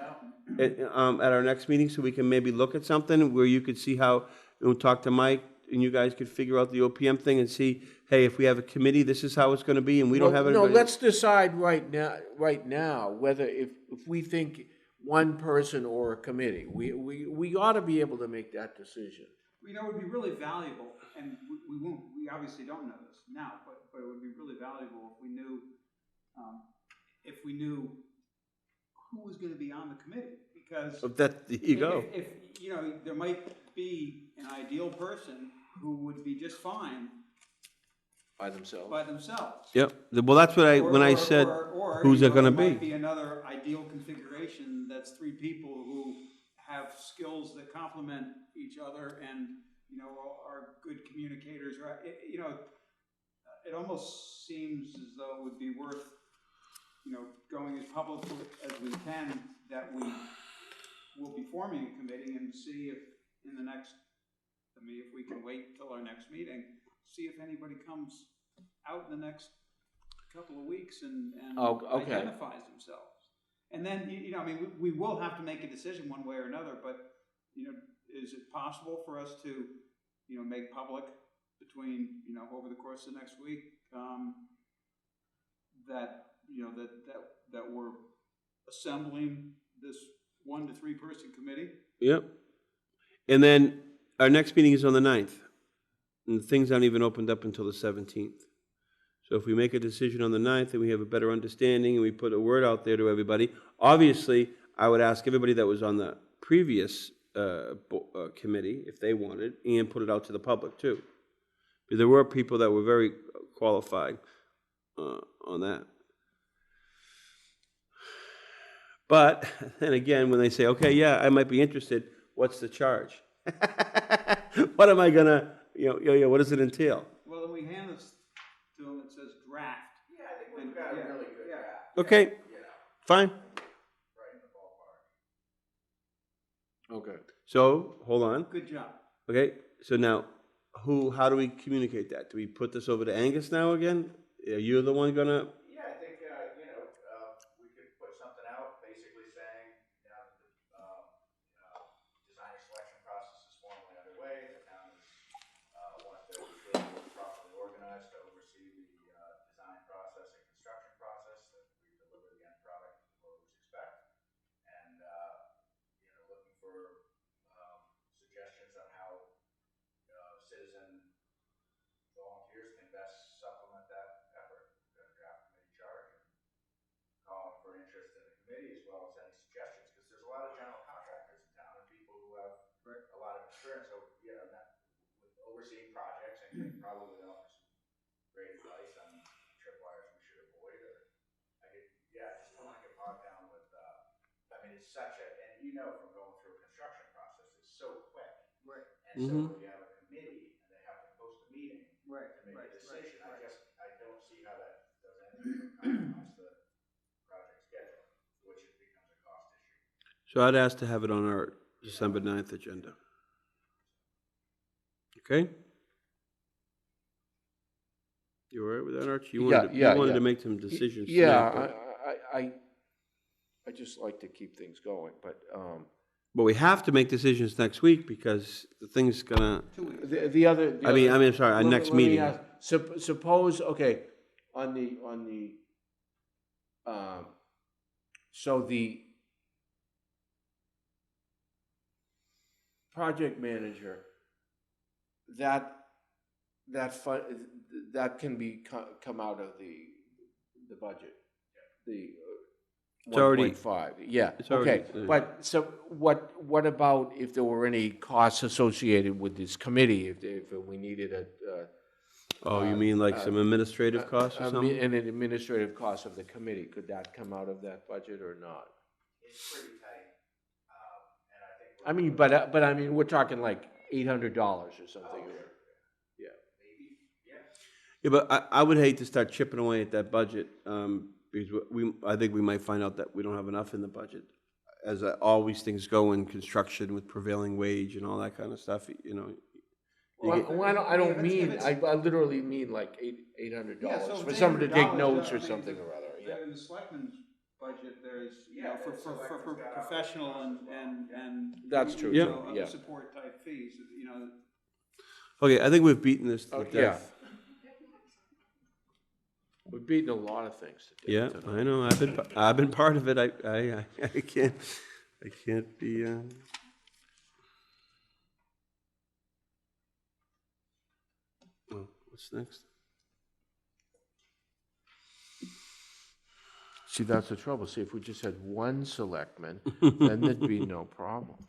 At our next meeting, so we can maybe look at something where you could see how, we'll talk to Mike, and you guys could figure out the OPM thing and see, hey, if we have a committee, this is how it's gonna be, and we don't have anybody. No, let's decide right now, whether if we think one person or a committee, we ought to be able to make that decision. You know, it would be really valuable, and we obviously don't know this now, but it would be really valuable if we knew who was gonna be on the committee, because. There you go. If, you know, there might be an ideal person who would be just fine By themselves. Yep, well, that's what when I said, who's it gonna There might be? be another ideal configuration that's 3 people who have skills that complement each other and, you know, are good communicators, right? It almost seems as though it would be worth, you know, going as public as we can, that we will be forming a committee and see if if we can wait till our next meeting, see if anybody comes out in the next couple of weeks and identifies themselves. And then, you know, I mean, we will have to make a decision one way or another, but, you know, is it possible for us to, you know, make public between, you know, over the course of the next week, that, you know, that we're assembling this 1 to 3 person committee? Yep. And then our next meeting is on the 9th. and things aren't even opened up until the 17th. So if we make a decision on the 9th and we have a better understanding and we put a word out there to everybody, obviously, I would ask everybody that was on the previous committee, if they wanted, and put it out to the public too. Because there were people that were very qualified on that. But then again, when they say, okay, yeah, I might be interested, what's the charge? What am I gonna, what does it entail? Well, then we hand this to them, it says draft. Yeah, I think we've got a really good draft. Okay, fine. Right in the ballpark. Okay. So, hold on. Good job. Okay, so now, how do we communicate that? Do we put this over to Angus now again? Are you the one gonna? Yeah, I think, we could put something out basically saying, now that the designer selection process is formally underway, the town is, wants to ensure that we're properly organized to oversee the design process and construction process, that we deliver the end product the voters expect. And, looking for suggestions on how citizen volunteers can best supplement that effort. We've got a draft committee charge and calling for interest in the committee as well as any suggestions, because there's a lot of general contractors in town and people who have a lot of experience, with overseeing projects and can probably offer some great advice on tripwires we should avoid, or just don't want to get bogged down with, it's such a, and from going through a construction process, it's so quick. Right. And so if you have a committee and they have to post a meeting to make a decision, I don't see how that does anything but compromise the project schedule, which it becomes a cost issue. So I'd ask to have it on our December 9th agenda. Okay? You all right with that, Archie? You wanted to make some decisions tonight, I just like to keep things going, but but we have to make decisions next week because the thing's gonna. the other. I'm sorry. Our next meeting. Suppose on the so the project manager that can be come out of the budget. The It's already 1.5. Yeah. It's already, But so what about if there were any costs associated with this committee? If we needed you mean like some administrative costs or something? An administrative cost of the committee, could that come out of that budget or not? It's pretty tight, and I think. But we're talking like $800 or something. Yeah. Maybe, yeah. Yeah, but I would hate to start chipping away at that budget, because I think we might find out that we don't have enough in the budget. As always things go in construction with prevailing wage and all that kind of stuff, I don't mean, I literally mean like $800 for someone to take notes or something or other. Yeah. In the selectmen's budget, there's, for professional and. That's true, Other support type fees, Okay, I think we've beaten this to death. We've beaten a lot of things to death tonight. I know. I've been part of it. I can't be. Well, what's next? See, that's the trouble. See, if we just had one selectman, then there'd be no problems.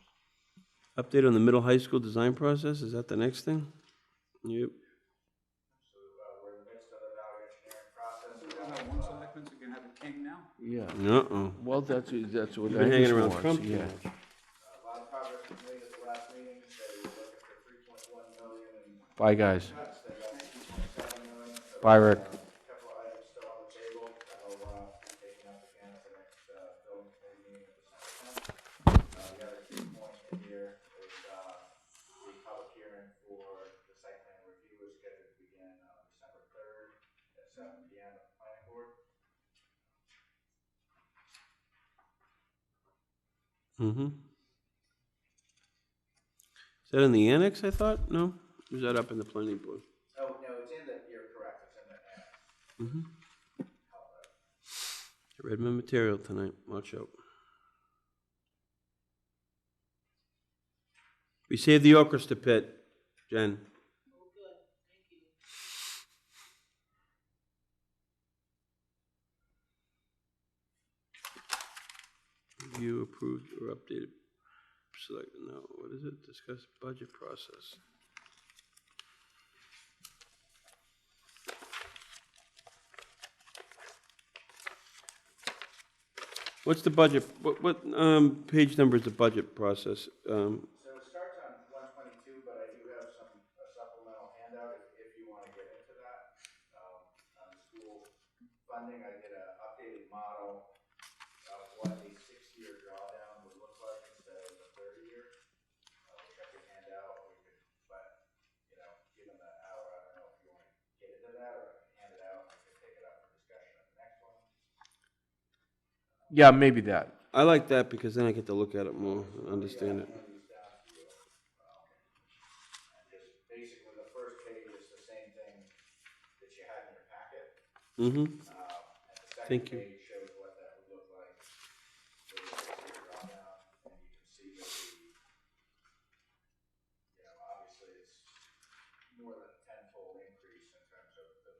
Update on the middle high school design process. Is that the next thing? Yep. We're in the midst of the value engineering process. We'll have one selectman, so we can have a king now? Yeah. Well, that's what You've been hanging around wants, Trump. yeah. A lot of progress was made at the last meeting. They were looking for 3.1 million in Bye, guys. cuts. They got 2.7 million. So Bye, Rick. a couple of items still on the table. That'll be taken up again at the next building committee meeting at December 10th. The other key point in here is the public hearing for the site plan review is scheduled to begin on December 3rd at 7 p.m. at the planning board. Mm-hmm. Is that in the annex, I thought? No? Or is that up in the planning board? Oh, no, you're correct, it's in the annex. Mm-hmm. I read my material tonight. Watch out. We saved the orchestra pit, Jen. review approved or updated, select, no, what is it? Discuss budget process. What's the budget, what page number is the budget process? So it starts on 122, but I do have a supplemental handout if you want to get into that. On the school funding, I did an updated model of what a 6-year drawdown would look like instead of the 30-year, which I could hand out, or you could, but, you know, given the hour, I don't know if you want to get into that, or I can hand it out, and we can take it up for discussion at the next one. Yeah, maybe that. I like that because then I get to look at it more and understand it. And just basically, the first page is the same thing that you had in your packet. Mm-hmm. And the Thank second you. page shows what that would look like with a 6-year drawdown, and you can see that you know, obviously it's more than a tenfold increase in terms of the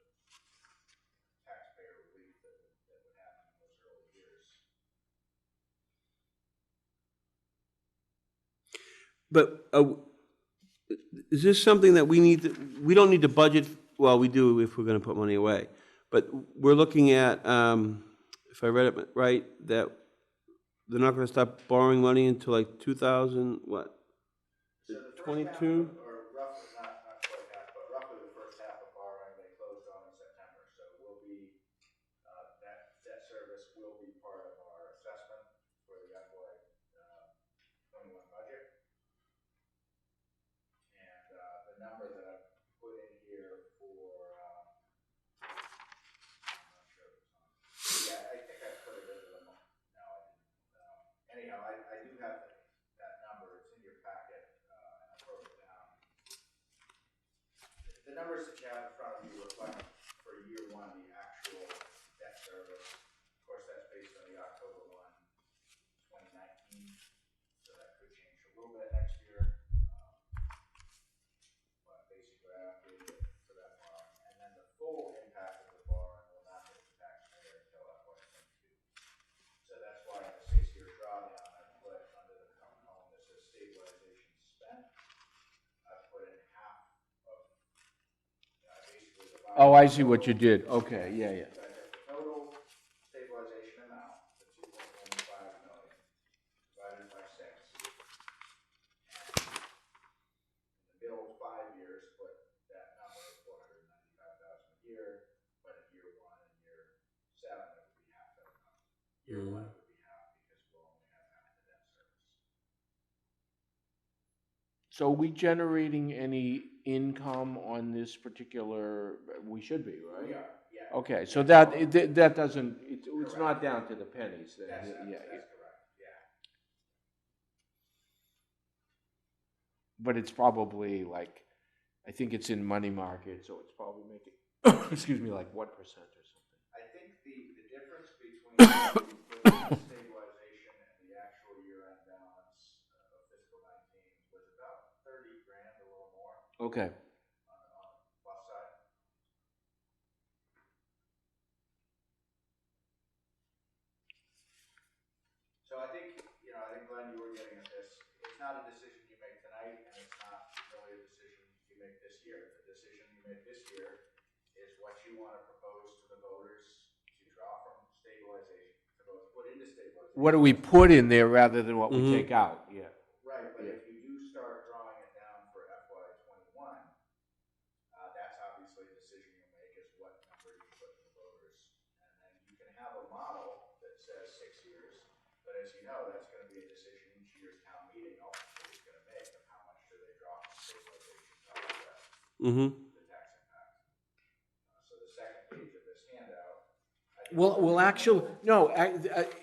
taxpayer relief that would happen in those early years. But is this something that we don't need to budget, well, we do if we're gonna put money away, but we're looking at, if I read it right, that they're not gonna stop borrowing money until like 2000, what? So the first 22? half, or roughly, not quite half, but roughly the first half of borrowing they closed on in September. So we'll be, that debt service will be part of our assessment for the FY 21 budget. And the number that I put in here for, I'm not sure if it's on. Yeah, I think I put it into the, no, I didn't. Anyhow, I do have that number, it's in your packet, and I wrote it down. The numbers that you have in front of you reflect for year one, the actual debt service. Of course, that's based on the October 1, 2019, so that could change a little bit next year. But basically, I updated it for that borrowing. And then the full impact of the borrowing will not hit the taxpayer until FY 22. So that's why in the 6-year drawdown, I put under the column that says stabilization spent, I put in half of, basically the. Oh, I see what you did. Okay, yeah, yeah. So I took the total stabilization amount, the 2.15 million, divided by 6. And in the middle 5 years, put that number of 495,000 a year, but in year 1 and year 7, it would be half that amount. Year 1, it would be half because we'll only have half the debt service. So are we generating any income on this particular, we should be, right? We are, yeah. Okay, so that doesn't, it's not down to the pennies then. That's Yeah, correct, yeah. but it's probably like, I think it's in money market, so it's probably making, excuse me, like 1% or something. I think the difference between the stabilization and the actual year-end balance of fiscal 19 was about 30 grand, a little more. Okay. On the plus side. So I think, Glenn, you were getting at this. It's not a decision you make tonight, and it's not really a decision you make this year. The decision you make this year is what you want to propose to the voters to draw from stabilization, to both put into stabilization. What do we put in there rather than what we take out? Yeah. Right, but if you do start drawing it down for FY 21, that's obviously a decision you'll make is what number you put to the voters. And then you can have a model that says 6 years, but as you know, that's going to be a decision each year's town meeting ultimately is going to make of how much do they draw from stabilization to offset the tax impact. So the second page of this handout. Well, actually, no,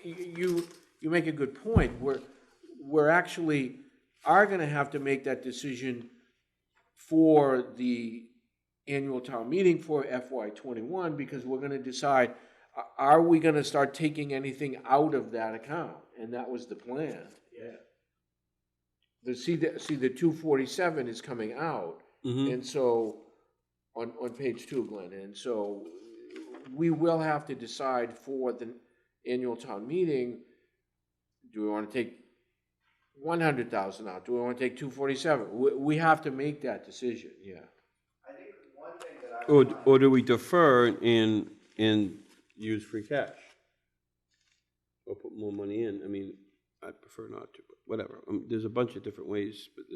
you make a good point. We're actually are going to have to make that decision for the annual town meeting for FY 21 because we're going to decide, are we going to start taking anything out of that account? And that was the plan. Yeah. The 247 is coming out, and so on page 2, Glenn, and so we will have to decide for the annual town meeting, Do we want to take 100,000 out? Do we want to take 247? We have to make that decision, yeah. I think one thing that I. Or do we defer and use free cash? Or put more money in? I mean, I'd prefer not to, but whatever. There's a bunch of different ways, but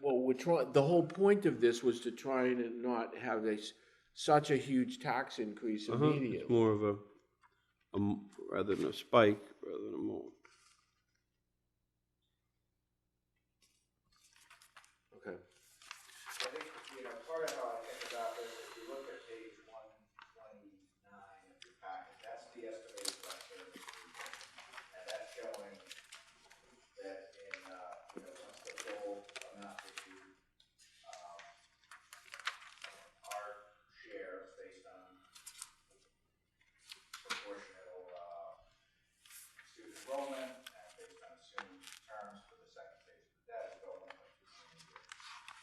Well, the whole point of this was to try and not have such a huge tax increase immediately. it's more of a rather than a spike, rather than a more. Okay. I think, part of how I think about this, if you look at page 129 of your packet, that's the estimated debt service. And that's showing that in, once the full amount issued, our share is based on proportional, student enrollment, and based on assumed terms for the second phase of the debt, is about 1.2 million a year.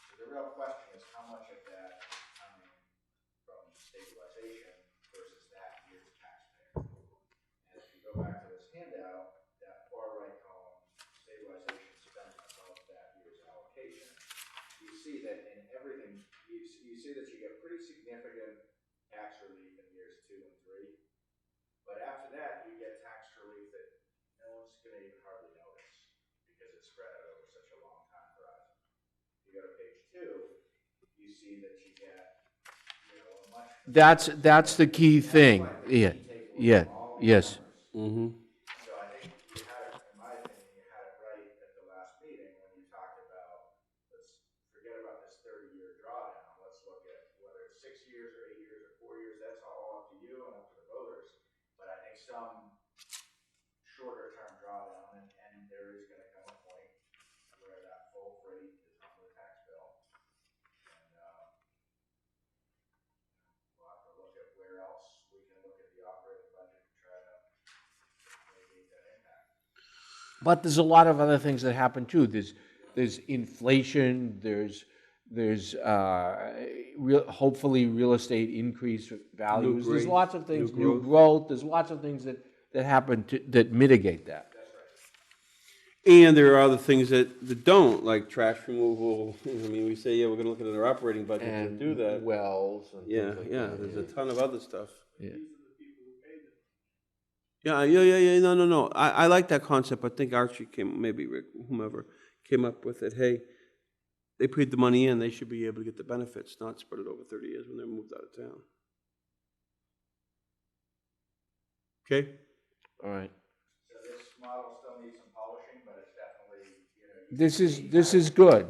So the real question is how much of that is coming from stabilization versus that year's taxpayer. And if you go back to this handout, that far right column, stabilization spent above that year's allocation, you see that in everything, you see that you get pretty significant tax relief in years 2 and 3. But after that, you get tax relief that no one's going to even hardly notice because it's spread out over such a long time horizon. If you go to page 2, you see that you get, a much. That's the key thing. Yeah. Yeah. Yes. Mm-hmm. So I think you had it, in my opinion, you had it right at the last meeting when you talked about, let's forget about this 30-year drawdown. Let's look at whether it's 6 years or 8 years or 4 years. That's all up to you and up to the voters. But I think some shorter term drawdown, and there is going to come a point where that full freight is on the tax bill. And we'll have to look at where else we can look at the operating budget to try to mitigate that impact. But there's a lot of other things that happen too. There's inflation. There's hopefully real estate increase values. There's lots of things. New growth. There's lots of things that happen that mitigate that. And there are other things that don't, like trash removal. I mean, we say, we're going to look at our operating budget to do that. Wells. And things like that. There's a ton of other stuff. Yeah. Yeah. No. I like that concept. I think Archie maybe Rick, whomever, came up with it. Hey, they paid the money in, they should be able to get the benefits, not spread it over 30 years when they're moved out of town. Okay? All right. So this model still needs some polishing, but it's definitely, This is good.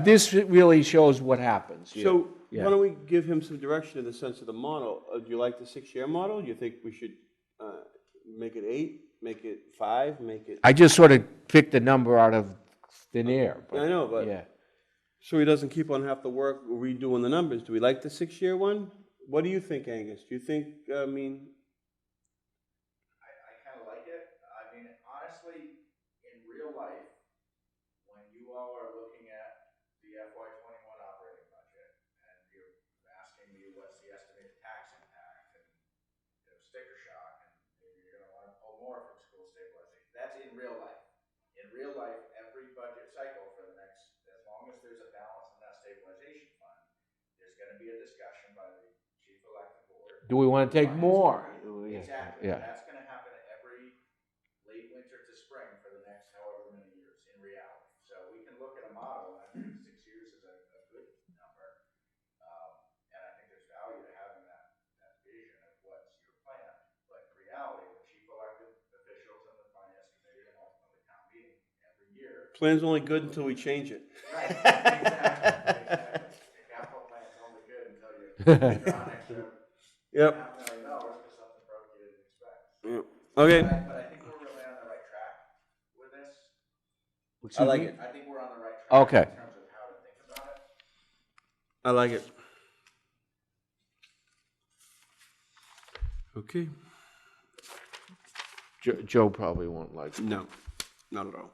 This really shows what happens. So why don't we give him some direction in the sense of the model? Do you like the 6-year model? Do you think we should make it 8, make it 5, make it? I just sort of picked a number out of thin air. But, I know, but so he doesn't keep on have to work redoing the numbers. Do we like the 6-year one? What do you think, Angus? Do you think? I kind of like it. I mean, honestly, in real life, when you all are looking at the FY21 operating budget and you're asking me what's the estimated tax impact and sticker shock, and maybe you're going to want to pull more from school stabilization. That's in real life. In real life, every budget cycle for the next, as long as there's a balance in that stabilization fund, there's going to be a discussion by the chief elected board. do we want to take more? Exactly. Yeah. That's going to happen every late winter to spring for the next however many years in reality. So we can look at a model, and I think 6 years is a good number. And I think there's value to having that vision of what's your plan. But in reality, the chief elected officials and the finance committee and ultimately town meeting every year. Plan's only good until we change it. Right, exactly. The capital plan's only good until you draw an extra $500,000 because something broke you didn't expect. Yep. Okay. But I think we're really on the right track with this. I like it. I think we're on the right track Okay. in terms of how to think about it. I like it. Okay. Joe probably won't like it. No, not at all.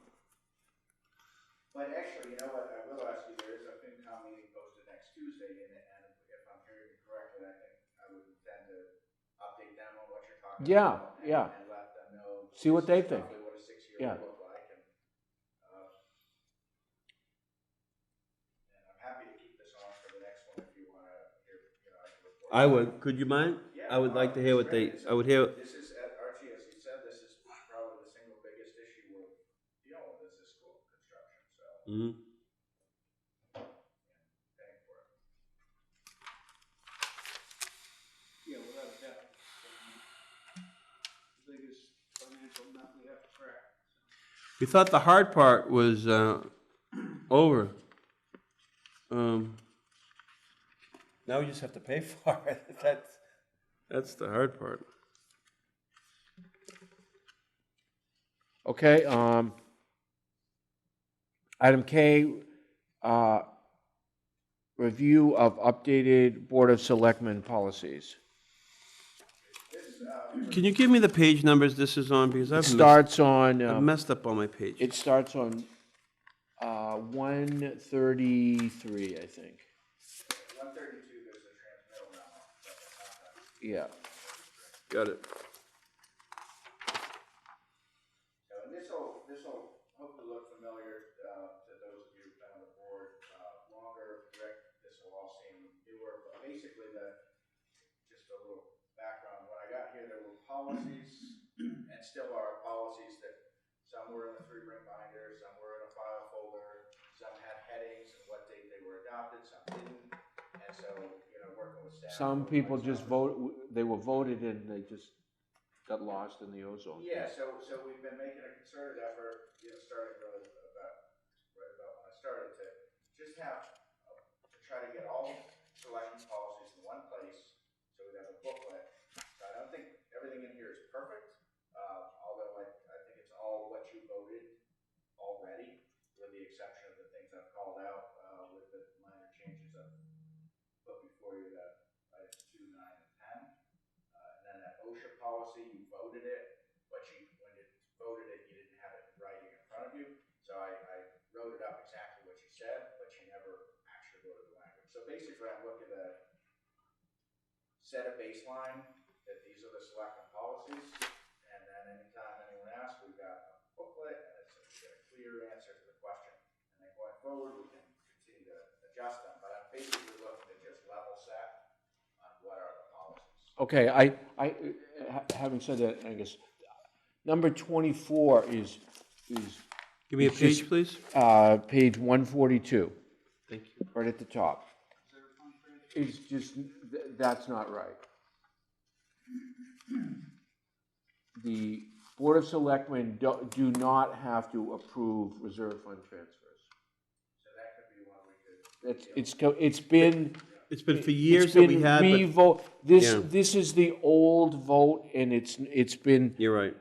But actually, you know what, I will ask you, there is a FinCom meeting posted next Tuesday, and if I'm hearing you correctly, I think I would intend to update them on what you're talking about. And let them know. See what they think. Roughly what a 6-year would look like. I would, could you mind? I would like to hear what they, I would hear, This is, Archie, as you said, this is probably the single biggest issue we're dealing with is this school construction, so. Mhm. Paying for it. Yeah, without a doubt. The biggest financial nut we have to crack. We thought the hard part was, over. Now we just have to pay for it. That's the hard part. Okay, item K, review of updated Board of Selectmen policies. Can you give me the page numbers this is on, because It I've starts on, I've messed up on my page. it starts on, 133, I think. 132, there's a transmittal memo. Yeah. Got it. So, and this'll hopefully look familiar, to those of you who've been on the board, longer. Rick, this'll all seem newer, but basically just a little background. When I got here, there were policies, and still are policies that some were in the 3-ring binder, some were in a file folder, some had headings and what date they were adopted, some didn't. And so, working with staff. Some people just they were voted and they just got lost in the ozone. Yeah, so we've been making a concerted effort, starting really right about when I started, to just have, to try to get all selection policies in one place, so we'd have a booklet. So I don't think everything in here is perfect, although I think it's all what you voted already, with the exception of the things I've called out, with the minor changes I've put before you, that items 2, 9, and 10. And then that OSHA policy, you voted it, but when you voted it, you didn't have it in writing in front of you. So I wrote it up exactly what you said, but you never actually wrote the language. So basically, I'm looking to set a baseline that these are the selectmen policies, and then anytime anyone asks, we've got a booklet, and we get a clear answer to the question. And then going forward, we can continue to adjust them, but I'm basically looking to just level set on what are the policies. Okay, having said that, Angus, number 24 is. Give me a page, please. Page 142. Thank you. Right at the top. It's just, that's not right. The Board of Selectmen do not have to approve reserve fund transfers. So that could be one we could. It's been for years that we had, but. This is the old vote, and it's been. You're right.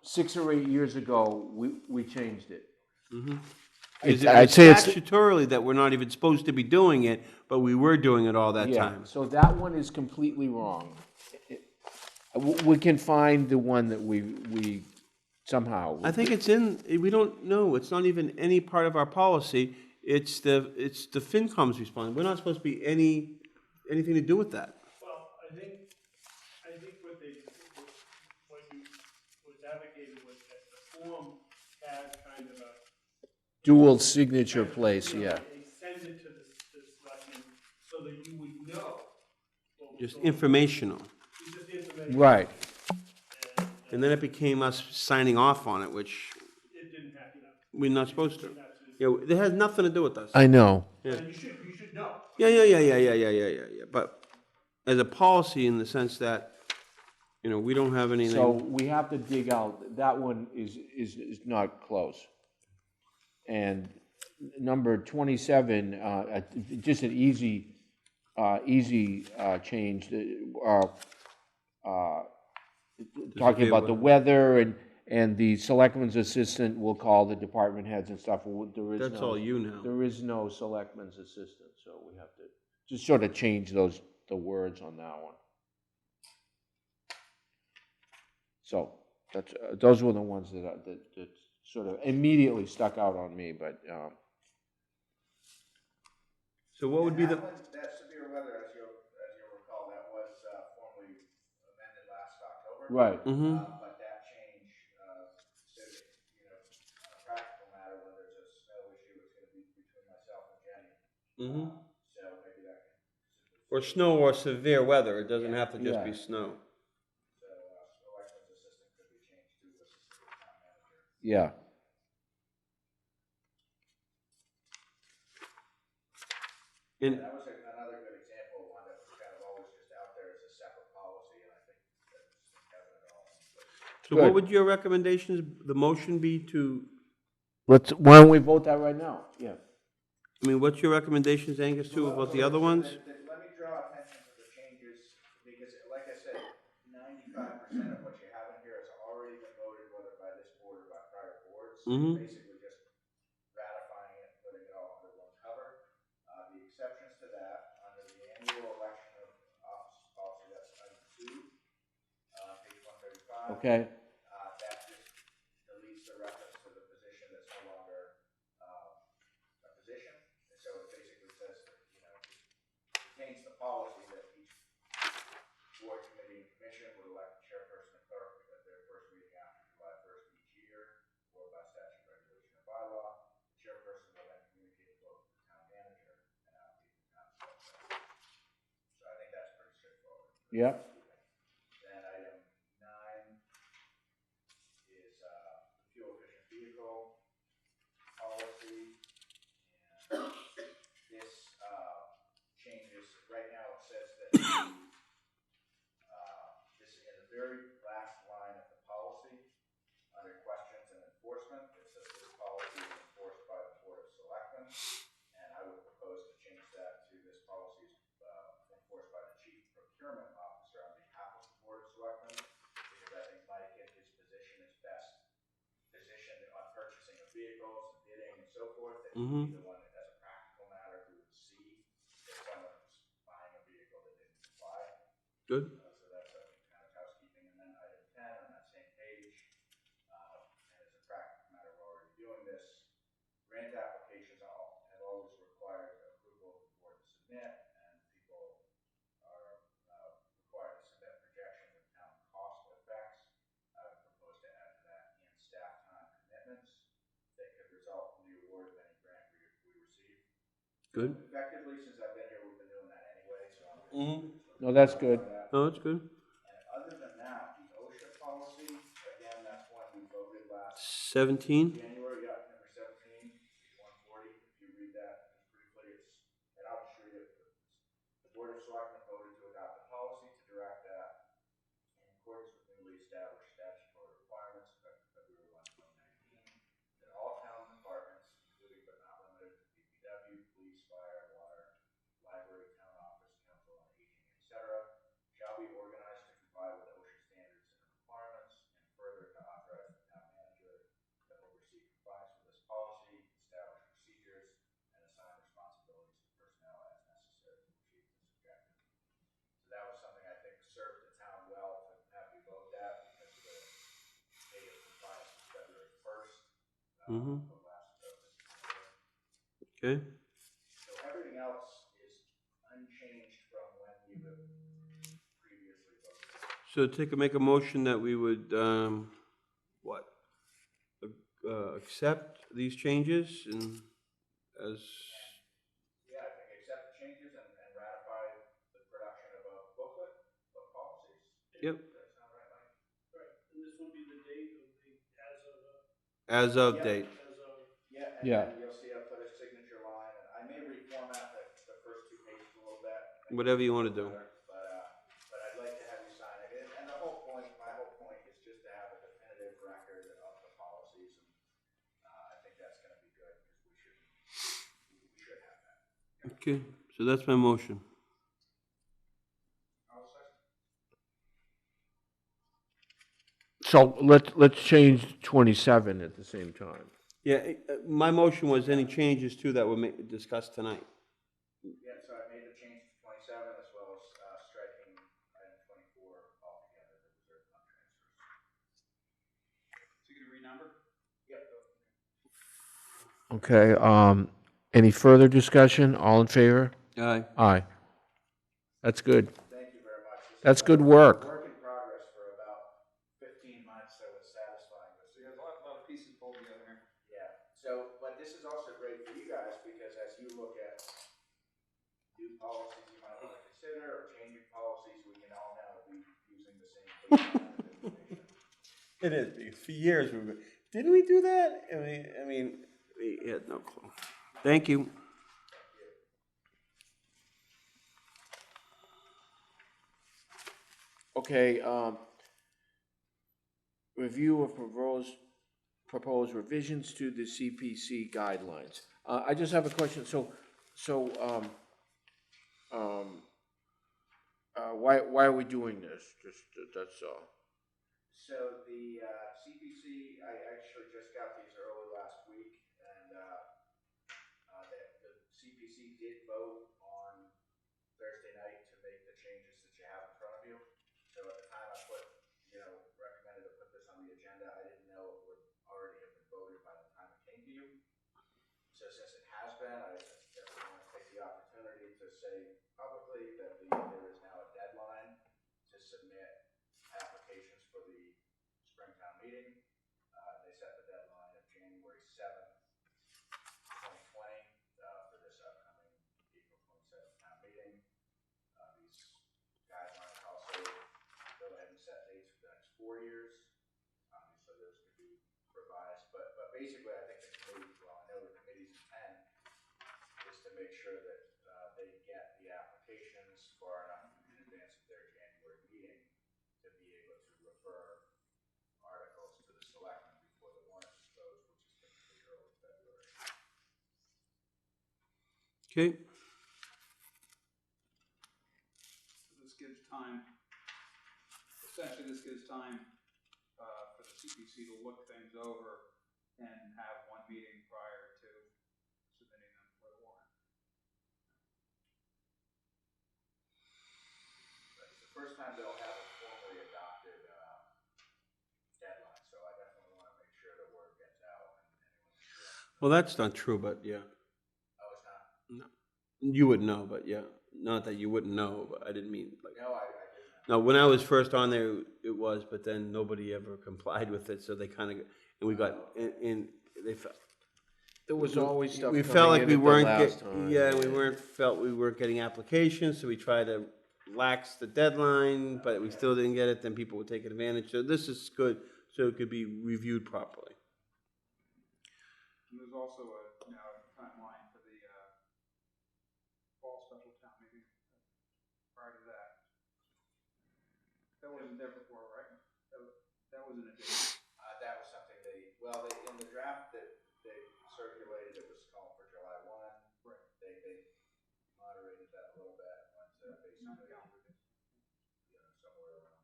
6 or 8 years ago, we changed it. Mm-hmm. I'd say it's statutorily that we're not even supposed to be doing it, but we were doing it all that time. So that one is completely wrong. We can find the one that we somehow. I think it's we don't know, it's not even any part of our policy, it's the FinCom's response. We're not supposed to be anything to do with that. Well, I think what was advocated was that the form had kind of a Dual signature place, yeah. They send it to the selectmen so that you would know. Just informational. Just information. Right. And then it became us signing off on it, which It didn't happen. we're not supposed to. It has nothing to do with us. I know. You should know. Yeah. But as a policy, in the sense that, we don't have anything. So we have to dig out, that one is not close. And number 27, just an easy change, talking about the weather and the selectman's assistant will call the department heads and stuff. That's all you know. There is no selectman's assistant, so we have to just sort of change the words on that one. So those were the ones that sort of immediately stuck out on me, but. So what would be the? That severe weather, as you'll recall, that was formally amended last October. Right. Mm-hmm. But that change, said, on a practical matter, when there's a snow issue, it's going to be between myself and Jenny. Mm-hmm. So maybe that can simply Or snow or severe weather, it doesn't have to just be Yeah. snow. So, selectmen's assistant could be changed to assistant town manager. Yeah. And That was another good example of one that was kind of always just out there as a separate policy, and I think that just didn't have it at all. so what Good. would your recommendations, the motion be to, Why don't we vote that right now? Yeah. I mean, what's your recommendations, Angus, too, about the other ones? Let me draw attention to the changes, because like I said, 95% of what you have in here has already been voted, whether by this board or by prior boards. Mhm. Basically just ratifying it, and putting it all under one cover. The exceptions to that, under the annual election of office policy, that's item 2, page 135. Okay. That just deletes the reference to the position that's no longer a position. And so it basically says that, it retains the policy that each board, committee, and commission would elect a chairperson and clerk at their first meeting after July 1st each year, or by statute, regulation, or bylaw. The chairperson will then communicate the vote to the town manager and allocate the town's website. So I think that's pretty straightforward. Yeah. Then item 9 is the fuel efficient vehicle policy. And this changes, right now it says that this in the very last line of the policy, under questions and enforcement, it says this policy is enforced by the Board of Selectmen. And I would propose to change that to this policy is enforced by the Chief Procurement Officer on behalf of the Board of Selectmen, because I think Mike, in his position, is best positioned on purchasing of vehicles and bidding and so forth, that he'd be the one that, as a practical matter, who would see if someone was buying a vehicle that didn't comply. Good. So that's, I think, kind of housekeeping. And then item 10 on that same page, and as a practical matter, we're already doing this, grant applications have always required approval of the board to submit, and people are required to submit projections of town cost effects. I would propose to add to that and staff time commitments that could result from the award of any grant we receive. Good. Effectively, since I've been here, we've been doing that anyway, so I'm No, that's good. No, that's good. And other than that, the OSHA policy, again, that's one we voted last 17? January, yeah, number 17, page 140. If you read that just briefly, and I'll just read it. The Board of Selectmen voted to adopt a policy to direct that, in accordance with newly established statutory requirements effective February 1, 2019, that all town departments, including but not limited to DPW, police, fire, water, library, town office, council on aging, etc., shall be organized to comply with OSHA standards and requirements, and further to authorize the town manager to oversee compliance with this policy, establish procedures, and assign responsibilities to personnel as necessary to achieve this objective. So that was something I think served the town well to have you vote that, because the date of compliance was February 1st of last fiscal year. Okay. So everything else is unchanged from when we have previously voted. So make a motion that we would, accept these changes and as, Yeah, I think accept the changes and ratify the production of a booklet of policies. yep, Does that sound right, Mike? Right, and this will be the date of the, as of Yeah. date. Yeah, and Yeah. then you'll see I put a signature line, and I may reformat the first 2 pages a little bit. Whatever you want to do. But I'd like to have you sign it. And the whole point, my whole point is just to have a definitive record of the policies, and I think that's gonna be good, because we should have that. Okay, so that's my motion. I'll second. So let's change 27 at the same time. Yeah, my motion was any changes too that were discussed tonight. Yeah, so I made the change to 27 as well as striking item 24 altogether, the reserve fund transfers. So you gonna renumber? Yep. Okay, any further discussion? All in favor? Aye. Aye. That's good. Thank you very much. That's good work. Work in progress for about 15 months, so it's satisfying. So you have a lot of pieces pulled together here. Yeah, so, but this is also great for you guys, because as you look at new policies you might want to consider or changing policies, we can all now be using the same information. It is, because for years we were, didn't we do that? I mean, we had no clue. Thank you. Okay, review of proposed revisions to the CPC guidelines. I just have a question, why are we doing this? Just, that's all. So the CPC, I actually just got these early last week, and the CPC did vote on Thursday night to make the changes that you have in front of you. So at the time I recommended to put this on the agenda, I didn't know it would already have been voted by the time it came to you. So since it has been, I definitely want to take the opportunity to say publicly that there is now a deadline to submit applications for the Springtown meeting. They set the deadline of January 7th, 2020 for this upcoming April 27th town meeting. These guidelines also go ahead and set dates for the next 4 years. So those could be revised. But basically, I think the committee, well, I know the committee's intent is to make sure that they get the applications far enough in advance of their January meeting to be able to refer articles to the selectmen before the warrant is closed, which is typically early February. Okay. This gives time, essentially this gives time for the CPC to look things over and have one meeting prior to submitting them for the warrant. It's the first time they'll have a formally adopted deadline, so I definitely want to make sure the word gets out and anyone. Well, that's not true, but yeah. Oh, it's not? No. You would know, but yeah. Not that you wouldn't know, but I didn't mean like. No, I didn't. No, when I was first on there, it was, but then nobody ever complied with it, so they kind of, and we got, they felt. There was always stuff We coming felt like in we at the weren't last time. yeah, we weren't getting applications, so we tried to lax the deadline, but we still didn't get it, then people were taking advantage, so this is good, so it could be reviewed properly. And there's also a timeline for the fall special town meeting prior to that. That wasn't there before, right? That was an addition. That was something in the draft that they circulated, it was called for July 1. Right. They moderated that a little bit, went to basically, somewhere around the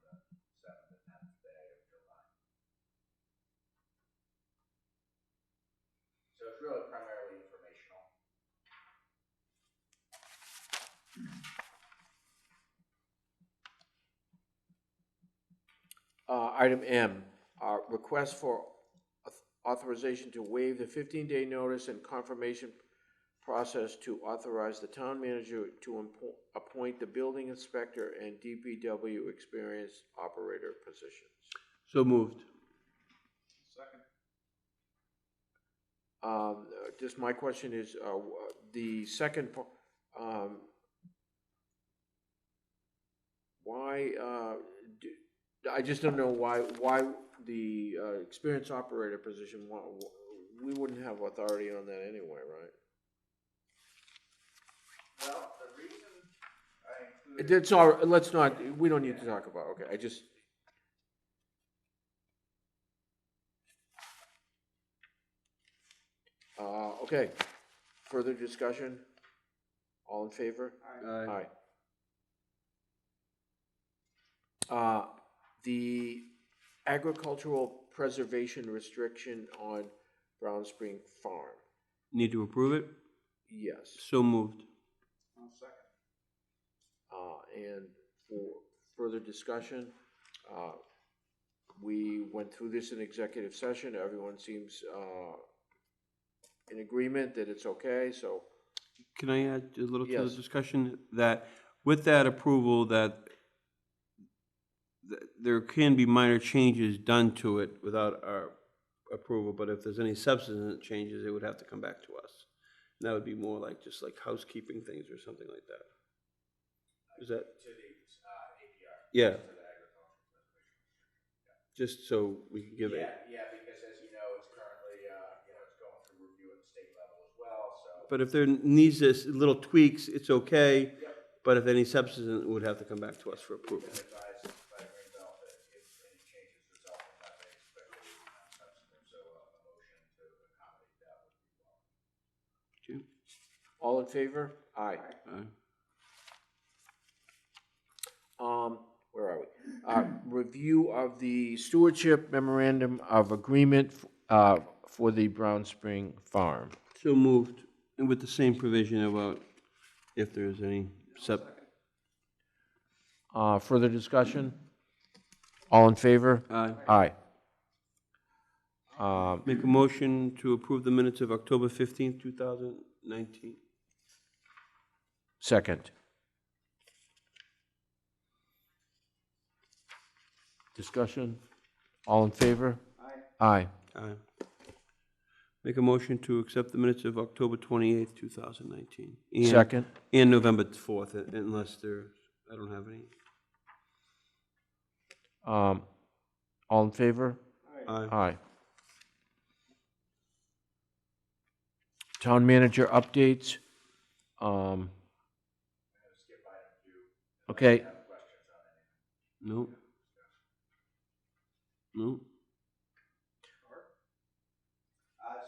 7th to 10th day of July. So it's really primarily informational. Item M, request for authorization to waive the 15-day notice and confirmation process to authorize the town manager to appoint the building inspector and DPW experienced operator positions. So moved. Second. Just my question is, the second, why, I just don't know why the experienced operator position, we wouldn't have authority on that anyway, right? Well, the reason I included. It's all, let's not, we don't need to talk about, okay, I just. Okay, further discussion? All in favor? Aye. Aye. The agricultural preservation restriction on Brown Spring Farm. Need to approve it? Yes. So moved. I'll second. And for further discussion, we went through this in executive session. Everyone seems in agreement that it's okay, so. Can I add a little to Yes. the discussion? That with that approval, that there can be minor changes done to it without our approval, but if there's any substantive changes, it would have to come back to us. And that would be more like, just like housekeeping things or something like that. Is that, To the, APR. yeah, For the agricultural preservation. just so we can give it, Yeah, because as you know, it's currently, it's going through review at the state level as well, so. but if there needs this little tweaks, it's okay. Yep. But if any substance, it would have to come back to us for approval. Been advised by Greenbelt that if any changes result from that, they expect it will be non-substantive, so a motion to accommodate that would be welcome. All in favor? Aye. Where are we? Review of the stewardship memorandum of agreement, for the Brown Spring Farm. So moved, and with the same provision about if there's any Further discussion? All in favor? Aye. Aye. Make a motion to approve the minutes of October 15th, 2019. Second. Discussion? All in favor? Aye. Aye. Make a motion to accept the minutes of October 28th, 2019. And- Second. And November 4th, unless there's, I don't have any. All in favor? Aye. Aye. Town manager updates. Okay, No. No.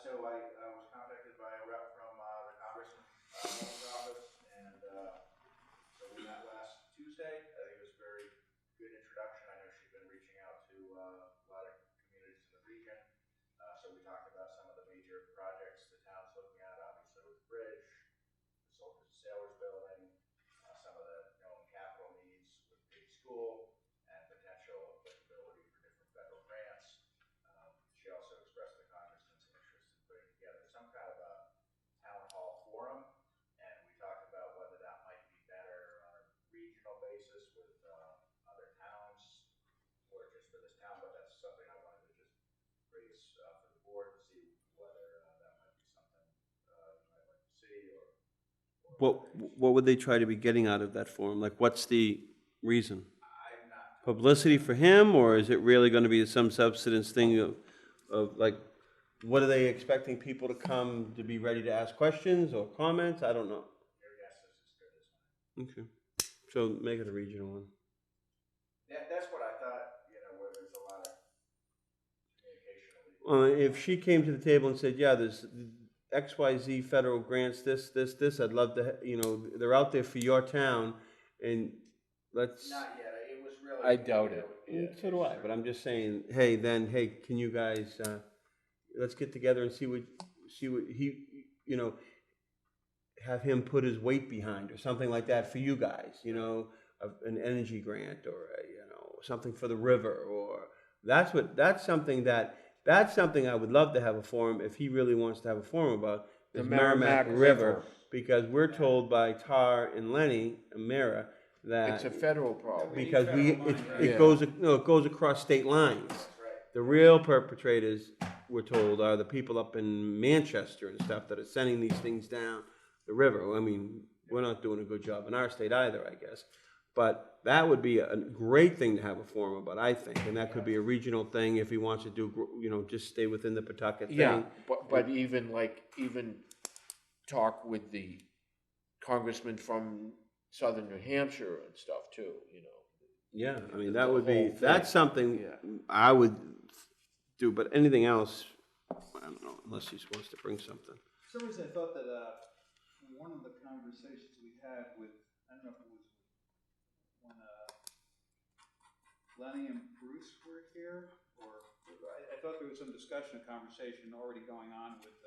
So I was contacted by a rep from the Congressman's office, and so we met last Tuesday. I think it was a very good introduction. I know she's been reaching out to a lot of communities in the region. So we talked about some of the major projects the town's looking at, obviously with the bridge, the Sailors Building, some of the known capital needs with the school, and potential applicability for different federal grants. She also expressed the congressman's interest in putting together some kind of a town hall forum, and we talked about whether that might be better on a regional basis with other towns, or just for this town, but that's something I wanted to just raise for the board to see whether that might be something you might like to see, or What would they try to be getting out of that forum? Like, what's the reason? Publicity for him, or is it really going to be some substance thing of like, what are they expecting people to come to be ready to ask questions or comments? I don't know. your guess is as good as mine. Okay. So make it a regional one. That's what I thought, where there's a lot of communication. If she came to the table and said, yeah, there's XYZ federal grants, this, I'd love to, they're out there for your town, and let's. Not yet, it was really. I doubt it. So do I, but I'm just saying, hey, can you guys, let's get together and see what he, have him put his weight behind or something like that for you guys, an energy grant or, something for the river, or that's something I would love to have a forum, if he really wants to have a forum about the Merrimack River, because we're told by Tar and Lenny, and Mara, that. It's a federal problem. Because it goes across state lines. The real perpetrators, we're told, are the people up in Manchester and stuff that are sending these things down the river. I mean, we're not doing a good job in our state either, I guess. But that would be a great thing to have a forum about, I think, and that could be a regional thing if he wants to do, just stay within the Pawtucket thing. Yeah, but even talk with the congressman from southern New Hampshire and stuff too, Yeah, I mean, that's something I would do, but anything else, I don't know, unless he wants to bring something. For some reason, I thought that one of the conversations we had with, I don't know if it was when Lenny and Bruce were here, or I thought there was some discussion, conversation already going on with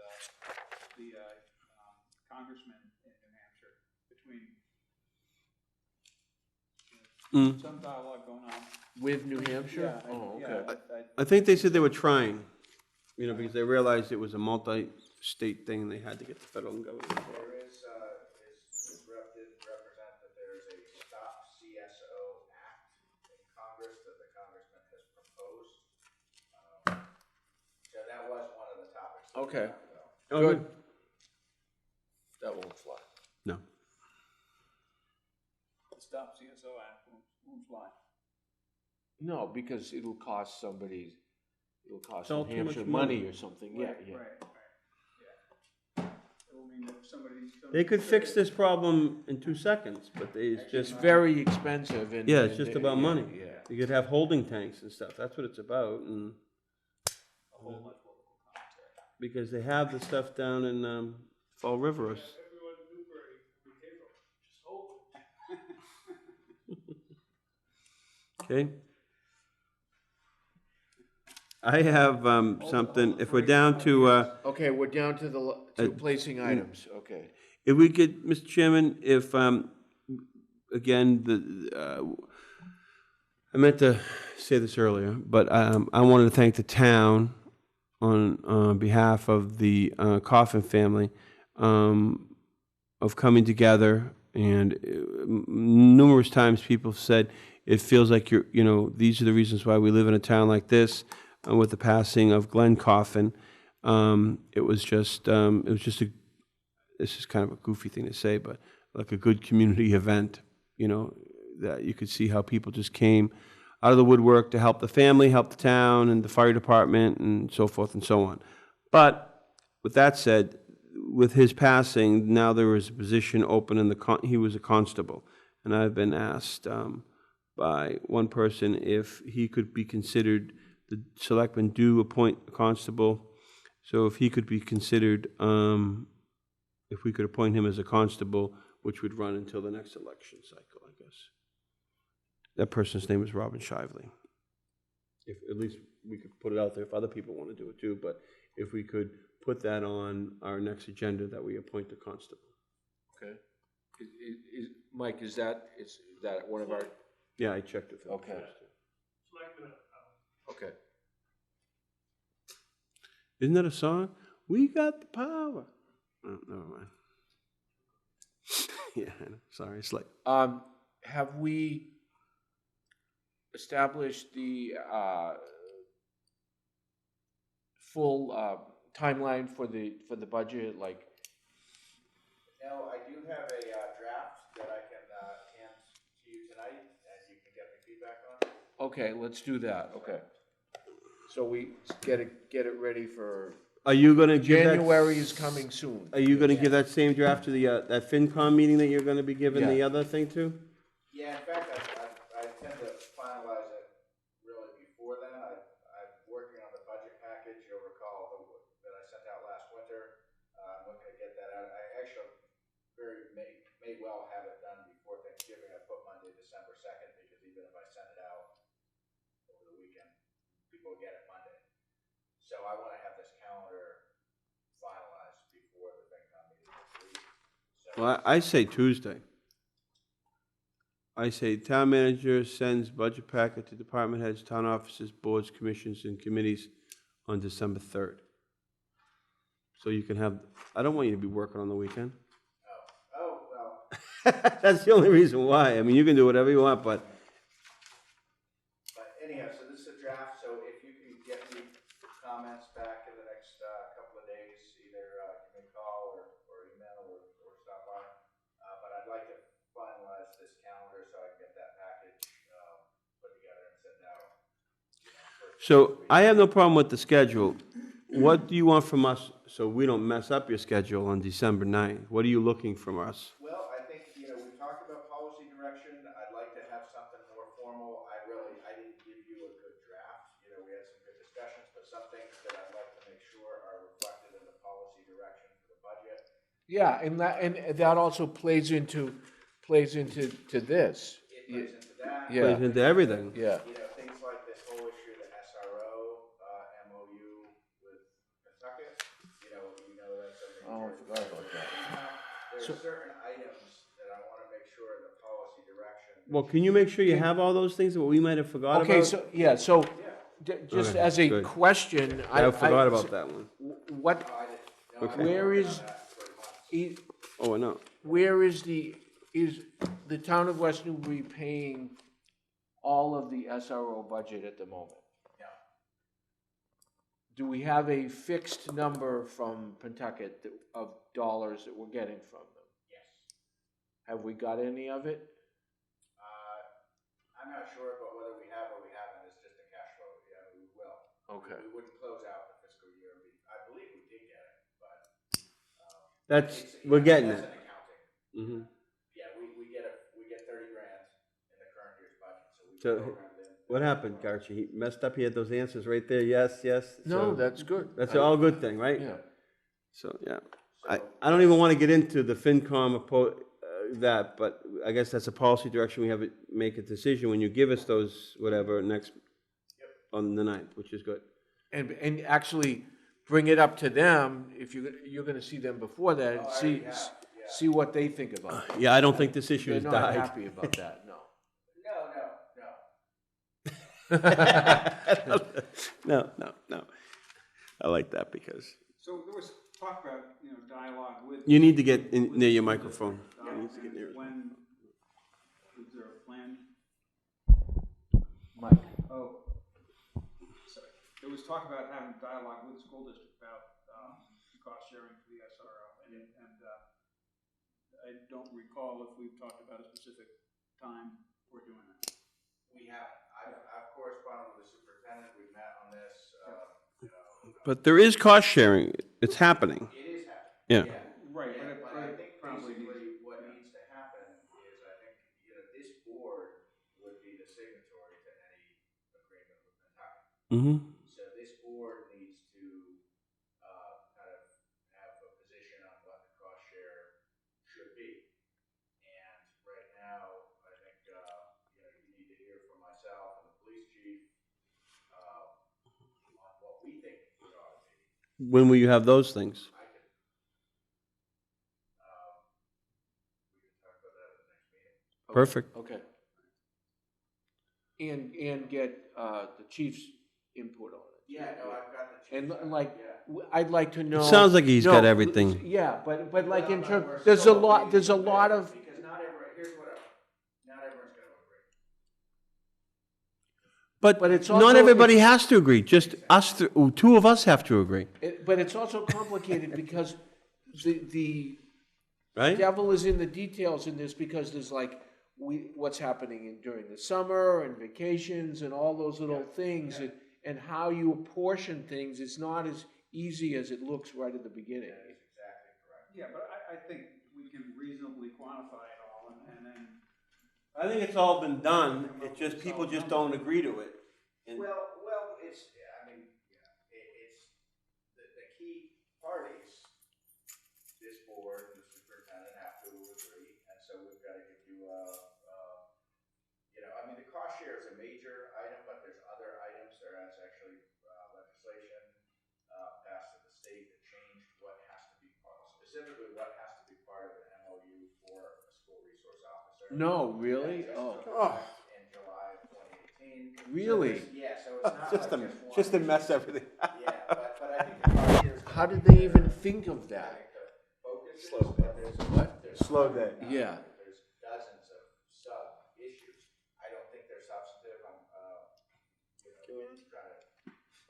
the congressman in New Hampshire, between some dialogue going on. With New Hampshire? Yeah, Oh, okay. I think they said they were trying, because they realized it was a multi-state thing and they had to get the federal government involved. There is, his rep did represent that there is a Stop CSO Act in Congress that the congressman has proposed. So that was one of the topics. that we Okay. talked about. Oh, Good. That won't fly. No. The stop CSO Act won't fly. No, because it'll cost somebody, it'll cost all New too much Hampshire money. money or something, yeah, yeah. Yeah. It will mean that if somebody's. They could fix this problem in 2 seconds, but it's It's just, very expensive and. yeah, it's and just they- about yeah, money. Yeah. You could have holding tanks and stuff, that's what it's about, and. Because they have the stuff down in, Fall River. Everyone in Newbury, be careful, just hold. Okay. I have, something, if we're down to, Okay, we're down to the, to placing items, okay. if we could, Mr. Chairman, if, again, I meant to say this earlier, but, I wanted to thank the town on behalf of the Coffin family, of coming together, and numerous times people have said, it feels like these are the reasons why we live in a town like this. With the passing of Glenn Coffin, it was just this is kind of a goofy thing to say, but like a good community event, that you could see how people just came out of the woodwork to help the family, help the town, and the fire department, and so forth and so on. But with that said, with his passing, now there is a position open in he was a constable, and I've been asked by one person if he could be considered. The selectmen do appoint a constable, so if he could be considered, if we could appoint him as a constable, which would run until the next election cycle, I guess. That person's name is Robin Shively. If at least we could put it out there if other people want to do it too, but if we could put that on our next agenda, that we appoint a constable. Okay. Mike, is that one of our, Yeah, I checked it. Okay. Selectmen, okay. Isn't that a song? We got the power. Oh, never mind. Yeah, I know. Sorry, it's like. Have we established the full timeline for the budget? Like, No, I do have a draft that I can hand to you tonight, and you can get me feedback on. okay, let's do that. Okay. So we get it ready for. Are you going to give that? January is coming soon. Are you going to give that same draft to the that FinCom meeting that you're going to be giving the Yeah. other thing to? Yeah, in fact, I intend to finalize it really before then. I'm working on the budget package, you'll recall, that I sent out last winter. I'm looking to get that out. I actually may well have it done before Thanksgiving. I put Monday, December 2nd, because even if I send it out over the weekend, people will get it Monday. So I want to have this calendar finalized before the FinCom meeting this week. So Well, I say Tuesday. I say town manager sends budget packet to department heads, town offices, boards, commissions, and committees on December 3rd. So you can have, I don't want you to be working on the weekend. Oh, well. That's the only reason why. I mean, you can do whatever you want, but Anyhow, so this is a draft, so if you can get me comments back in the next couple of days, either give me a call or email or stop by. But I'd like to finalize this calendar so I can get that package put together and sent out. so I have no problem with the schedule. What do you want from us so we don't mess up your schedule on December 9th? What are you looking from us? Well, I think, we talked about policy direction. I'd like to have something more formal. I didn't give you a good draft. We had some good discussions, but some things that I'd like to make sure are reflected in the policy direction for the budget. Yeah, and that also plays into this. It plays into that. Yeah. Plays into everything. Yeah. Things like this whole issue, the SRO, MOU with Kentucky, that's a Oh, I forgot about that. There are certain items that I want to make sure in the policy direction. Well, can you make sure you have all those things that we might have forgot about? Okay, so just Okay, as a good. question, I forgot about that one. What? Okay. Where is? Oh, I know. Where is the town of West Newbury paying all of the SRO budget at the moment? Yeah. Do we have a fixed number from Pentucket of dollars that we're getting from them? Yes. Have we got any of it? I'm not sure, but whether we have or we haven't is just a cash flow, yeah, we will. Okay. We wouldn't close out the fiscal year, I believe we did get it, but, We're getting that's it. an accounting. Mm-hmm. Yeah, we get 30 grand in the current year's budget, so we So, programmed in. what happened, Garchi? He messed up, he had those answers right there, yes, yes? No, So that's good. that's all a good thing, right? Yeah. So, yeah. I don't even want to get into the FinCom, that, but I guess that's a policy direction, we have to make a decision when you give us those, whatever, next, on the 9th, which is good. And actually bring it up to them, if you're gonna see them before that, and see what they think about it. Yeah, I don't think this issue has They're not died. happy about that, no. No. I like that because So there was talk about, dialogue with. you need to get near your microphone. You need to get near it. When, is there a plan? Mike. Oh, sorry. There was talk about having dialogue with the school district about cost sharing for the SRO, and I don't recall if we've talked about a specific time for doing that. We haven't. I've corresponded with the superintendent, we've met on this, But there is cost sharing. It's happening. It is happening. Yeah. Right, Yeah, but but I think probably basically what needs to happen is, I think, this board would be the signatory to any agreement with Kentucky. Mm-hmm. So this board needs to, kind of have a position on what the cost share should be. And right now, I think, you need to hear from myself and the police chief, on what we think it ought to be. When will you have those things? I could, we can talk about that at the next meeting. Perfect. Okay. And get the chief's input on it. Yeah, no, I've got the chief. And like, I'd like to know. It sounds like he's got No, everything. Yeah, but like in Well, terms, we're there's a still lot, waiting there's a for lot that, of, because not everyone's gonna agree. But it's Not also- everybody has to agree. Just us, two of us have to agree. but it's also complicated because the Right? devil is in the details in this, because there's like, what's happening during the summer and vacations and all those little things, and how you apportion things is not as easy as it looks right at the beginning. That is exactly correct. Yeah, but I think we can reasonably quantify it all, and then. I think it's all been done. It's just people just don't agree to it. Well, it's, I mean, it's, the key parties, this board and the superintendent have to agree, and so we've got to give you I mean, the cost share is a major item, but there's other items. There is actually legislation passed at the state that changed what has to be specifically what has to be part of an MOU for a school resource officer. No, really? In July of 2018. Really? So it's not Just like to, one. just to mess everything. Yeah, but I think the cost share is. How did they even think of that? Focus is, but there's Slow day. Yeah. There's dozens of sub issues. I don't think they're substantive. I'm, trying to,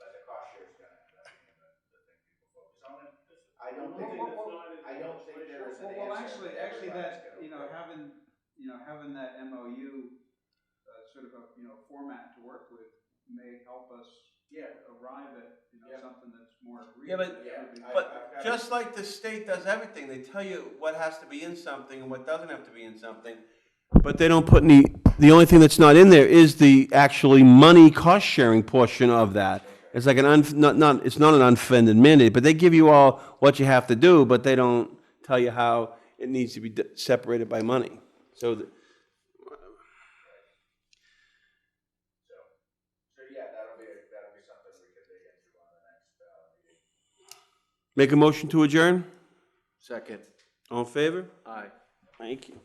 but the cost share is going to end up being the thing people focus on. I don't think there is an answer. Well, actually, everybody's that, gonna having that MOU, sort of a, format to work with may help us arrive at, something that's more agreeable. But just like the state does everything, they tell you what has to be in something and what doesn't have to be in something. But they don't put any, the only thing that's not in there is the actually money cost sharing portion of that. It's like it's not an unfunded mandate, but they give you all what you have to do, but they don't tell you how it needs to be separated by money. So So yeah, that'll be something we could dig into on the next meeting. make a motion to adjourn? Second. All in favor? Aye. Thank you.